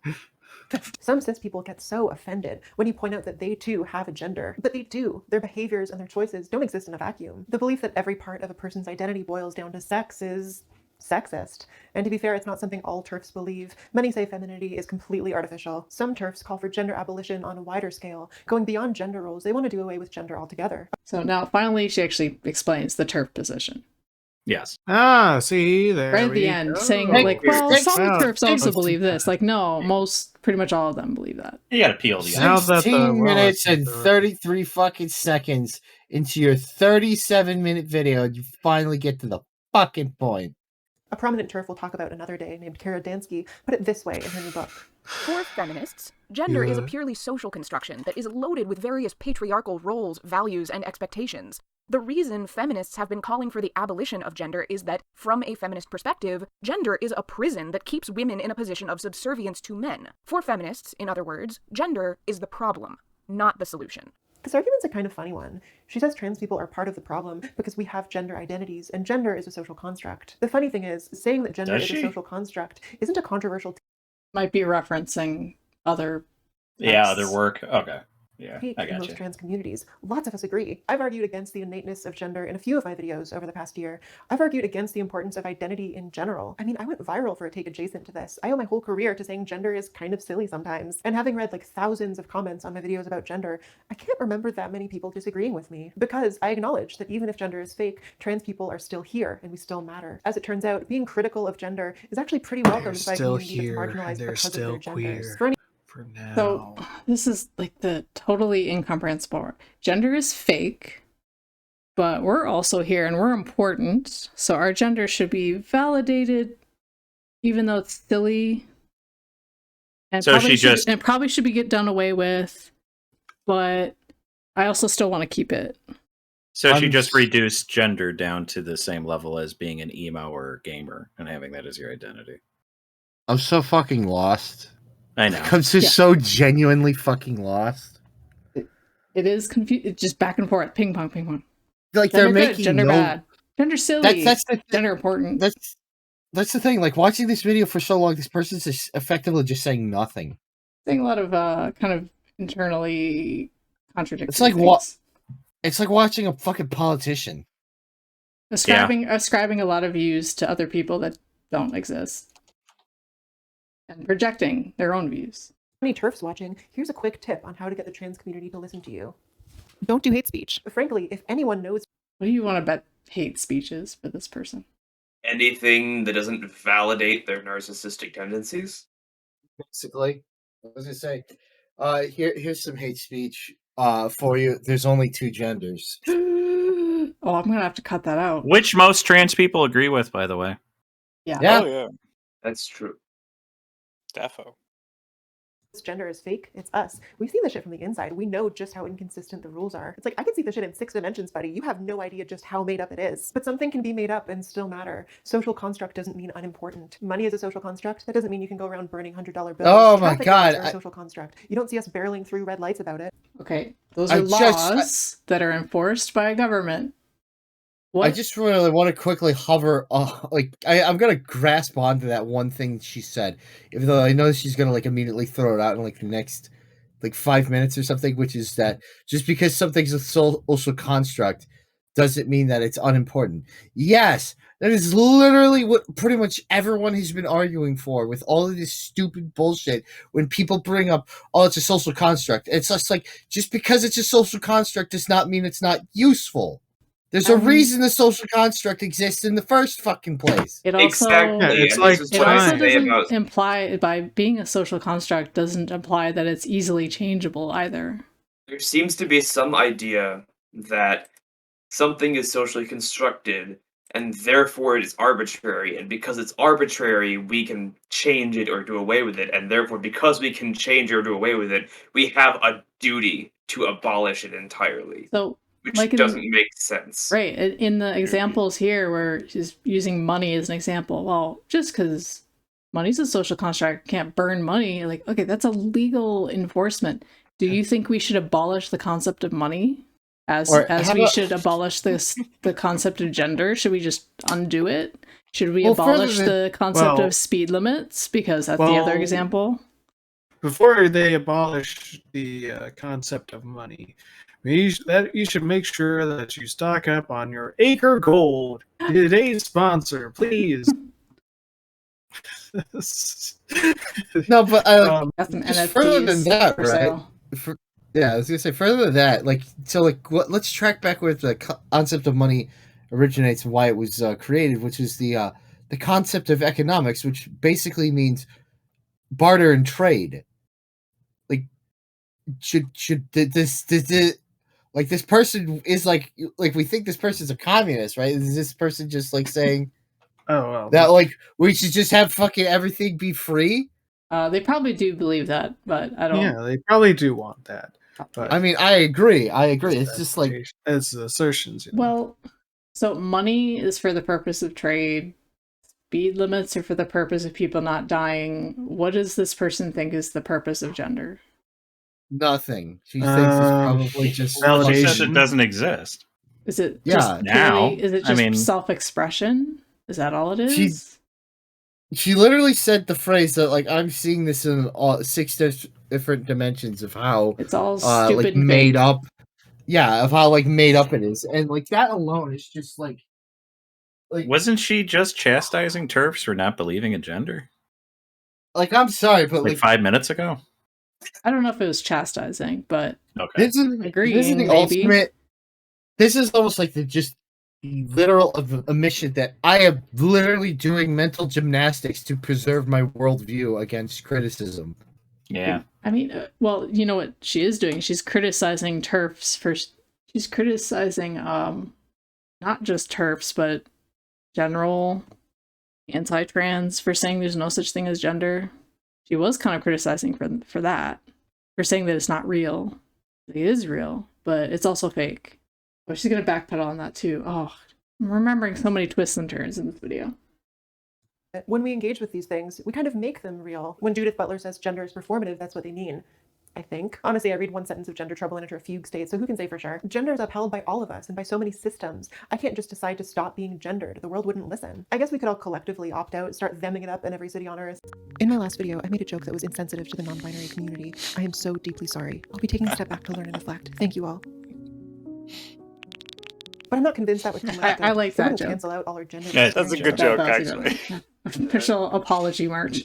Some cis people get so offended when you point out that they too have a gender, but they do. Their behaviors and their choices don't exist in a vacuum. The belief that every part of a person's identity boils down to sex is sexist. And to be fair, it's not something all TERFs believe. Many say femininity is completely artificial. Some TERFs call for gender abolition on a wider scale. Going beyond gender roles, they want to do away with gender altogether. So now finally she actually explains the TERF position. Yes. See, there right at the end, saying like, well, some TERFs also believe this. Like, no, pretty much all of them believe that. You got to peel the 16 minutes and 33 fucking seconds into your 37-minute video, and you finally get to the fucking point. A prominent TERF we'll talk about another day, named Kara Dansky, put it this way in her new book. For feminists, gender is a purely social construction that is loaded with various patriarchal roles, values, and expectations. The reason feminists have been calling for the abolition of gender is that, from a feminist perspective, gender is a prison that keeps women in a position of subservience to men. For feminists, in other words, gender is the problem, not the solution. This argument's a kind of funny one. She says trans people are part of the problem because we have gender identities, and gender is a social construct. The funny thing is, saying that gender is a social construct isn't a controversial... Might be referencing other... Yeah, other work. Okay. Yeah, I got in most you. trans communities. Lots of us agree. I've argued against the innateness of gender in a few of my videos over the past year. I've argued against the importance of identity in general. I mean, I went viral for a take adjacent to this. I owe my whole career to saying gender is kind of silly sometimes. And having read like thousands of comments on my videos about gender, I can't remember that many people disagreeing with me, because I acknowledge that even if gender is fake, trans people are still here and we still matter. As it turns out, being critical of gender is actually pretty welcomed by a community that's marginalized because of their genders. So this is like the totally incomprehensible part. Gender is fake, but we're also here and we're important. So our gender should be validated, even though it's silly. And so probably should be get done away with. But I also still want to keep it. So she just reduced gender down to the same level as being an emo or gamer and having that as your identity. I'm so fucking lost. I know. I'm just so genuinely fucking lost. It is confused. It's just back and forth, ping pong, ping pong. Like gender they're making gender bad, gender silly. That's the gender important. That's the thing. Like watching this video for so long, this person's just effectively just saying nothing. Saying a lot of kind of internally contradictory. It's like things. It's like watching a fucking politician. Ascribing a lot of views to other people that don't exist. And projecting their own views. Any TERFs watching, here's a quick tip on how to get the trans community to listen to you. Don't do hate speech. Frankly, if anyone knows... What do you want to bet hate speech is for this person? Anything that doesn't validate their narcissistic tendencies? Basically. I was going to say, here's some hate speech for you. There's only two genders. Oh, I'm going to have to cut that out. Which most trans people agree with, by the way. Yeah. Oh, yeah. That's true. Defo. This gender is fake. It's us. We've seen the shit from the inside. We know just how inconsistent the rules are. It's like, I can see the shit in 6 dimensions, buddy. You have no idea just how made up it is. But something can be made up and still matter. Social construct doesn't mean unimportant. Money is a social construct. That doesn't mean you can go around burning $100 bills. Oh my God. A social construct. You don't see us barreling through red lights about it. Okay. Those are laws that are enforced by a government. What? I just really want to quickly hover, I'm going to grasp onto that one thing she said, even though I know she's going to, like, immediately throw it out in, like, the next, 5 minutes or something, which is that just because something's a social construct doesn't mean that it's unimportant. Yes, that is literally what pretty much everyone has been arguing for with all of this stupid bullshit when people bring up, oh, it's a social construct. It's just like, just because it's a social construct does not mean it's not useful. There's a reason the social construct exists in the first fucking place. It also, it's like it also doesn't imply, by being a social construct, doesn't imply that it's easily changeable either. There seems to be some idea that something is socially constructed and therefore it is arbitrary, and because it's arbitrary, we can change it or do away with it, and therefore because we can change or do away with it, we have a duty to abolish it entirely. So, which doesn't make sense. Right. In the examples here where she's using money as an example, well, just because money's a social construct, can't burn money, like, okay, that's a legal enforcement. Do you think we should abolish the concept of money? As should abolish the concept of gender. Should we just undo it? Should we abolish the concept of speed limits? Because that's the other example. Before they abolish the concept of money, you should make sure that you stock up on your Acre Gold. Today's sponsor, please. No, but that's an further than that, right? Sale. Yeah, I was gonna say further than that. Let's track back where the concept of money originates and why it was created, which is the concept of economics, which basically means barter and trade. Like, should this person is like we think this person's a communist, right? Is this person just like saying, that we should just have fucking everything be free? They probably do believe that, but I don't. Yeah, they probably do want that. But I mean, I agree. It's just like it's assertions. Well, so money is for the purpose of trade. Speed limits are for the purpose of people not dying. What does this person think is the purpose of gender? Nothing. She thinks it's probably just validation. She says it doesn't exist. Is it just now? Is it just self-expression? Is that all it is? She literally said the phrase that I'm seeing this in 6 different dimensions of how it's all stupid and made fake. up. Yeah, of how made up it is, and that alone is just like. Wasn't she just chastising TERFs for not believing in gender? I'm sorry, but 5 minutes ago. I don't know if it was chastising, but okay. This is the ultimate. This is almost like the literal admission that I am literally doing mental gymnastics to preserve my worldview against criticism. Yeah. I mean, well, you know what she is doing? She's criticizing TERFs for. She's criticizing not just TERFs, but general anti-trans for saying there's no such thing as gender. She was kind of criticizing for that, for saying that it's not real. It is real, but it's also fake. But she's gonna backpedal on that too. Oh, I'm remembering so many twists and turns in this video. When we engage with these things, we kind of make them real. When Judith Butler says gender is performative, that's what they mean. I think. Honestly, I read one sentence of gender trouble and enter a fugue state, so who can say for sure? Gender is upheld by all of us and by so many systems. I can't just decide to stop being gendered. The world wouldn't listen. I guess we could all collectively opt out, start themming it up in every city on Earth. In my last video, I made a joke that was insensitive to the non-binary community. I am so deeply sorry. I'll be taking a step back to learn and reflect. Thank you all. But I'm not convinced that would come out. I like that joke. Cancel out all our gender. Yeah, that's a good joke, actually. Official apology march.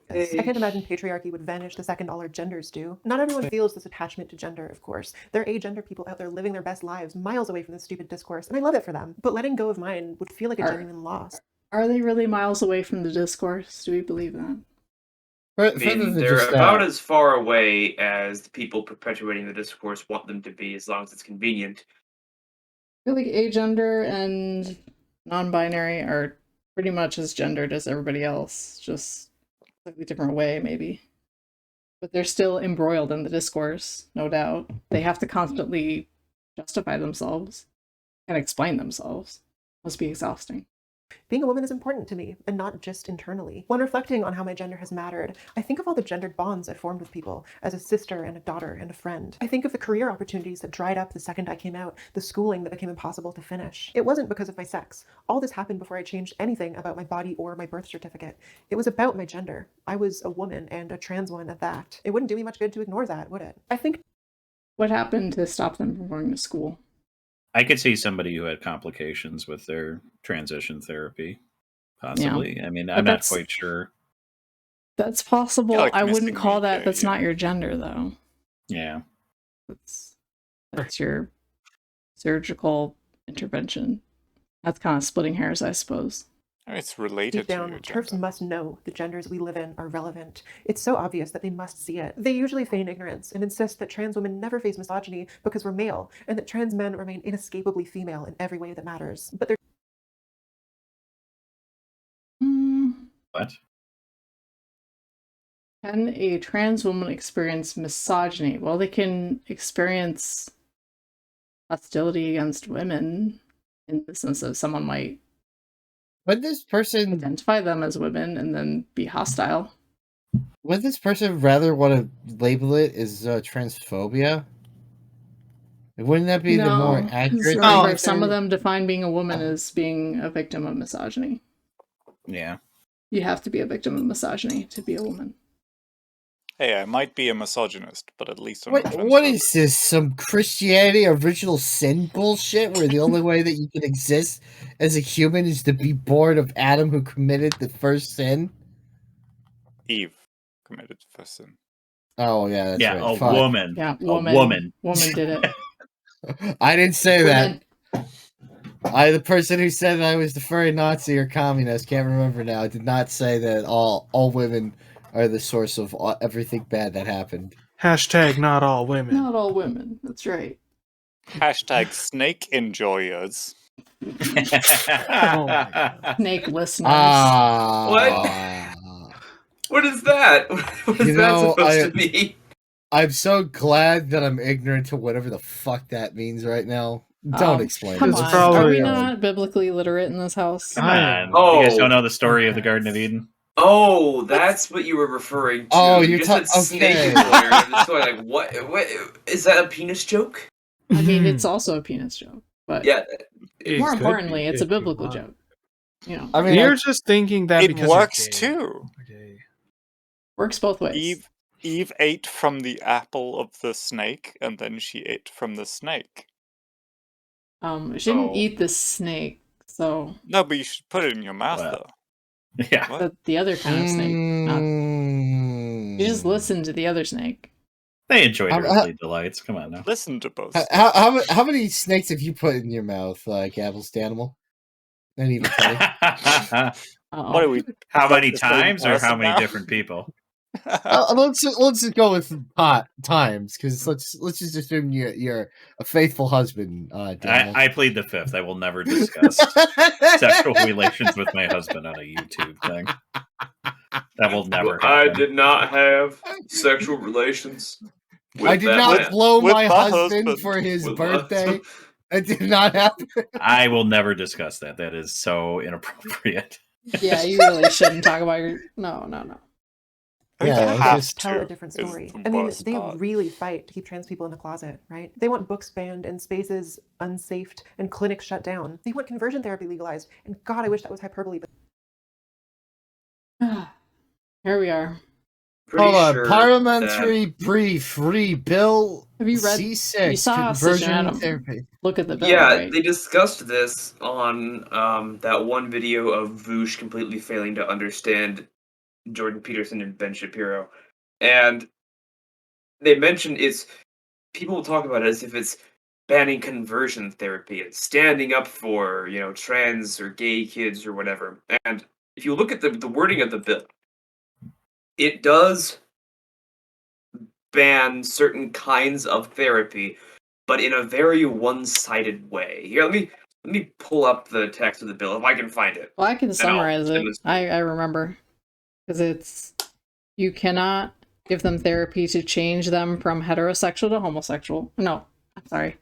I can't imagine patriarchy would vanish the second all our genders do. Not everyone feels this attachment to gender, of course. There are agender people out there living their best lives miles away from this stupid discourse, and I love it for them. But letting go of mine would feel like a genuine loss. Are they really miles away from the discourse? Do we believe that? I mean, they're about as far away as the people perpetuating the discourse want them to be, as long as it's convenient. I feel like agender and non-binary are pretty much as gendered as everybody else, just slightly different way, maybe. But they're still embroiled in the discourse, no doubt. They have to constantly justify themselves and explain themselves. Must be exhausting. Being a woman is important to me, and not just internally. When reflecting on how my gender has mattered, I think of all the gendered bonds I've formed with people, as a sister and a daughter and a friend. I think of the career opportunities that dried up the second I came out, the schooling that became impossible to finish. It wasn't because of my sex. All this happened before I changed anything about my body or my birth certificate. It was about my gender. I was a woman, and a trans one at that. It wouldn't do me much good to ignore that, would it? I think... What happened to stop them from going to school? I could see somebody who had complications with their transition therapy, possibly. Yeah. I mean, I'm not quite sure. That's possible. I wouldn't call that. That's not your gender, though. Yeah. That's your surgical intervention. That's kind of splitting hairs, I suppose. It's related deep down, TERFs must know the genders we live in are relevant. It's so obvious that they must see it. They usually feign ignorance and insist that trans women never face misogyny because we're male, and that trans men remain inescapably female in every way that matters. But they're... What? Can a trans woman experience misogyny? Well, they can experience hostility against women in the sense that someone might would this person identify them as women and then be hostile? Would this person rather want to label it as transphobia? Wouldn't that be the more accurate? Remember, some of them define being a woman as being a victim of misogyny. Yeah. You have to be a victim of misogyny to be a woman. Hey, I might be a misogynist, but at least I'm what is this? Some Christianity original sin bullshit where the only way that you can exist as a human is to be born of Adam, who committed the first sin? Eve committed the first sin. Oh, yeah, that's right. A woman. Yeah, a woman. Woman did it. I didn't say that. The person who said that I was the furry Nazi or communist, can't remember now. I did not say that all women are the source of everything bad that happened. Hashtag not all women. Not all women. That's right. Hashtag snake enjoyers. Snake listeners. What is that? What is that supposed to be? I'm so glad that I'm ignorant to whatever the fuck that means right now. Don't explain Come it. on. Are we not biblically literate in this house? Come on. You guys don't know the story of the Garden of Eden? Oh, that's what you were referring to. Oh, you just said snake enjoyer. I'm just going like, what? Is that a penis joke? I mean, it's also a penis joke, but yeah. More importantly, it's a biblical joke. You know, I mean, you're just thinking that it because works you're gay. too. Okay. Works both ways. Eve ate from the apple of the snake, and then she ate from the snake. She didn't eat the snake, so no, but you should put it in your mouth though. Yeah, the other kind of snake. You just listen to the other snake. They enjoyed earthly delights. Come on now. Listen to both. How many snakes have you put in your mouth, Gabble's animal? Not even funny. What are we? How many times or how many different people? Let's just go with times, because let's just assume you're a faithful husband. I plead the fifth. I will never discuss sexual relations with my husband on a YouTube thing. That will never happen. I did not have sexual relations. I did not blow my husband for his birthday. It did not happen. I will never discuss that. That is so inappropriate. Yeah, you really shouldn't talk about your. No. Yeah, just tell a different story. I mean, they really fight to keep trans people in the closet, right? They want books banned and spaces unsafed and clinics shut down. They want conversion therapy legalized. And God, I wish that was hyperbole. But here we are. Hold on, parliamentary brief bill. Have you read? C6 you saw conversion therapy. Look at the bill. Yeah, right? they discussed this on that one video of Voosh completely failing to understand Jordan Peterson and Ben Shapiro, and they mentioned people talk about it as if it's banning conversion therapy and standing up for trans or gay kids or whatever. And if you look at the wording of the bill, it does ban certain kinds of therapy, but in a very one-sided way. Here, let me pull up the text of the bill if I can find it. Well, I can summarize it. I remember. Because it's, you cannot give them therapy to change them from heterosexual to homosexual. No, I'm sorry.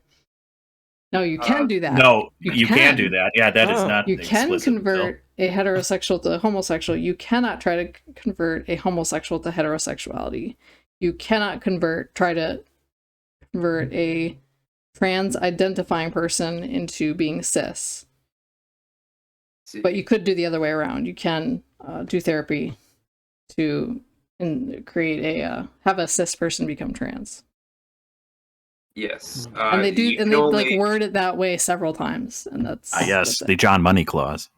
No, you can do that. No, you can do that. Yeah, that is not. You can convert a heterosexual to homosexual. You cannot try to convert a homosexual to heterosexuality. You cannot try to convert a trans-identifying person into being cis. But you could do the other way around. You can do therapy to create have a cis person become trans. Yes, and they do, and they like word it that way several times, and that's yes, the John Money clause.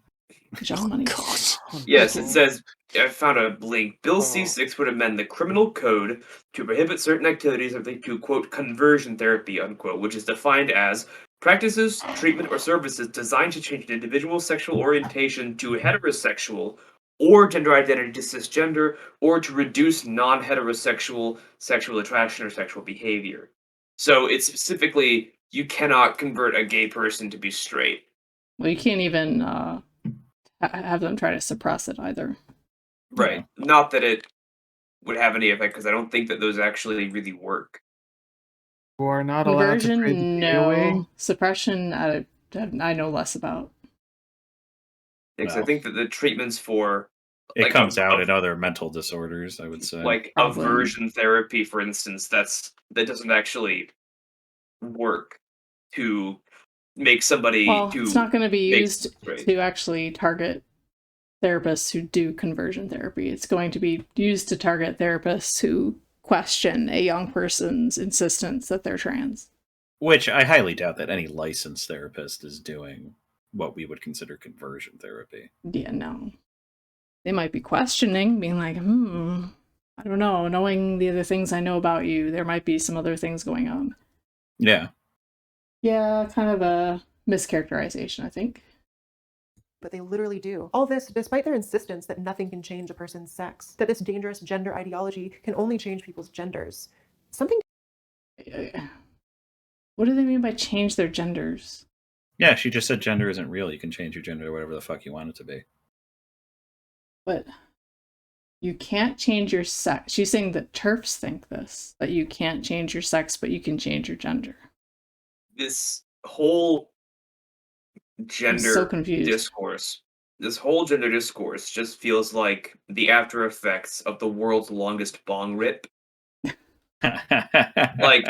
John Money clause. Yes, it says. I found a link. Bill C6 would amend the criminal code to prohibit certain activities related to quote conversion therapy unquote, which is defined as practices, treatment, or services designed to change an individual's sexual orientation to heterosexual or gender identity to cisgender, or to reduce non-heterosexual sexual attraction or sexual behavior. So it's specifically, you cannot convert a gay person to be straight. Well, you can't even have them try to suppress it either. Right. Yeah. Not that it would have any effect, because I don't think that those actually really work. You are not allowed to trade the gay away? Suppression, I know less about. Because I think that the treatments for it comes out in other mental disorders, I would say. Like aversion therapy, for instance, that doesn't actually work. to make somebody it's not going to be used to actually target therapists who do conversion therapy. It's going to be used to target therapists who question a young person's insistence that they're trans. Which I highly doubt that any licensed therapist is doing what we would consider conversion therapy. Yeah, no. They might be questioning, being like, I don't know, knowing the other things I know about you, there might be some other things going on. Yeah. Yeah, kind of a mischaracterization, I think. But they literally do. All this despite their insistence that nothing can change a person's sex, that this dangerous gender ideology can only change people's genders. Something... What do they mean by change their genders? Yeah, she just said gender isn't real. You can change your gender to whatever the fuck you want it to be. But you can't change your sex. She's saying that TERFs think this, that you can't change your sex, but you can change your gender. This whole gender discourse, this whole gender discourse just feels like the after effects of the world's longest bong rip. Like,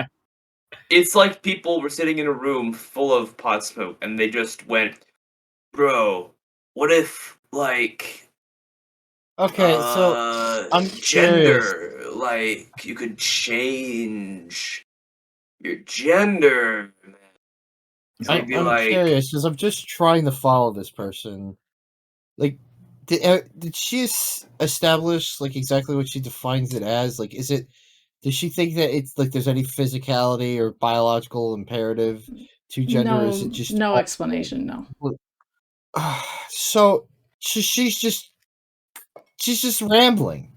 it's like people were sitting in a room full of pot smoke and they just went, bro, what if, like... Okay, so I'm gender, curious. like, you could change your gender, man. I'm curious, because I'm just trying to follow this person. Like, did she establish, like, exactly what she defines it as? Like, does she think that it's, like, there's any physicality or biological imperative to gender? No, or is it just... no explanation, no. So, she's just rambling.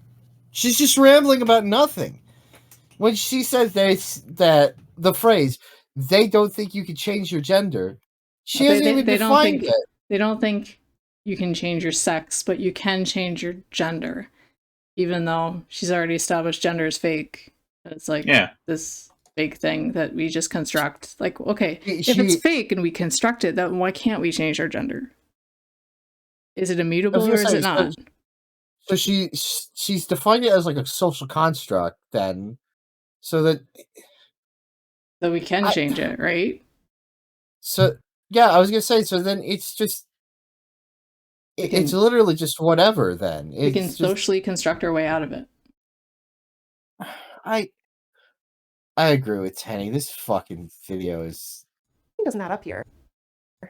She's just rambling about nothing. When she says that the phrase, they don't think you can change your gender, she hasn't even defined it. They don't think you can change your sex, but you can change your gender. Even though she's already established gender is fake. It's like this fake thing that we just construct. Like, okay, if it's fake and we construct it, then why can't we change our gender? Is it immutable or is it not? So she's defined it as like a social construct then, so that we can change it, right? So yeah, I was gonna say. So then it's just it's literally just whatever. Then we can socially construct our way out of it. I agree with Tenny. This fucking video doesn't add up here.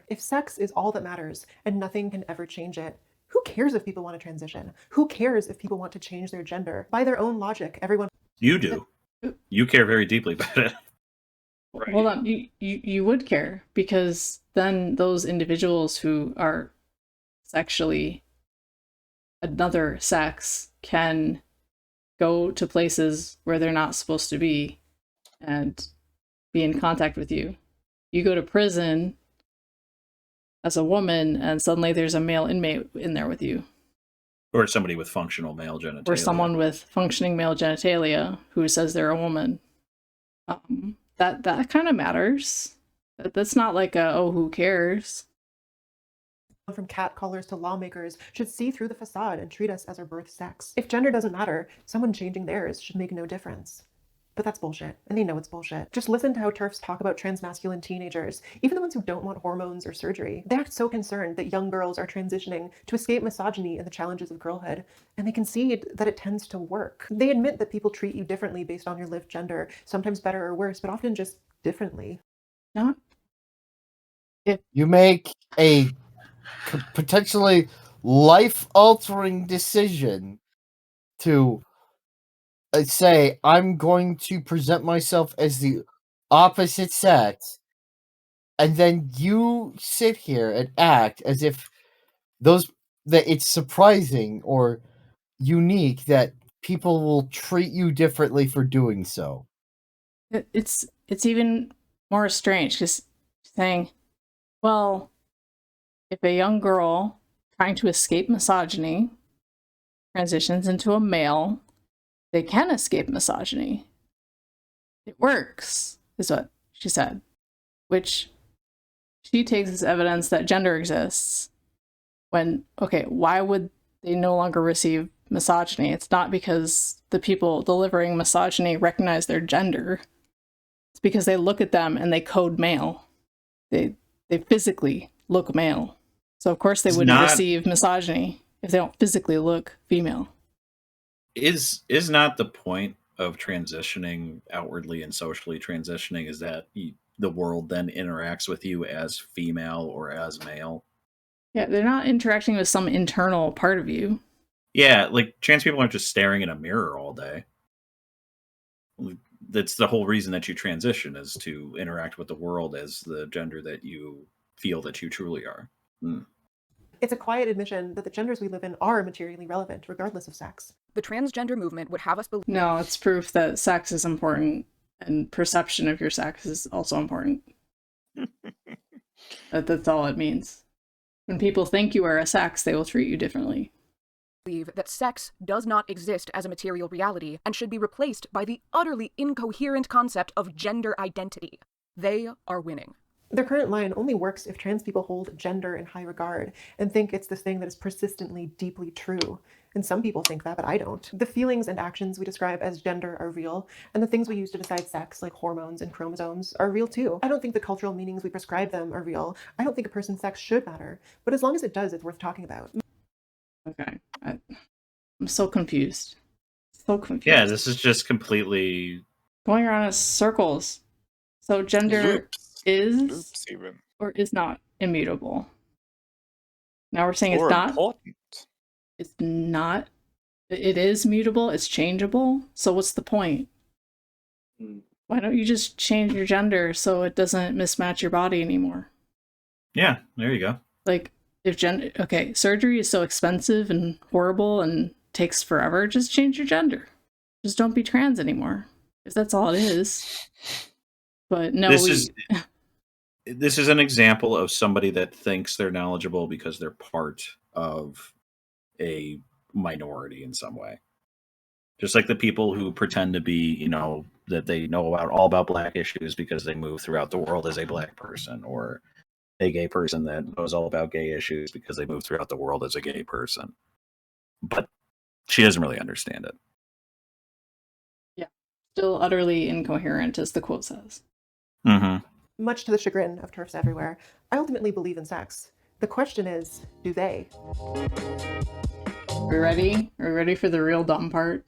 If sex is all that matters and nothing can ever change it, who cares if people want to transition? Who cares if people want to change their gender? By their own logic, everyone... You do. You care very deeply about it. Right. Hold on. You would care, because then those individuals who are sexually another sex can go to places where they're not supposed to be and be in contact with you. You go to prison as a woman and suddenly there's a male inmate in there with you. Or somebody with functional male genitalia. Or someone with functioning male genitalia who says they're a woman. That kind of matters. That's not like who cares? From catcallers to lawmakers should see through the facade and treat us as our birth sex. If gender doesn't matter, someone changing theirs should make no difference. But that's bullshit, and they know it's bullshit. Just listen to how TERFs talk about transmasculine teenagers, even the ones who don't want hormones or surgery. They act so concerned that young girls are transitioning to escape misogyny and the challenges of girlhood, and they concede that it tends to work. They admit that people treat you differently based on your lived gender, sometimes better or worse, but often just differently. Not if you make a potentially life-altering decision to say, I'm going to present myself as the opposite sex, and then you sit here and act as if that it's surprising or unique that people will treat you differently for doing so. It's even more strange, because saying, well, if a young girl trying to escape misogyny transitions into a male, they can escape misogyny. It works, is what she said. Which she takes as evidence that gender exists. When, okay, why would they no longer receive misogyny? It's not because the people delivering misogyny recognize their gender. It's because they look at them and they code male. they physically look male. So of course they wouldn't receive misogyny if they don't physically look female. Is not the point of transitioning outwardly and socially transitioning is that the world then interacts with you as female or as male? Yeah, they're not interacting with some internal part of you. Yeah, like trans people aren't just staring in a mirror all day. That's the whole reason that you transition, is to interact with the world as the gender that you feel that you truly are. It's a quiet admission that the genders we live in are materially relevant, regardless of sex. The transgender movement would have us believe... No, it's proof that sex is important, and perception of your sex is also important. That's all it means. When people think you are a sex, they will treat you differently. That sex does not exist as a material reality and should be replaced by the utterly incoherent concept of gender identity. They are winning. Their current line only works if trans people hold gender in high regard and think it's this thing that is persistently deeply true. And some people think that, but I don't. The feelings and actions we describe as gender are real, and the things we use to decide sex, like hormones and chromosomes, are real too. I don't think the cultural meanings we prescribe them are real. I don't think a person's sex should matter, but as long as it does, it's worth talking about. Okay. I'm so confused. So confused. Yeah, this is just completely going around in circles. So gender is or is not immutable. Now we're saying it's not. Important. It's not. It is mutable. It's changeable. So what's the point? Why don't you just change your gender so it doesn't mismatch your body anymore? Yeah, there you go. Like, if surgery is so expensive and horrible and takes forever, just change your gender. Just don't be trans anymore, if that's all it is. But no, this is an example of somebody that thinks they're knowledgeable because they're part of a minority in some way. Just like the people who pretend to be, that they know all about black issues because they move throughout the world as a black person, or a gay person that knows all about gay issues because they move throughout the world as a gay person. But she doesn't really understand it. Yeah. Still utterly incoherent, as the quote says. Mm-hmm. Much to the chagrin of TERFs everywhere, I ultimately believe in sex. The question is, do they? Are we ready? Are we ready for the real dumb part?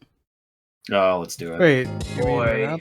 Oh, let's do it. Wait, boy.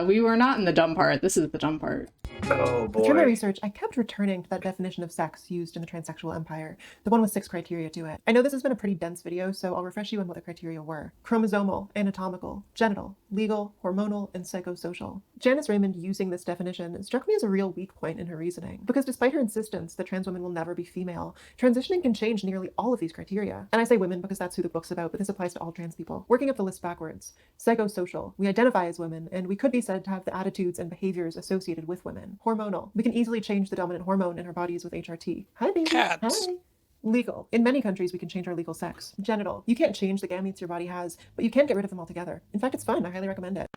We were not in the dumb part. This is the dumb part. Oh boy. Through my research, I kept returning to that definition of sex used in the transsexual empire, the one with 6 criteria to it. I know this has been a pretty dense video, so I'll refresh you on what the criteria were. Chromosomal, anatomical, genital, legal, hormonal, and psychosocial. Janice Raymond using this definition struck me as a real weak point in her reasoning, because despite her insistence that trans women will never be female, transitioning can change nearly all of these criteria. And I say women because that's who the book's about, but this applies to all trans people. Working up the list backwards. Psychosocial. We identify as women, and we could be said to have the attitudes and behaviors associated with women. Hormonal. We can easily change the dominant hormone in our bodies with HRT. Hi, baby. Cats. Hi. Legal. In many countries, we can change our legal sex. Genital. You can't change the gametes your body has, but you can't get rid of them altogether. In fact, it's fun. I highly recommend it.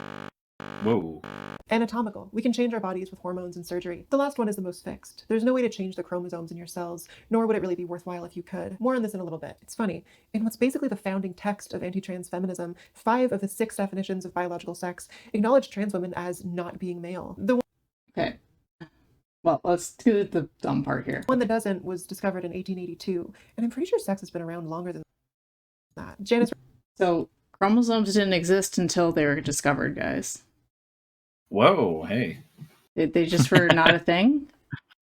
Whoa. Anatomical. We can change our bodies with hormones and surgery. The last one is the most fixed. There's no way to change the chromosomes in your cells, nor would it really be worthwhile if you could. More on this in a little bit. It's funny. In what's basically the founding text of anti-trans feminism, 5 of the 6 definitions of biological sex acknowledge trans women as not being male. Okay. Well, let's do the dumb part here. One that doesn't was discovered in 1882, and I'm pretty sure sex has been around longer than that. Janice. So chromosomes didn't exist until they were discovered, guys. Whoa, hey. They just were not a thing.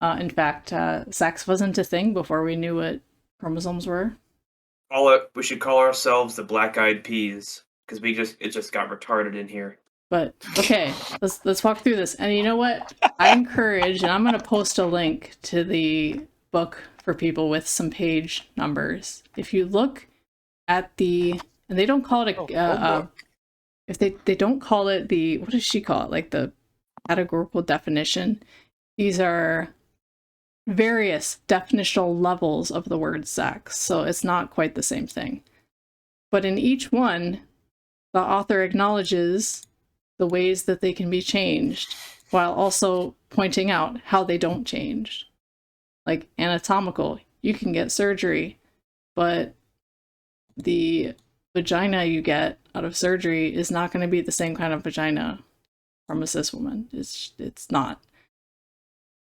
In fact, sex wasn't a thing before we knew what chromosomes were. We should call ourselves the Black Eyed Peas, because it just got retarded in here. But okay, let's walk through this. And you know what? I encourage, and I'm going to post a link to the book for people with some page numbers. If you look at and they don't call it if they don't call it what does she call it? Like the categorical definition. These are various definitional levels of the word sex. So it's not quite the same thing. But in each one, the author acknowledges the ways that they can be changed while also pointing out how they don't change. Like anatomical, you can get surgery, but the vagina you get out of surgery is not going to be the same kind of vagina from a cis woman. It's not.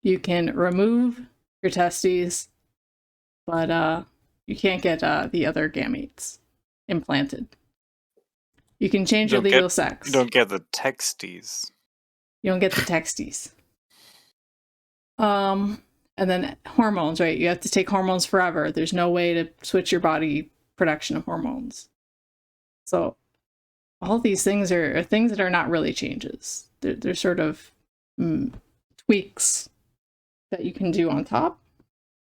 you can remove your testes, but you can't get the other gametes implanted. You can change your legal sex. You don't get the texties. You don't get the texties. And then hormones, right? You have to take hormones forever. There's no way to switch your body production of hormones. So all these things are things that are not really changes. They're sort of tweaks that you can do on top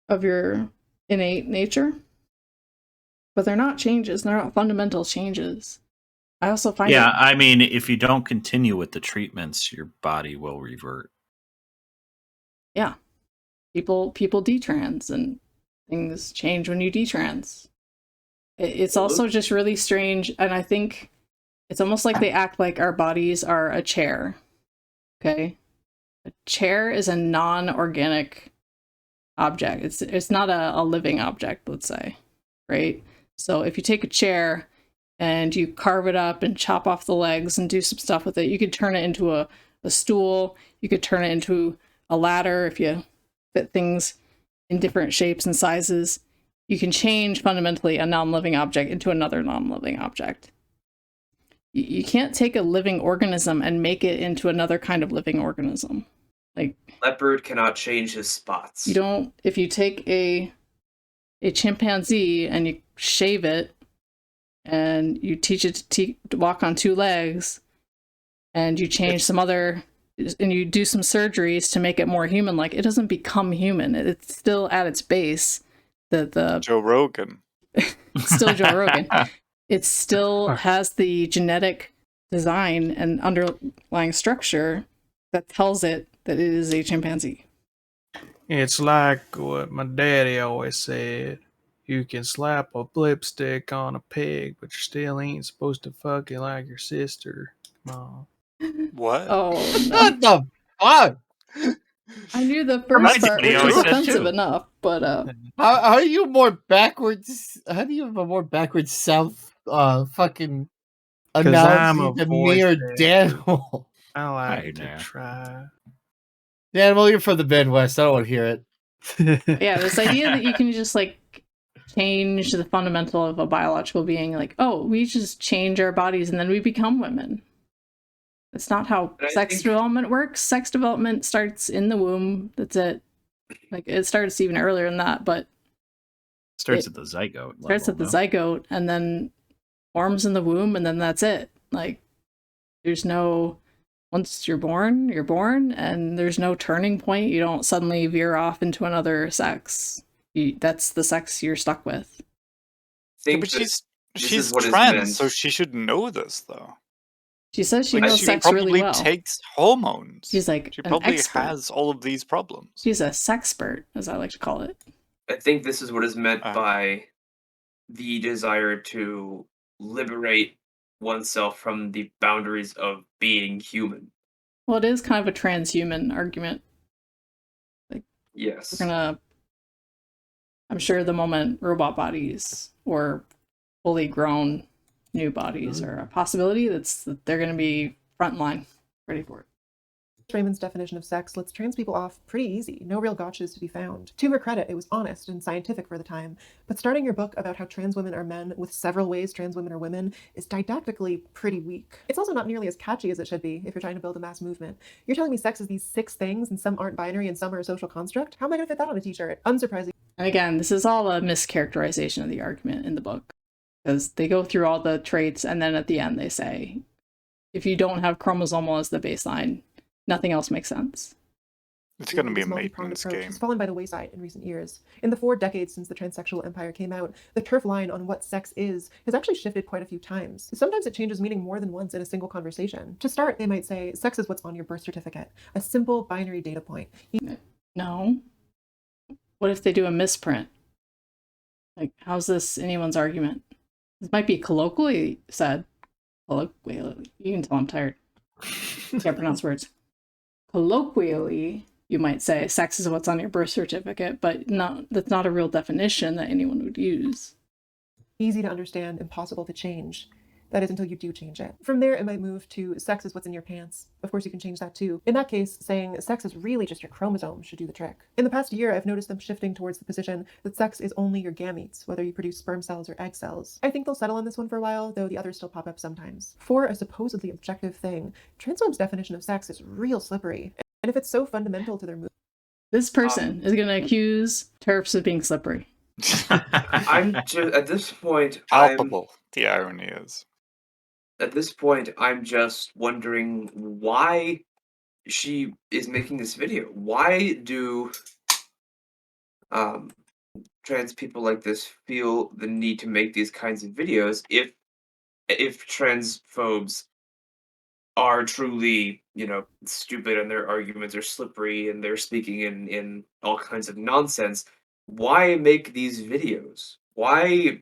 of your innate nature. But they're not changes. They're not fundamental changes. I also find I mean, if you don't continue with the treatments, your body will revert. Yeah. People detrans and things change when you detrans. It's also just really strange, and I think it's almost like they act like our bodies are a chair. Okay? A chair is a non-organic object. It's not a living object, let's say. Right? So if you take a chair and you carve it up and chop off the legs and do some stuff with it, you could turn it into a stool. You could turn it into a ladder if you fit things in different shapes and sizes. You can change fundamentally a non-living object into another non-living object. You can't take a living organism and make it into another kind of living organism. Like leopard cannot change his spots. You don't. If you take a chimpanzee and you shave it and you teach it to walk on two legs and you change some other, and you do some surgeries to make it more human-like, it doesn't become human. It's still at its base. The Joe Rogan. Still Joe Rogan. It still has the genetic design and underlying structure that tells it that it is a chimpanzee. It's like what my daddy always said. You can slap a lipstick on a pig, but you still ain't supposed to fuck it like your sister. Come on. What? Oh, no. What the fuck? I knew the first part was offensive enough, but how are you more backwards? How do you have a more backwards South fucking analogy than me or Daniel? I like to try. Daniel, you're from the Midwest. I don't want to hear it. Yeah, this idea that you can just like change the fundamental of a biological being, like, oh, we just change our bodies and then we become women. That's not how sex development works. Sex development starts in the womb. That's it. Like, it starts even earlier than that, but starts at the zygote. Starts at the zygote and then forms in the womb, and then that's it. Like, there's no, once you're born, and there's no turning point. You don't suddenly veer off into another sex. That's the sex you're stuck with. But she's trans, so she should know this, though. She says she knows sex really well. She probably takes hormones. She's like she probably has all of these problems. She's a sexpert, as I like to call it. I think this is what is meant by the desire to liberate oneself from the boundaries of being human. Well, it is kind of a transhuman argument. Like, yes, I'm sure the moment robot bodies or fully grown new bodies are a possibility, they're going to be frontline, ready for it. Raymond's definition of sex lets trans people off pretty easy. No real gotchas to be found. To her credit, it was honest and scientific for the time, but starting your book about how trans women are men with several ways trans women are women is didactically pretty weak. It's also not nearly as catchy as it should be if you're trying to build a mass movement. You're telling me sex is these 6 things and some aren't binary and some are a social construct? How am I going to fit that on a t-shirt? Unsurprising. And again, this is all a mischaracterization of the argument in the book, because they go through all the traits and then at the end they say, if you don't have chromosomal as the baseline, nothing else makes sense. It's going to be a maintenance game. Has fallen by the wayside in recent years. In the 4 decades since the transsexual empire came out, the TERF line on what sex is has actually shifted quite a few times. Sometimes it changes meaning more than once in a single conversation. To start, they might say, sex is what's on your birth certificate, a simple binary data point. No. What if they do a misprint? Like, how's this anyone's argument? This might be colloquially said. Colloquially. You can tell I'm tired. Can't pronounce words. Colloquially, you might say sex is what's on your birth certificate, but that's not a real definition that anyone would use. Easy to understand, impossible to change. That is until you do change it. From there, it might move to sex is what's in your pants. Of course, you can change that too. In that case, saying sex is really just your chromosomes should do the trick. In the past year, I've noticed them shifting towards the position that sex is only your gametes, whether you produce sperm cells or egg cells. I think they'll settle on this one for a while, though the others still pop up sometimes. For a supposedly objective thing, transphobes' definition of sex is real slippery. And if it's so fundamental to their movement, this person is going to accuse TERFs of being slippery. I'm just at this point. Palpable. The irony is. At this point, I'm just wondering why she is making this video. Why do trans people like this feel the need to make these kinds of videos if transphobes are truly, stupid and their arguments are slippery and they're speaking in all kinds of nonsense? Why make these videos? Why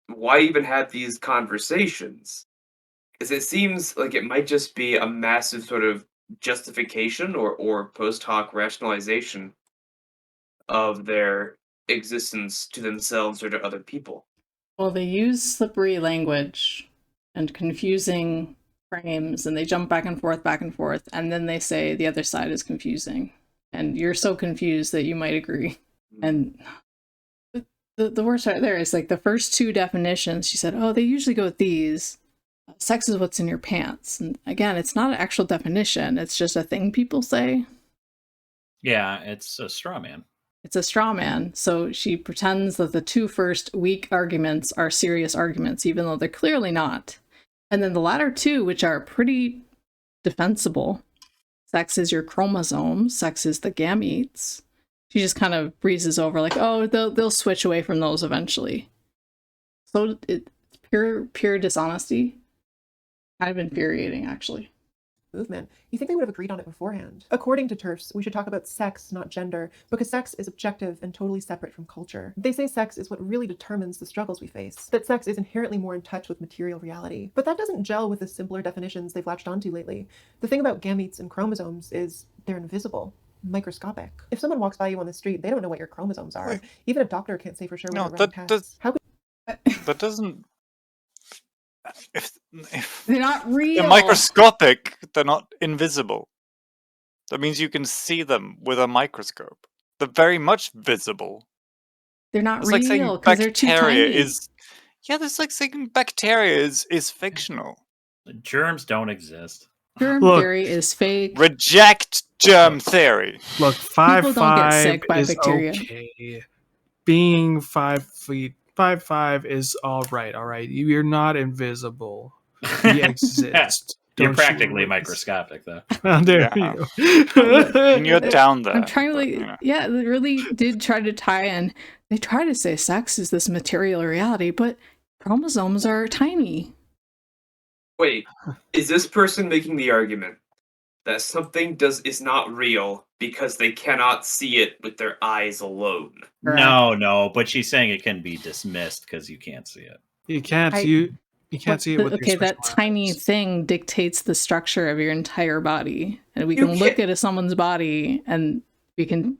even have these conversations? Because it seems like it might just be a massive sort of justification or post hoc rationalization of their existence to themselves or to other people. Well, they use slippery language and confusing frames, and they jump back and forth, and then they say the other side is confusing. And you're so confused that you might agree. And the worst right there is like the first two definitions, she said, oh, they usually go with these. Sex is what's in your pants. And again, it's not an actual definition. It's just a thing people say. Yeah, it's a straw man. It's a straw man. So she pretends that the two first weak arguments are serious arguments, even though they're clearly not. And then the latter two, which are pretty defensible. Sex is your chromosomes. Sex is the gametes. She just kind of breezes over like, oh, they'll switch away from those eventually. So it's pure dishonesty. Kind of infuriating, actually. Movement. You think they would have agreed on it beforehand? According to TERFs, we should talk about sex, not gender, because sex is objective and totally separate from culture. They say sex is what really determines the struggles we face, that sex is inherently more in touch with material reality. But that doesn't gel with the simpler definitions they've latched onto lately. The thing about gametes and chromosomes is they're invisible. Microscopic. If someone walks by you on the street, they don't know what your chromosomes are. Even a doctor can't say for sure what they're running tests. That doesn't... If they're not real. They're microscopic, they're not invisible. That means you can see them with a microscope. They're very much visible. They're not real because they're too tiny. That's like saying bacteria is fictional. Germs don't exist. Germ theory is fake. Reject germ theory. Look, 5'5" is bacteria. Okay. Being 5 feet. 5'5" is all right. You're not invisible. We exist. You're practically microscopic, though. There you go. And you're down there. I'm trying to, they really did try to tie in. They try to say sex is this material reality, but chromosomes are tiny. Wait, is this person making the argument that something is not real because they cannot see it with their eyes alone? No, but she's saying it can be dismissed because you can't see it. You can't see it with your that tiny thing dictates the structure of your entire body, and we can look at someone's body and we can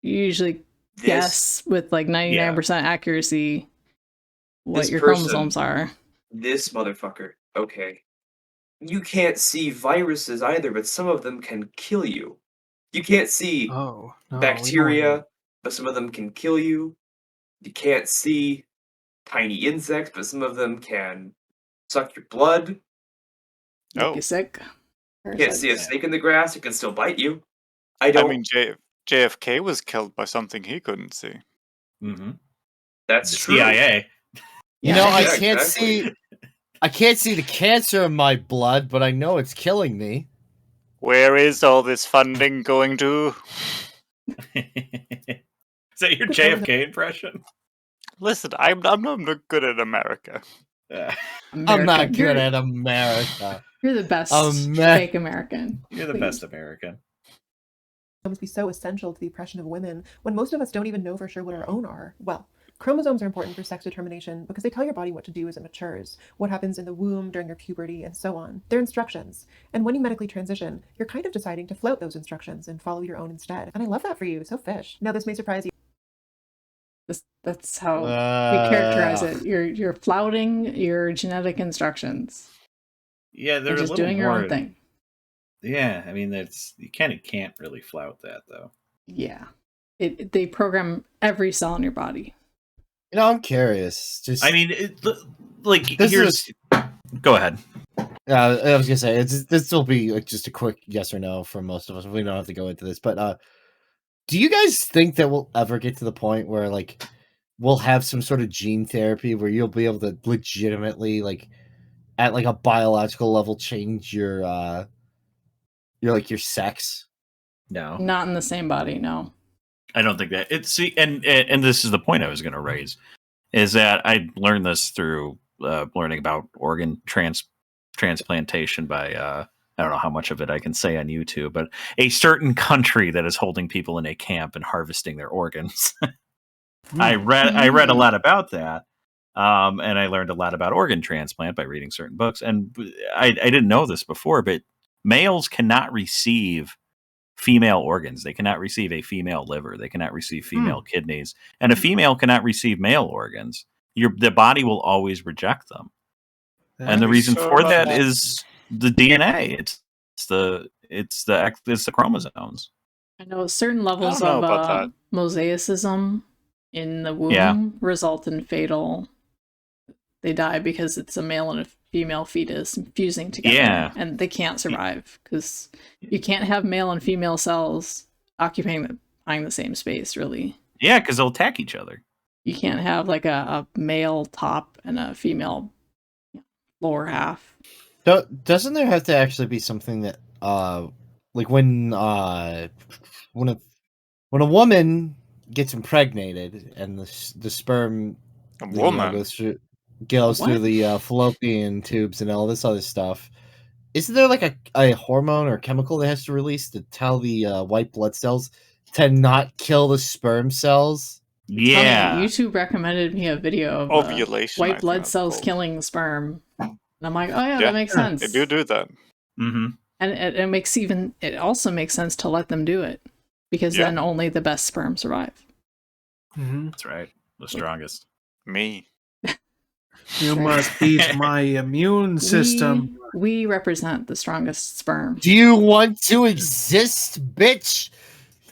usually guess with like 99% accuracy what your chromosomes are. This motherfucker. Okay. You can't see viruses either, but some of them can kill you. You can't see bacteria, but some of them can kill you. You can't see tiny insects, but some of them can suck your blood. Make you sick. You can't see a snake in the grass, it can still bite you. I mean, JFK was killed by something he couldn't see. Mm-hmm. That's true. CIA. I can't see the cancer in my blood, but I know it's killing me. Where is all this funding going to? Is that your JFK impression? Listen, I'm not good at America. I'm not good at America. You're the best fake American. You're the best American. It must be so essential to the oppression of women when most of us don't even know for sure what our own are. Well, chromosomes are important for sex determination because they tell your body what to do as it matures, what happens in the womb during your puberty, and so on. They're instructions. And when you medically transition, you're kind of deciding to flout those instructions and follow your own instead. And I love that for you. So fish. Now, this may surprise you. That's how we characterize it. You're flouting your genetic instructions. Yeah, they're just doing your own thing. Yeah, I mean you can't really flout that though. Yeah, they program every cell in your body. I'm curious. Just, I mean, go ahead. I was gonna say this will be just a quick yes or no for most of us. We don't have to go into this, but do you guys think that we'll ever get to the point where we'll have some sort of gene therapy where you'll be able to legitimately at a biological level change your sex? No, not in the same body. No, I don't think that and this is the point I was going to raise, is that I learned this through learning about organ transplantation by I don't know how much of it I can say on YouTube, but a certain country that is holding people in a camp and harvesting their organs. I read a lot about that, and I learned a lot about organ transplant by reading certain books. And I didn't know this before, but males cannot receive female organs. They cannot receive a female liver. They cannot receive female kidneys, and a female cannot receive male organs. The body will always reject them, and the reason for that is the DNA. It's the chromosomes. I know certain levels of mosaicism in the womb result in fatal. They die because it's a male and a female fetus fusing together, and they can't survive because you can't have male and female cells occupying the same space, really. Yeah, because they'll attack each other. You can't have a male top and a female lower half. Doesn't there have to actually be something that when a woman gets impregnated and the sperm goes through the fallopian tubes and all this other stuff, isn't there a hormone or chemical that has to release to tell the white blood cells to not kill the sperm cells? Yeah. YouTube recommended me a video of ovulation, white blood cells killing sperm. And I'm like, oh yeah, that makes sense. They do that. Mm-hmm. And it also makes sense to let them do it, because then only the best sperm survive. Mm-hmm. That's right. The strongest. Me. You must beat my immune system. We represent the strongest sperm. Do you want to exist, bitch?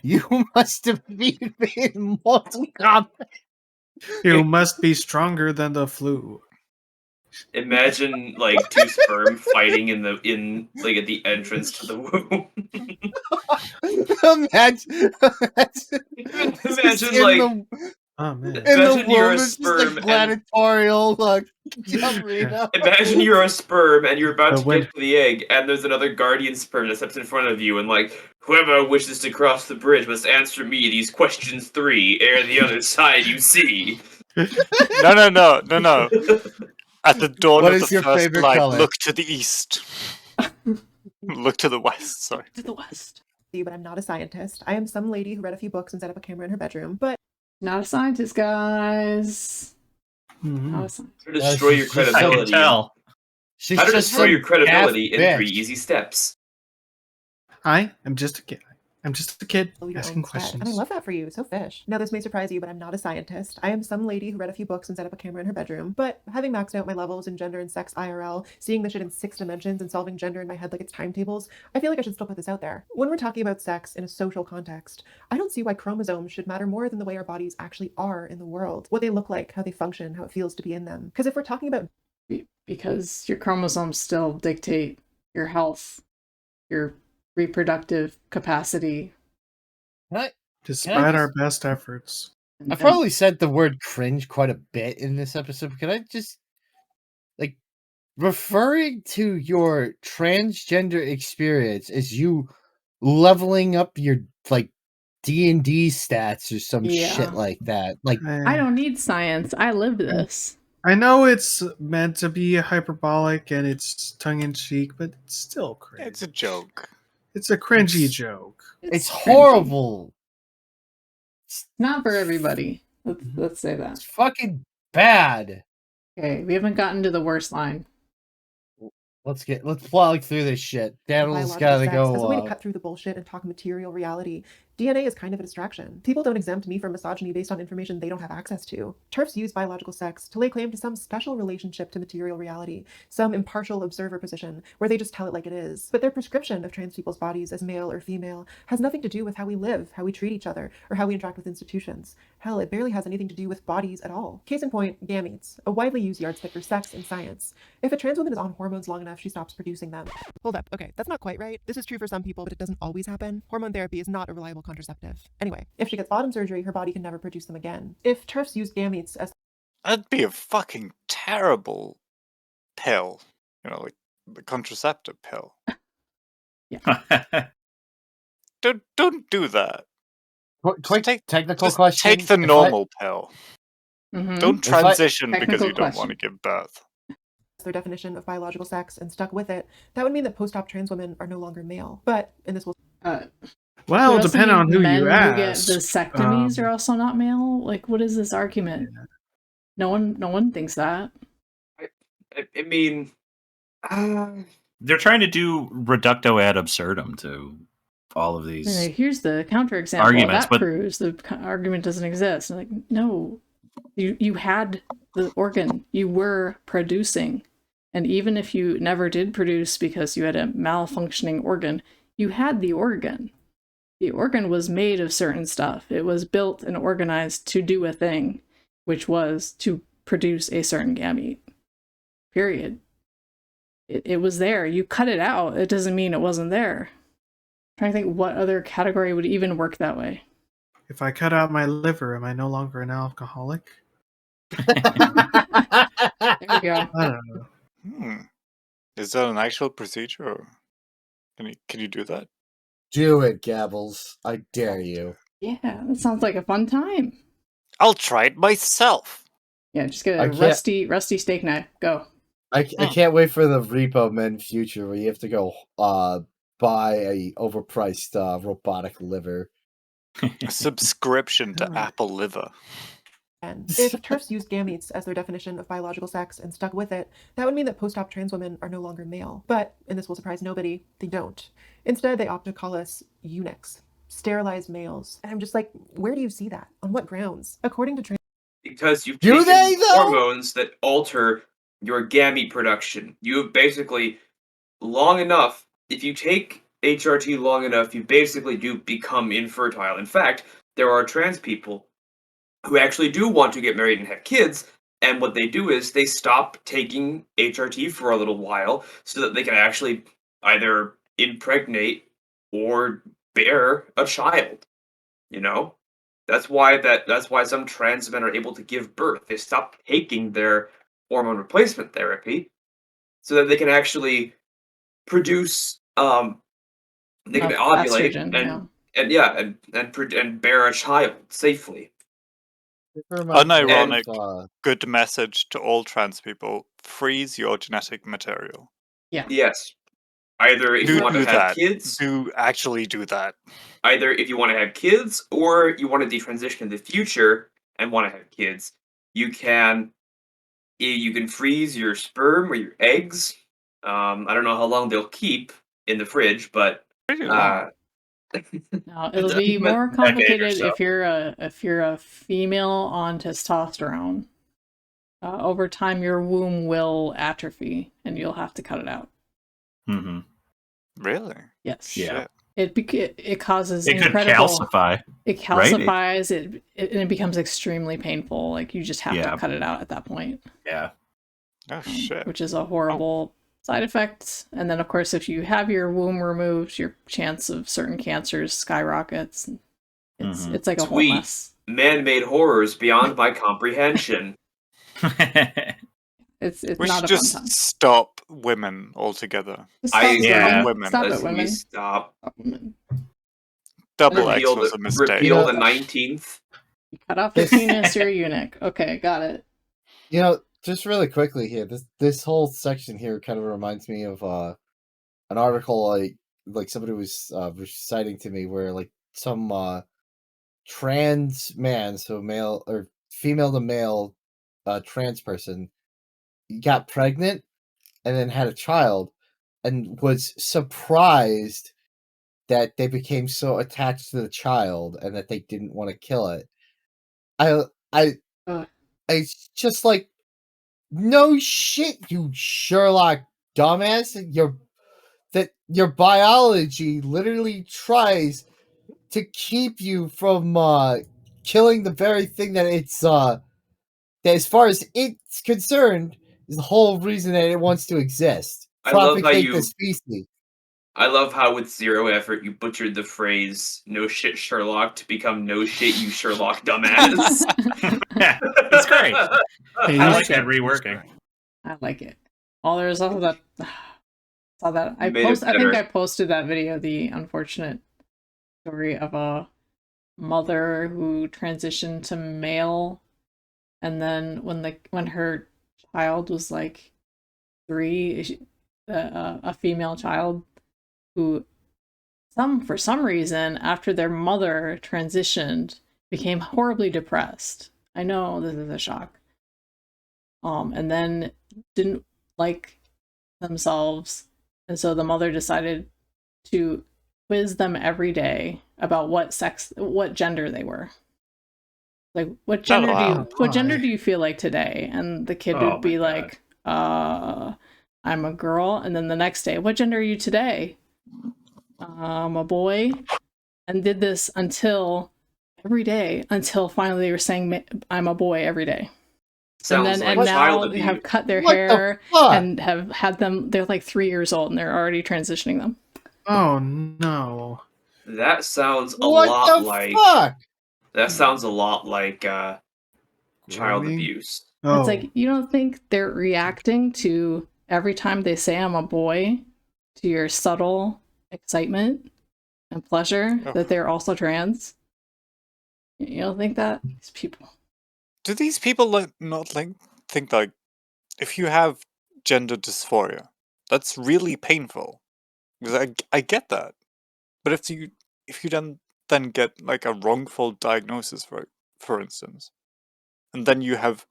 You must have been in Mortal Kombat. You must be stronger than the flu. Imagine two sperm fighting at the entrance to the womb. Imagine oh man! In the womb, it's just a gladiatorial arena. Imagine you're a sperm and you're about to get to the egg, and there's another guardian sperm that steps in front of you, and whoever wishes to cross the bridge must answer me these questions 3 ere the other side you see. No. At the dawn what of is the your first favorite light, color? look to the east. Look to the west, sorry. To the west. But I'm not a scientist. I am some lady who read a few books and set up a camera in her bedroom, but not a scientist, guys. Mm-hmm. Not a scientist. To destroy your credibility. I can tell. How to destroy your credibility in 3 easy steps. I am just a kid. I'm just a kid asking questions. And I love that for you. So fish. Now, this may surprise you, but I'm not a scientist. I am some lady who read a few books and set up a camera in her bedroom. But having maxed out my levels in gender and sex IRL, seeing the shit in 6 dimensions and solving gender in my head like it's timetables, I feel like I should still put this out there. When we're talking about sex in a social context, I don't see why chromosomes should matter more than the way our bodies actually are in the world. What they look like, how they function, how it feels to be in them. Because if we're talking about... Because your chromosomes still dictate your health, your reproductive capacity. Despite our best efforts. I've probably said the word cringe quite a bit in this episode. Can I just referring to your transgender experience as you leveling up your D&D stats or some shit like that? I don't need science. I lived this. I know it's meant to be hyperbolic and it's tongue-in-cheek, but it's still cringe. It's a joke. It's a cringy joke. It's horrible. It's not for everybody. Let's say that. It's fucking bad. Okay, we haven't gotten to the worst line. Let's plow through this shit. Daniel's gotta go. As a way to cut through the bullshit and talk material reality, DNA is kind of a distraction. People don't exempt me from misogyny based on information they don't have access to. TERFs use biological sex to lay claim to some special relationship to material reality, some impartial observer position, where they just tell it like it is. But their prescription of trans people's bodies as male or female has nothing to do with how we live, how we treat each other, or how we interact with institutions. Hell, it barely has anything to do with bodies at all. Case in point, gametes, a widely used yardstick for sex in science. If a trans woman is on hormones long enough, she stops producing them. Hold up, okay, that's not quite right. This is true for some people, but it doesn't always happen. Hormone therapy is not a reliable contraceptive. Anyway, if she gets bottom surgery, her body can never produce them again. If TERFs use gametes as... That'd be a fucking terrible pill. You know, like the contraceptive pill. Yeah. Don't do that. Quick technical just question. Take the normal pill. Mm-hmm. Don't transition because you don't question. want to give birth. Their definition of biological sex and stuck with it, that would mean that post-op trans women are no longer male. But, and this will... well, depending on who you ask. Who get vasectomies are also not male? Like, what is this argument? Yeah. No one thinks that. I mean... They're trying to do reducto ad absurdum to all of these. Here's the counterexample. Arguments, that proves the argument doesn't exist. Like, no, you had the organ, you were producing, and even if you never did produce because you had a malfunctioning organ, you had the organ. The organ was made of certain stuff. It was built and organized to do a thing, which was to produce a certain gamete. Period. It was there. You cut it out. It doesn't mean it wasn't there. I'm trying to think what other category would even work that way. If I cut out my liver, am I no longer an alcoholic? There we go. I don't know. Is that an actual procedure? Or can you do that? Do it, Gabbles. I dare you. Yeah, that sounds like a fun time. I'll try it myself. Yeah, just get a rusty steak knife. Go. I can't wait for the Repo Men future where you have to go buy a overpriced robotic liver. A subscription to Apple Liver. And if TERFs used gametes as their definition of biological sex and stuck with it, that would mean that post-op trans women are no longer male. But, and this will surprise nobody, they don't. Instead, they opt to call us eunuchs, sterilized males. And I'm just like, where do you see that? On what grounds? According to trans... Because you've taken hormones that alter your gamete production. You have basically, long enough, if you take HRT long enough, you basically do become infertile. In fact, there are trans people who actually do want to get married and have kids, and what they do is they stop taking HRT for a little while so that they can actually either impregnate or bear a child. You know? That's why some trans men are able to give birth. They stop taking their hormone replacement therapy so that they can actually produce they can ovulate and bear a child safely. Unironic, good message to all trans people: freeze your genetic material. Yeah. Yes. Either if you want to have kids, actually do that. Either if you want to have kids, or you want to detransition in the future and want to have kids, you can freeze your sperm or your eggs. I don't know how long they'll keep in the fridge, but no, it'll be more complicated if you're a female on testosterone. Over time, your womb will atrophy, and you'll have to cut it out. Mm-hmm. Really? Yes. Yeah. It causes it could calcify. It calcifies. Right? It becomes extremely painful. Like you just have to cut it out at that point. Yeah. Oh shit. Which is a horrible side effect. And then of course, if you have your womb removed, your chance of certain cancers skyrockets. It's like a whole mess. Man-made horrors beyond my comprehension. It's we not should just stop women altogether. Women. Stop it, women. Stop. Double X was a mistake. Repeal the 19th. You cut off your penis, you're a eunuch. Okay, got it. You know, just really quickly here, this whole section here kind of reminds me of an article like somebody was reciting to me where like some trans man, so male or female to male trans person got pregnant and then had a child and was surprised that they became so attached to the child and that they didn't want to kill it. It's just like, no shit, you Sherlock dumbass. Your biology literally tries to keep you from killing the very thing that it's that as far as it's concerned is the whole reason that it wants to exist. Propagate the species. I love how with zero effort you butchered the phrase "no shit Sherlock" to become "no shit you Sherlock dumbass." That's great. I like that reworking. I like it. Oh, there's also that. Saw that. I think I posted that video. The unfortunate story of a mother who transitioned to male, and then when her child was like 3, a female child who for some reason after their mother transitioned became horribly depressed. I know this is a shock. And then didn't like themselves, and so the mother decided to quiz them every day about what gender they were. Like, what gender do you feel like today? And the kid would be like, I'm a girl. And then the next day, what gender are you today? I'm a boy. And did this every day until finally they were saying, I'm a boy every day. Sounds and now they have cut their hair and have had them. They're like 3 years old and they're already transitioning them. Oh no! That sounds a lot like. That sounds a lot like child abuse. It's like, you don't think they're reacting to every time they say I'm a boy, to your subtle excitement and pleasure that they're also trans? You don't think that? These people. Do these people not think like, if you have gender dysphoria, that's really painful? Because I get that, but if you then get like a wrongful diagnosis, for instance, and then you have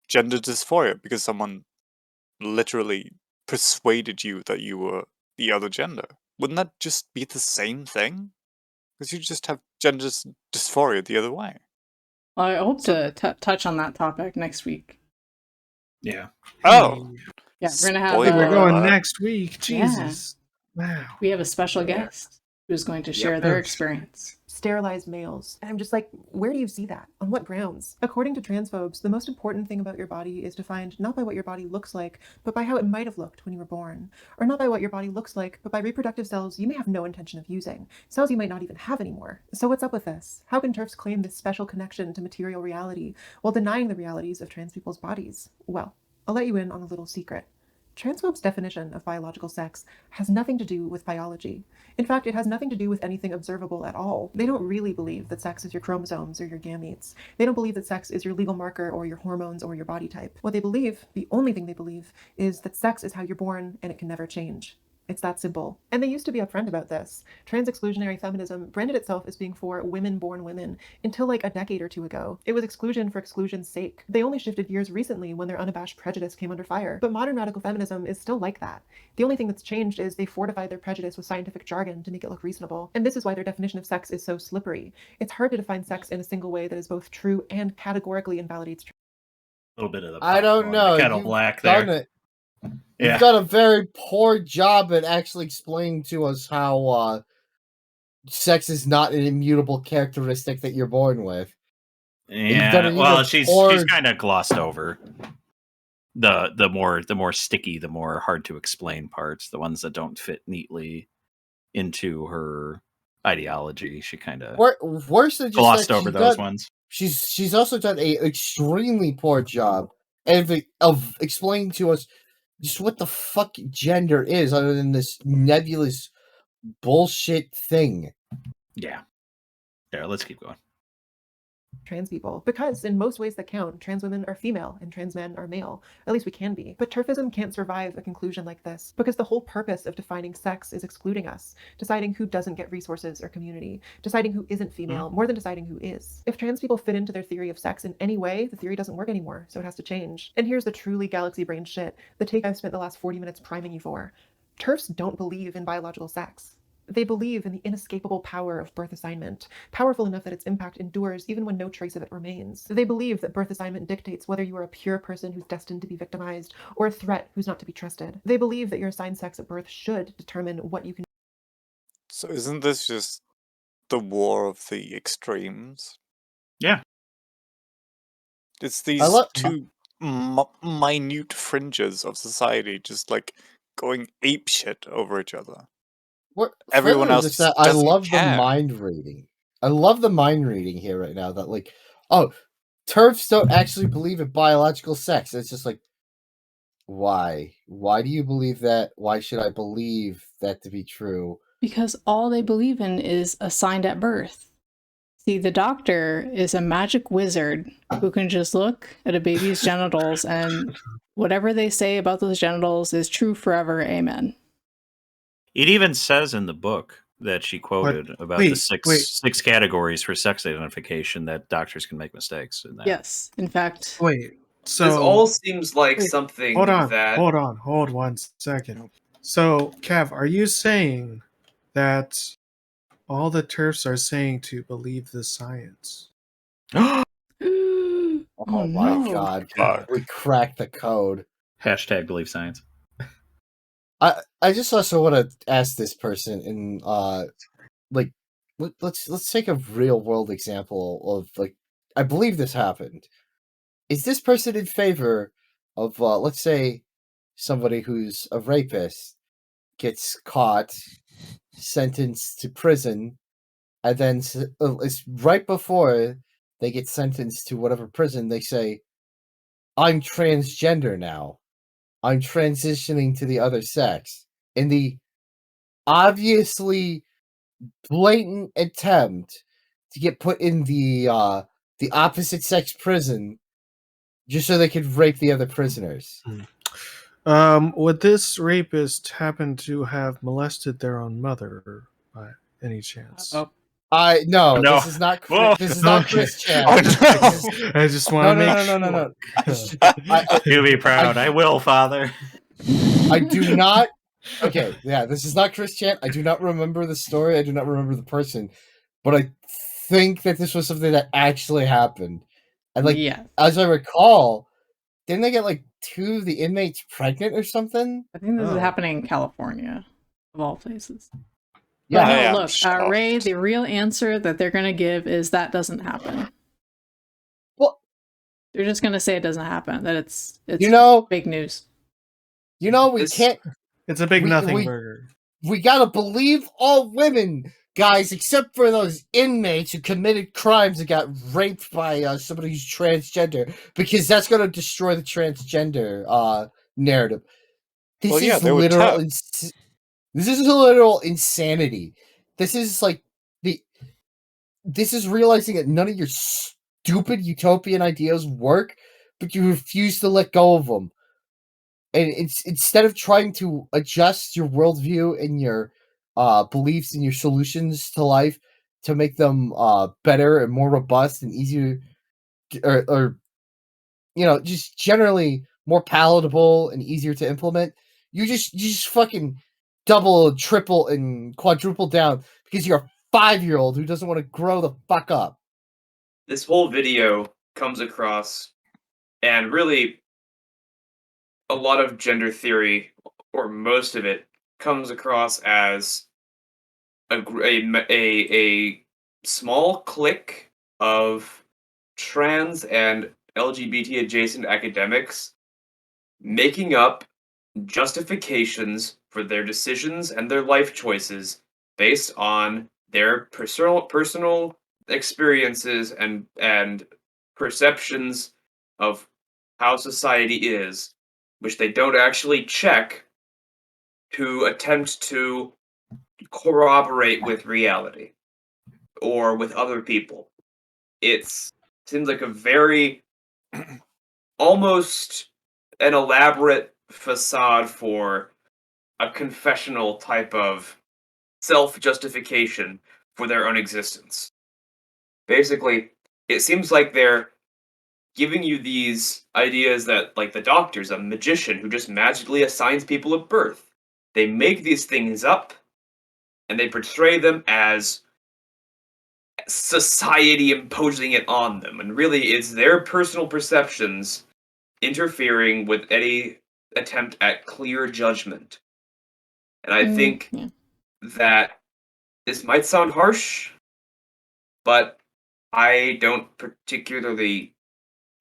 gender dysphoria because someone literally persuaded you that you were the other gender, wouldn't that just be the same thing? Because you just have gender dysphoria the other way. Well, I hope to touch on that topic next week. Yeah. Oh. Yeah, we're gonna have. We're going next week. Jesus. Yeah. Wow. We have a special guest who's going to share their experience. Sterilized males. And I'm just like, where do you see that? On what grounds? According to transphobes, the most important thing about your body is defined not by what your body looks like, but by how it might have looked when you were born. Or not by what your body looks like, but by reproductive cells you may have no intention of using. Cells you might not even have anymore. So what's up with this? How can TERFs claim this special connection to material reality while denying the realities of trans people's bodies? Well, I'll let you in on a little secret. Transphobes' definition of biological sex has nothing to do with biology. In fact, it has nothing to do with anything observable at all. They don't really believe that sex is your chromosomes or your gametes. They don't believe that sex is your legal marker or your hormones or your body type. What they believe, the only thing they believe, is that sex is how you're born and it can never change. It's that simple. And they used to be upfront about this. Trans-exclusionary feminism branded itself as being for women-born women until like a decade or two ago. It was exclusion for exclusion's sake. They only shifted gears recently when their unabashed prejudice came under fire. But modern radical feminism is still like that. The only thing that's changed is they fortified their prejudice with scientific jargon to make it look reasonable. And this is why their definition of sex is so slippery. It's hard to define sex in a single way that is both true and categorically invalidates. A little bit of the I don't know. kettle black there. You've done a very poor job at actually explaining to us how sex is not an immutable characteristic that you're born with. Yeah, well, she's kind of glossed over the more sticky, the more hard to explain parts, the ones that don't fit neatly into her ideology. She kind of worse than just glossed over those ones. She's also done a extremely poor job of explaining to us just what the fuck gender is, other than this nebulous bullshit thing. Yeah. There, let's keep going. Trans people, because in most ways that count, trans women are female and trans men are male. At least we can be. But TERFism can't survive a conclusion like this, because the whole purpose of defining sex is excluding us, deciding who doesn't get resources or community, deciding who isn't female, more than deciding who is. If trans people fit into their theory of sex in any way, the theory doesn't work anymore, so it has to change. And here's the truly galaxy brain shit, the take I've spent the last 40 minutes priming you for. TERFs don't believe in biological sex. They believe in the inescapable power of birth assignment, powerful enough that its impact endures even when no trace of it remains. They believe that birth assignment dictates whether you are a pure person who's destined to be victimized or a threat who's not to be trusted. They believe that your assigned sex at birth should determine what you can. So isn't this just the war of the extremes? Yeah. It's these two minute fringes of society just like going apeshit over each other. Everyone else just I doesn't love care. the mind reading. I love the mind reading here right now. That like, oh, TERFs don't actually believe in biological sex. It's just like, why? Why do you believe that? Why should I believe that to be true? Because all they believe in is assigned at birth. See, the doctor is a magic wizard who can just look at a baby's genitals and whatever they say about those genitals is true forever. Amen. It even says in the book that she quoted about the six categories for sex identification that doctors can make mistakes in that. Yes, in fact. Wait, so this all seems like something hold on, that... Hold 1 second. So, Kev, are you saying that all the TERFs are saying to believe the science? Oh my god, we cracked the code. Hashtag believe science. I just also want to ask this person in like let's take a real world example of like I believe this happened. Is this person in favor of let's say somebody who's a rapist gets caught, sentenced to prison, and then it's right before they get sentenced to whatever prison they say, I'm transgender now. I'm transitioning to the other sex. In the obviously blatant attempt to get put in the opposite sex prison just so they could rape the other prisoners. Would this rapist happen to have molested their own mother by any chance? No, this is not this is not Chris Chan. I just want to make sure. No. You'll be proud. I will, Father. I do not. Okay, yeah, this is not Chris Chan. I do not remember the story. I do not remember the person, but I think that this was something that actually happened. And like, as I recall, didn't they get like 2 of the inmates pregnant or something? I think this is happening in California, of all places. Yeah, but no, look, Ray, the real answer that they're going to give is that doesn't happen. Well, they're just going to say it doesn't happen, that it's fake news. We can't... It's a big nothing burger. We gotta believe all women, guys, except for those inmates who committed crimes and got raped by somebody who's transgender, because that's gonna destroy the transgender narrative. This is literal. This is a literal insanity. This is like This is realizing that none of your stupid utopian ideas work, but you refuse to let go of them. And it's instead of trying to adjust your worldview and your beliefs and your solutions to life to make them better and more robust and easier, or just generally more palatable and easier to implement, you just fucking double, triple, and quadruple down because you're a 5-year-old who doesn't want to grow the fuck up. This whole video comes across, and really a lot of gender theory, or most of it, comes across as a small clique of trans and LGBT adjacent academics making up justifications for their decisions and their life choices based on their personal experiences and perceptions of how society is, which they don't actually check to attempt to corroborate with reality or with other people. It seems like a very almost an elaborate facade for a confessional type of self-justification for their own existence. Basically, it seems like they're giving you these ideas that, like, the doctor's a magician who just magically assigns people at birth. They make these things up, and they portray them as society imposing it on them. And really, it's their personal perceptions interfering with any attempt at clear judgment. And I think that this might sound harsh, but I don't particularly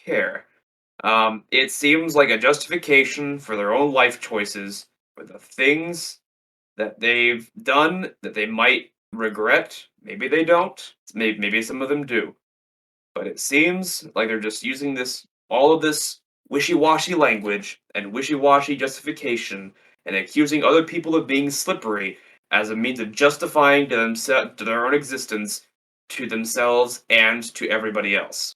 care. It seems like a justification for their own life choices, for the things that they've done that they might regret. Maybe they don't. Maybe some of them do. But it seems like they're just using all of this wishy-washy language and wishy-washy justification and accusing other people of being slippery as a means of justifying to their own existence, to themselves and to everybody else.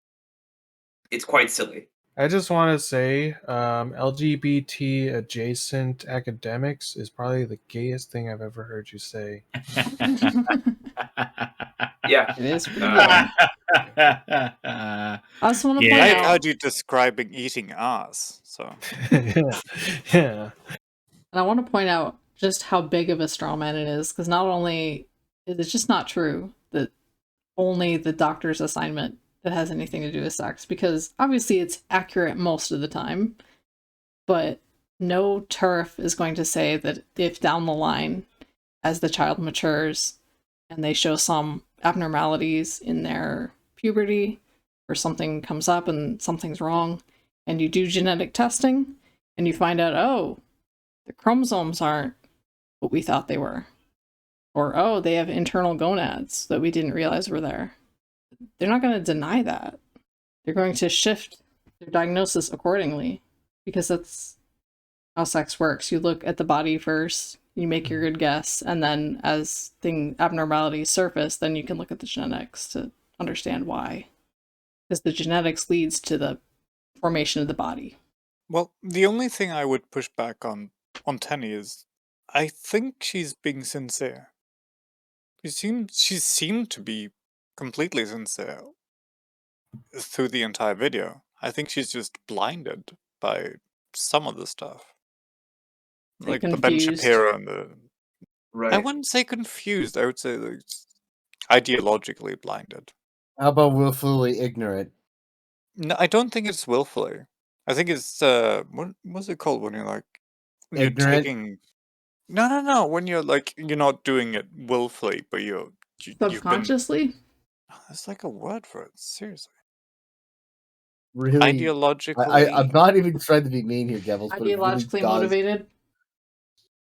It's quite silly. I just want to say, LGBT adjacent academics is probably the gayest thing I've ever heard you say. Yeah, it is pretty gay. I also want to point out. I heard you describing eating ass. So yeah. And I want to point out just how big of a straw man it is, because not only is it just not true that only the doctor's assignment that has anything to do with sex, because obviously it's accurate most of the time, but no TERF is going to say that if down the line, as the child matures and they show some abnormalities in their puberty, or something comes up and something's wrong, and you do genetic testing and you find out, oh, the chromosomes aren't what we thought they were, or oh, they have internal gonads that we didn't realize were there. They're not going to deny that. They're going to shift their diagnosis accordingly, because that's how sex works. You look at the body first, you make your good guess, and then as abnormalities surface, then you can look at the genetics to understand why. Because the genetics leads to the formation of the body. Well, the only thing I would push back on Tenny is, I think she's being sincere. She seemed to be completely sincere through the entire video. I think she's just blinded by some of the stuff. Like the Ben Shapiro and the... Right. I wouldn't say confused, I would say like ideologically blinded. How about willfully ignorant? No, I don't think it's willfully. I think it's, what's it called when you're like... When ignorant? you're taking... No. When you're like, you're not doing it willfully, but subconsciously? There's like a word for it, seriously. Really? Ideologically... I'm not even trying to be mean here, Devils. Ideologically really motivated?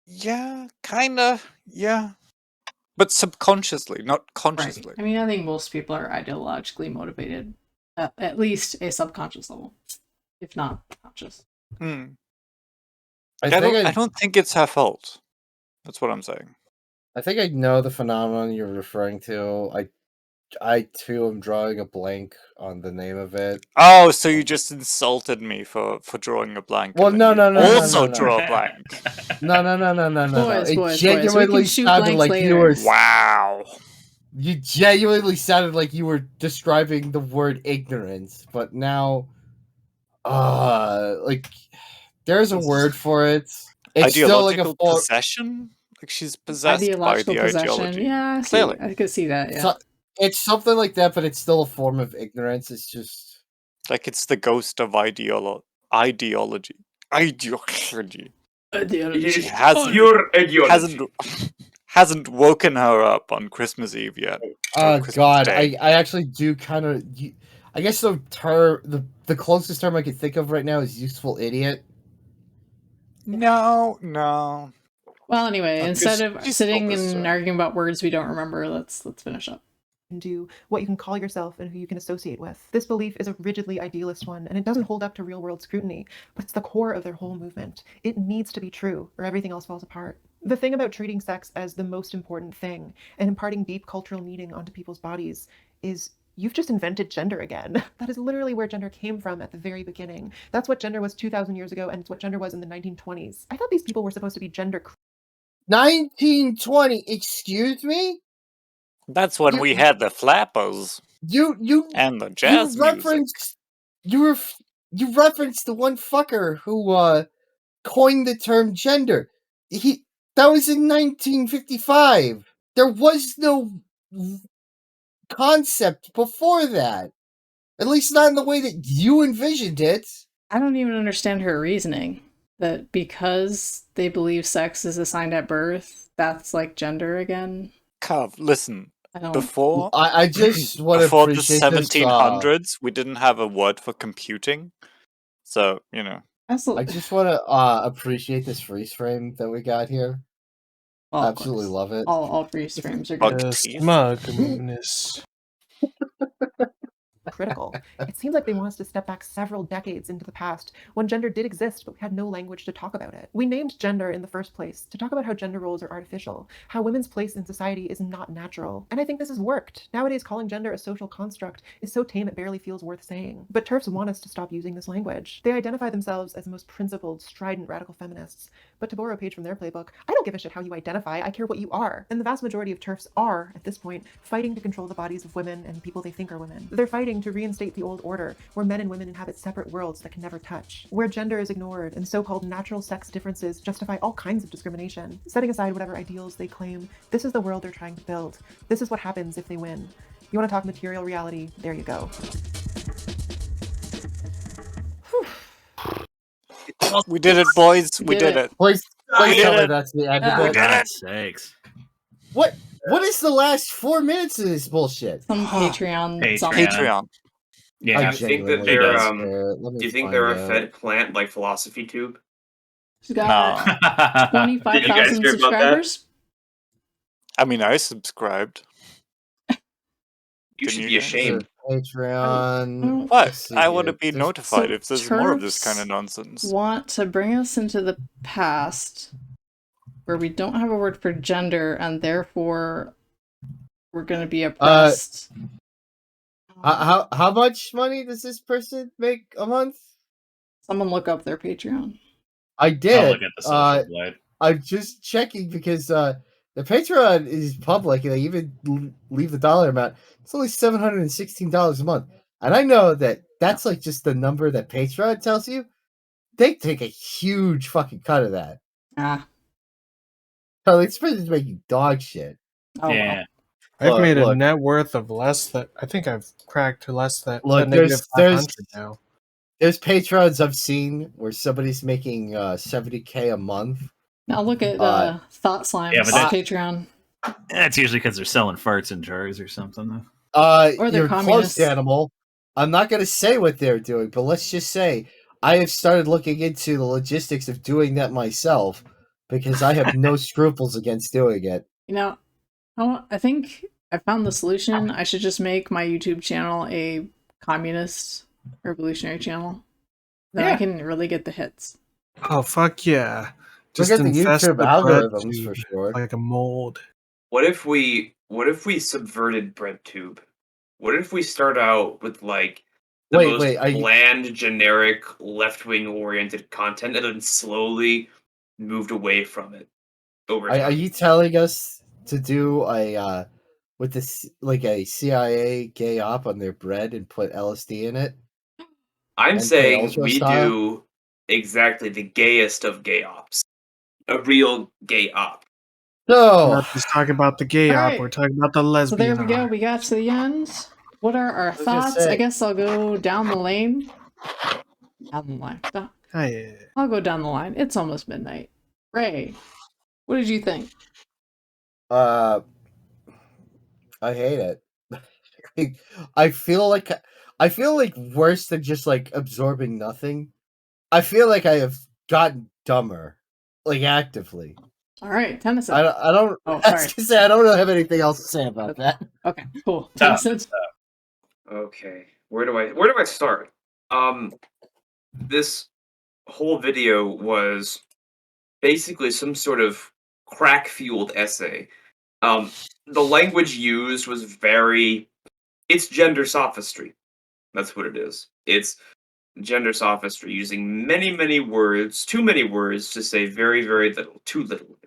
Yeah, kinda, yeah. But subconsciously, not consciously. Right. I mean, I think most people are ideologically motivated, at least a subconscious level, if not conscious. I don't think it's her fault. That's what I'm saying. I think I know the phenomenon you're referring to. I too am drawing a blank on the name of it. Oh, so you just insulted me for drawing a blank. Well, no. Also draw a blank. No. Boys, It genuinely sounded like later. you were. Wow. You genuinely sounded like you were describing the word ignorance, but now, like, there's a word for it. It's still like a possession. Like she's possessed by the ideology. Yeah, clearly, I could see that. Yeah. So, it's something like that, but it's still a form of ignorance. It's just like it's the ghost of ideology. Hasn't woken her up on Christmas Eve yet. God, I actually do kind of. I guess the closest term I can think of right now is useful idiot. No. Well, anyway, instead of sitting and arguing about words we don't remember, let's finish up. Do what you can call yourself and who you can associate with. This belief is a rigidly idealist one, and it doesn't hold up to real-world scrutiny, but it's the core of their whole movement. It needs to be true, or everything else falls apart. The thing about treating sex as the most important thing and imparting deep cultural meaning onto people's bodies is you've just invented gender again. That is literally where gender came from at the very beginning. That's what gender was 2,000 years ago, and it's what gender was in the 1920s. I thought these people were supposed to be gender... 1920? Excuse me? That's when we had the flappers. And the jazz music. You referenced the one fucker who coined the term gender. That was in 1955. there was no concept before that. At least not in the way that you envisioned it. I don't even understand her reasoning. That because they believe sex is assigned at birth, that's like gender again. Cav, listen. Before I just want to before the appreciate 1700s, we didn't have a word for computing, so you know. I just want to appreciate this freeze frame that we got here. Well, absolutely love it. All freeze frames are good. Smugness. Critical. It seems like they want us to step back several decades into the past when gender did exist, but we had no language to talk about it. We named gender in the first place to talk about how gender roles are artificial, how women's place in society is not natural. And I think this has worked. Nowadays, calling gender a social construct is so tame it barely feels worth saying. But TERFs want us to stop using this language. They identify themselves as the most principled, strident, radical feminists. But to borrow a page from their playbook, I don't give a shit how you identify, I care what you are. And the vast majority of TERFs are, at this point, fighting to control the bodies of women and people they think are women. They're fighting to reinstate the old order, where men and women inhabit separate worlds that can never touch, where gender is ignored and so-called natural sex differences justify all kinds of discrimination. Setting aside whatever ideals they claim, this is the world they're trying to build. This is what happens if they win. You want to talk material reality? There you go. We did it, boys. We did it. Boys, We did it. that's the end of For it. God's sakes. What is the last 4 minutes of this bullshit? Some Patreon. Patreon. Yeah, I think that he they're does. do you think they're a fed plant like Philosophy Tube? She's got 25,000 subscribers. I mean, I subscribed. You should be ashamed. Patreon. What? I want to be notified So if there's more of this TERFs kind of nonsense. Want to bring us into the past where we don't have a word for gender and therefore we're going to be oppressed. How much money does this person make a month? Someone look up their Patreon. I did. I'll look at the social blade. I'm just checking because the Patreon is public and they even leave the dollar amount. It's only $716 a month. And I know that that's like just the number that Patreon tells you. They take a huge fucking cut of that. So this person's making dog shit. Oh, yeah. I've made a net worth of less than I think I've cracked to less than there's 500 now. There's Patrons I've seen where somebody's making $70K a month. Now look at Thought Slime's Patreon. That's usually because they're selling farts in jars or something. Or they're you're communists. close, Animal. I'm not going to say what they're doing, but let's just say I have started looking into the logistics of doing that myself because I have no scruples against doing it. You know, I think I found the solution. I should just make my YouTube channel a communist revolutionary channel. Then I can really get the hits. Oh, fuck yeah. Just Look at the infest YouTube the algorithms bread for sure. like a mold. What if we subverted BreadTube? What if we start out with like the most bland, generic, left-wing oriented content, and then slowly moved away from it over time? Are you telling us to do a with this like a CIA gay op on their bread and put LSD in it? I'm saying we do exactly the gayest of gay ops, a real gay op. No, we're not just talking about the gay op. We're talking about the lesbian. So there we go. We got to the end. What are our thoughts? I guess I'll go down the lane. Down the line. I'll go down the line. It's almost midnight. Ray, what did you think? I hate it. I feel like worse than just like absorbing nothing. I feel like I have gotten dumber, like actively. All right, Tennyson. I don't. Oh, sorry. I don't really have anything else to say about that. Okay, cool. Tennyson. Okay, where do I start? This whole video was basically some sort of crack-fueled essay. The language used was it's gender sophistry. That's what it is. It's gender sophistry, using many, many words, too many words to say very, very little, too little.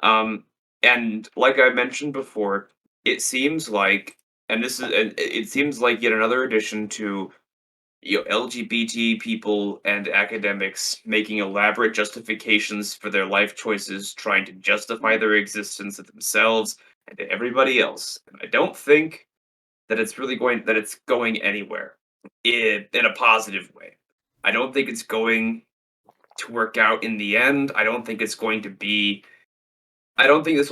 And like I mentioned before, it seems like, it seems like yet another addition to LGBT people and academics making elaborate justifications for their life choices, trying to justify their existence of themselves and to everybody else. And I don't think that it's going anywhere in a positive way. I don't think it's going to work out in the end. I don't think this will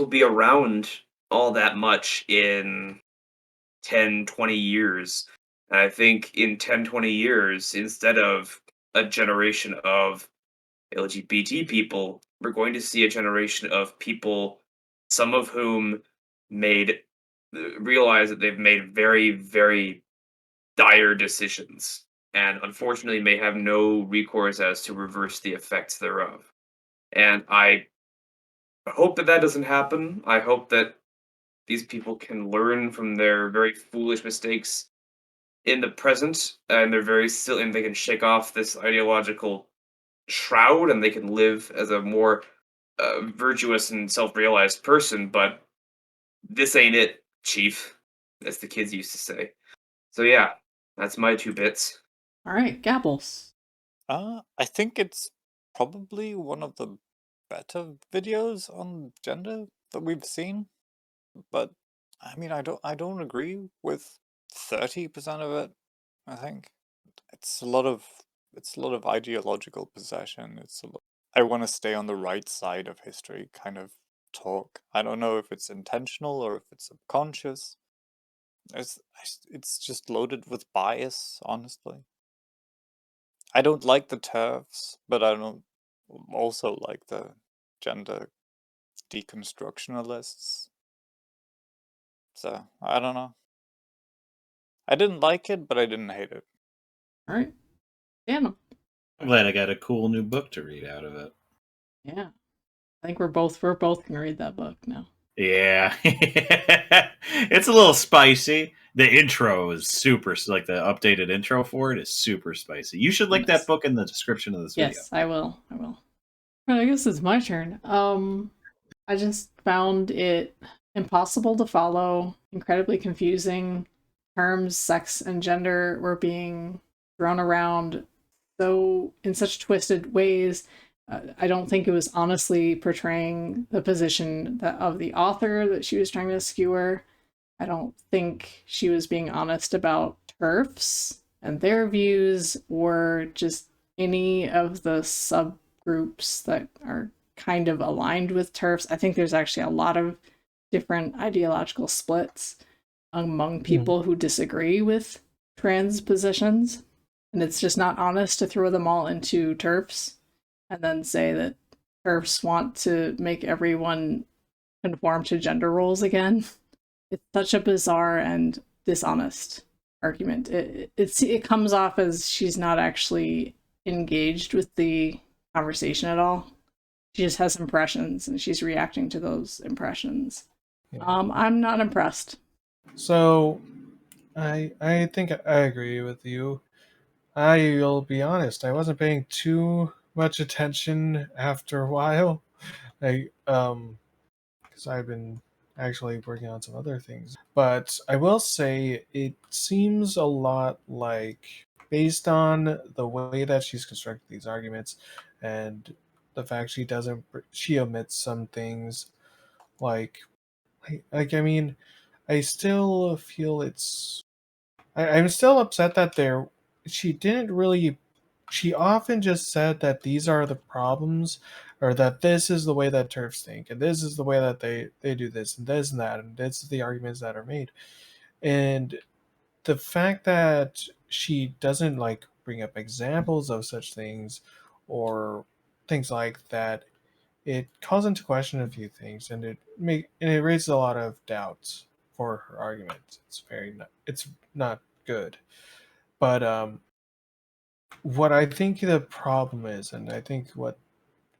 be around all that much in 10, 20 years. And I think in 10, 20 years, instead of a generation of LGBT people, we're going to see a generation of people, some of whom realize that they've made very, very dire decisions, and unfortunately may have no recourse as to reverse the effects thereof. And I hope that doesn't happen. I hope that these people can learn from their very foolish mistakes in the present, and and they can shake off this ideological shroud, and they can live as a more virtuous and self-realized person. But this ain't it, Chief, as the kids used to say. So yeah, that's my 2 bits. All right, Gabbles. I think it's probably one of the better videos on gender that we've seen, but I mean, I don't agree with 30% of it. I think it's a lot of ideological possession. I want to stay on the right side of history kind of talk. I don't know if it's intentional or if it's subconscious. It's just loaded with bias, honestly. I don't like the TERFs, but I don't also like the gender deconstructionalists. So, I don't know. I didn't like it, but I didn't hate it. All right. Damn. I'm glad I got a cool new book to read out of it. Yeah. I think we're both gonna read that book now. Yeah. It's a little spicy. The intro is super, like the updated intro for it is super spicy. You should link that book in the description of this video. Yes, I will. Well, I guess it's my turn. I just found it impossible to follow, incredibly confusing. Terms, sex and gender were being thrown around in such twisted ways. I don't think it was honestly portraying the position of the author that she was trying to skewer. I don't think she was being honest about TERFs and their views, or just any of the subgroups that are kind of aligned with TERFs. I think there's actually a lot of different ideological splits among people who disagree with trans positions. And it's just not honest to throw them all into TERFs and then say that TERFs want to make everyone conform to gender roles again. It's such a bizarre and dishonest argument. It comes off as she's not actually engaged with the conversation at all. She just has impressions and she's reacting to those impressions. Yeah. I'm not impressed. So I think I agree with you. I'll be honest, I wasn't paying too much attention after a while. Because I've been actually working on some other things. But I will say it seems a lot like, based on the way that she's constructed these arguments and the fact she omits some things, I mean, I still feel I'm still upset that she often just said that these are the problems, or that this is the way that TERFs think, and this is the way that they do this and this and that, and this is the arguments that are made. And the fact that she doesn't bring up examples of such things or things like that, it calls into question a few things, and it raises a lot of doubts for her argument. It's not good. But what I think the problem is, and I think what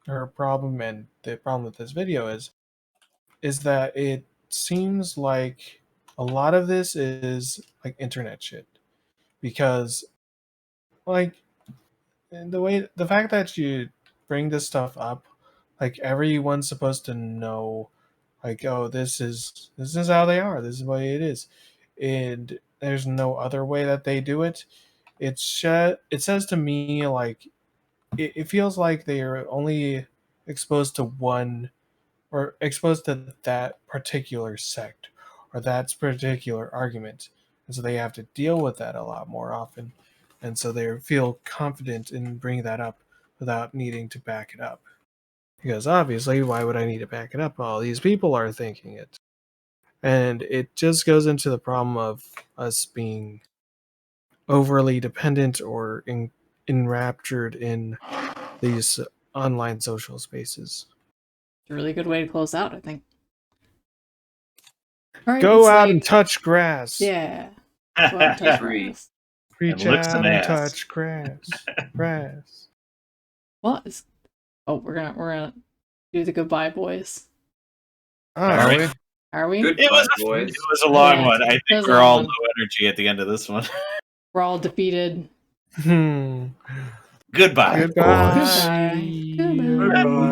her problem and the problem with this video is that it seems like a lot of this is internet shit. Because the fact that you bring this stuff up, everyone's supposed to know, oh, this is how they are, this is the way it is, and there's no other way that they do it. It says to me it feels like they are only exposed to one or exposed to that particular sect or that particular argument. And so they have to deal with that a lot more often. And so they feel confident in bringing that up without needing to back it up. Because obviously, why would I need to back it up? All these people are thinking it. And it just goes into the problem of us being overly dependent or enraptured in these online social spaces. It's a really good way to close out, I think. All right, go out and touch grass. Yeah. Go out and touch grass. Reach out and touch grass. Grass. What? Oh, we're gonna do the goodbye, boys. Are we? Are we? Goodbye, boys. It was a long one. I think we're all low energy at the end of this one. We're all defeated. Goodbye. Goodbye.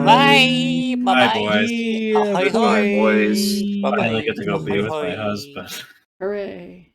Bye. Bye, boys. Bye, boys. I finally get to go be with my husband. Hooray.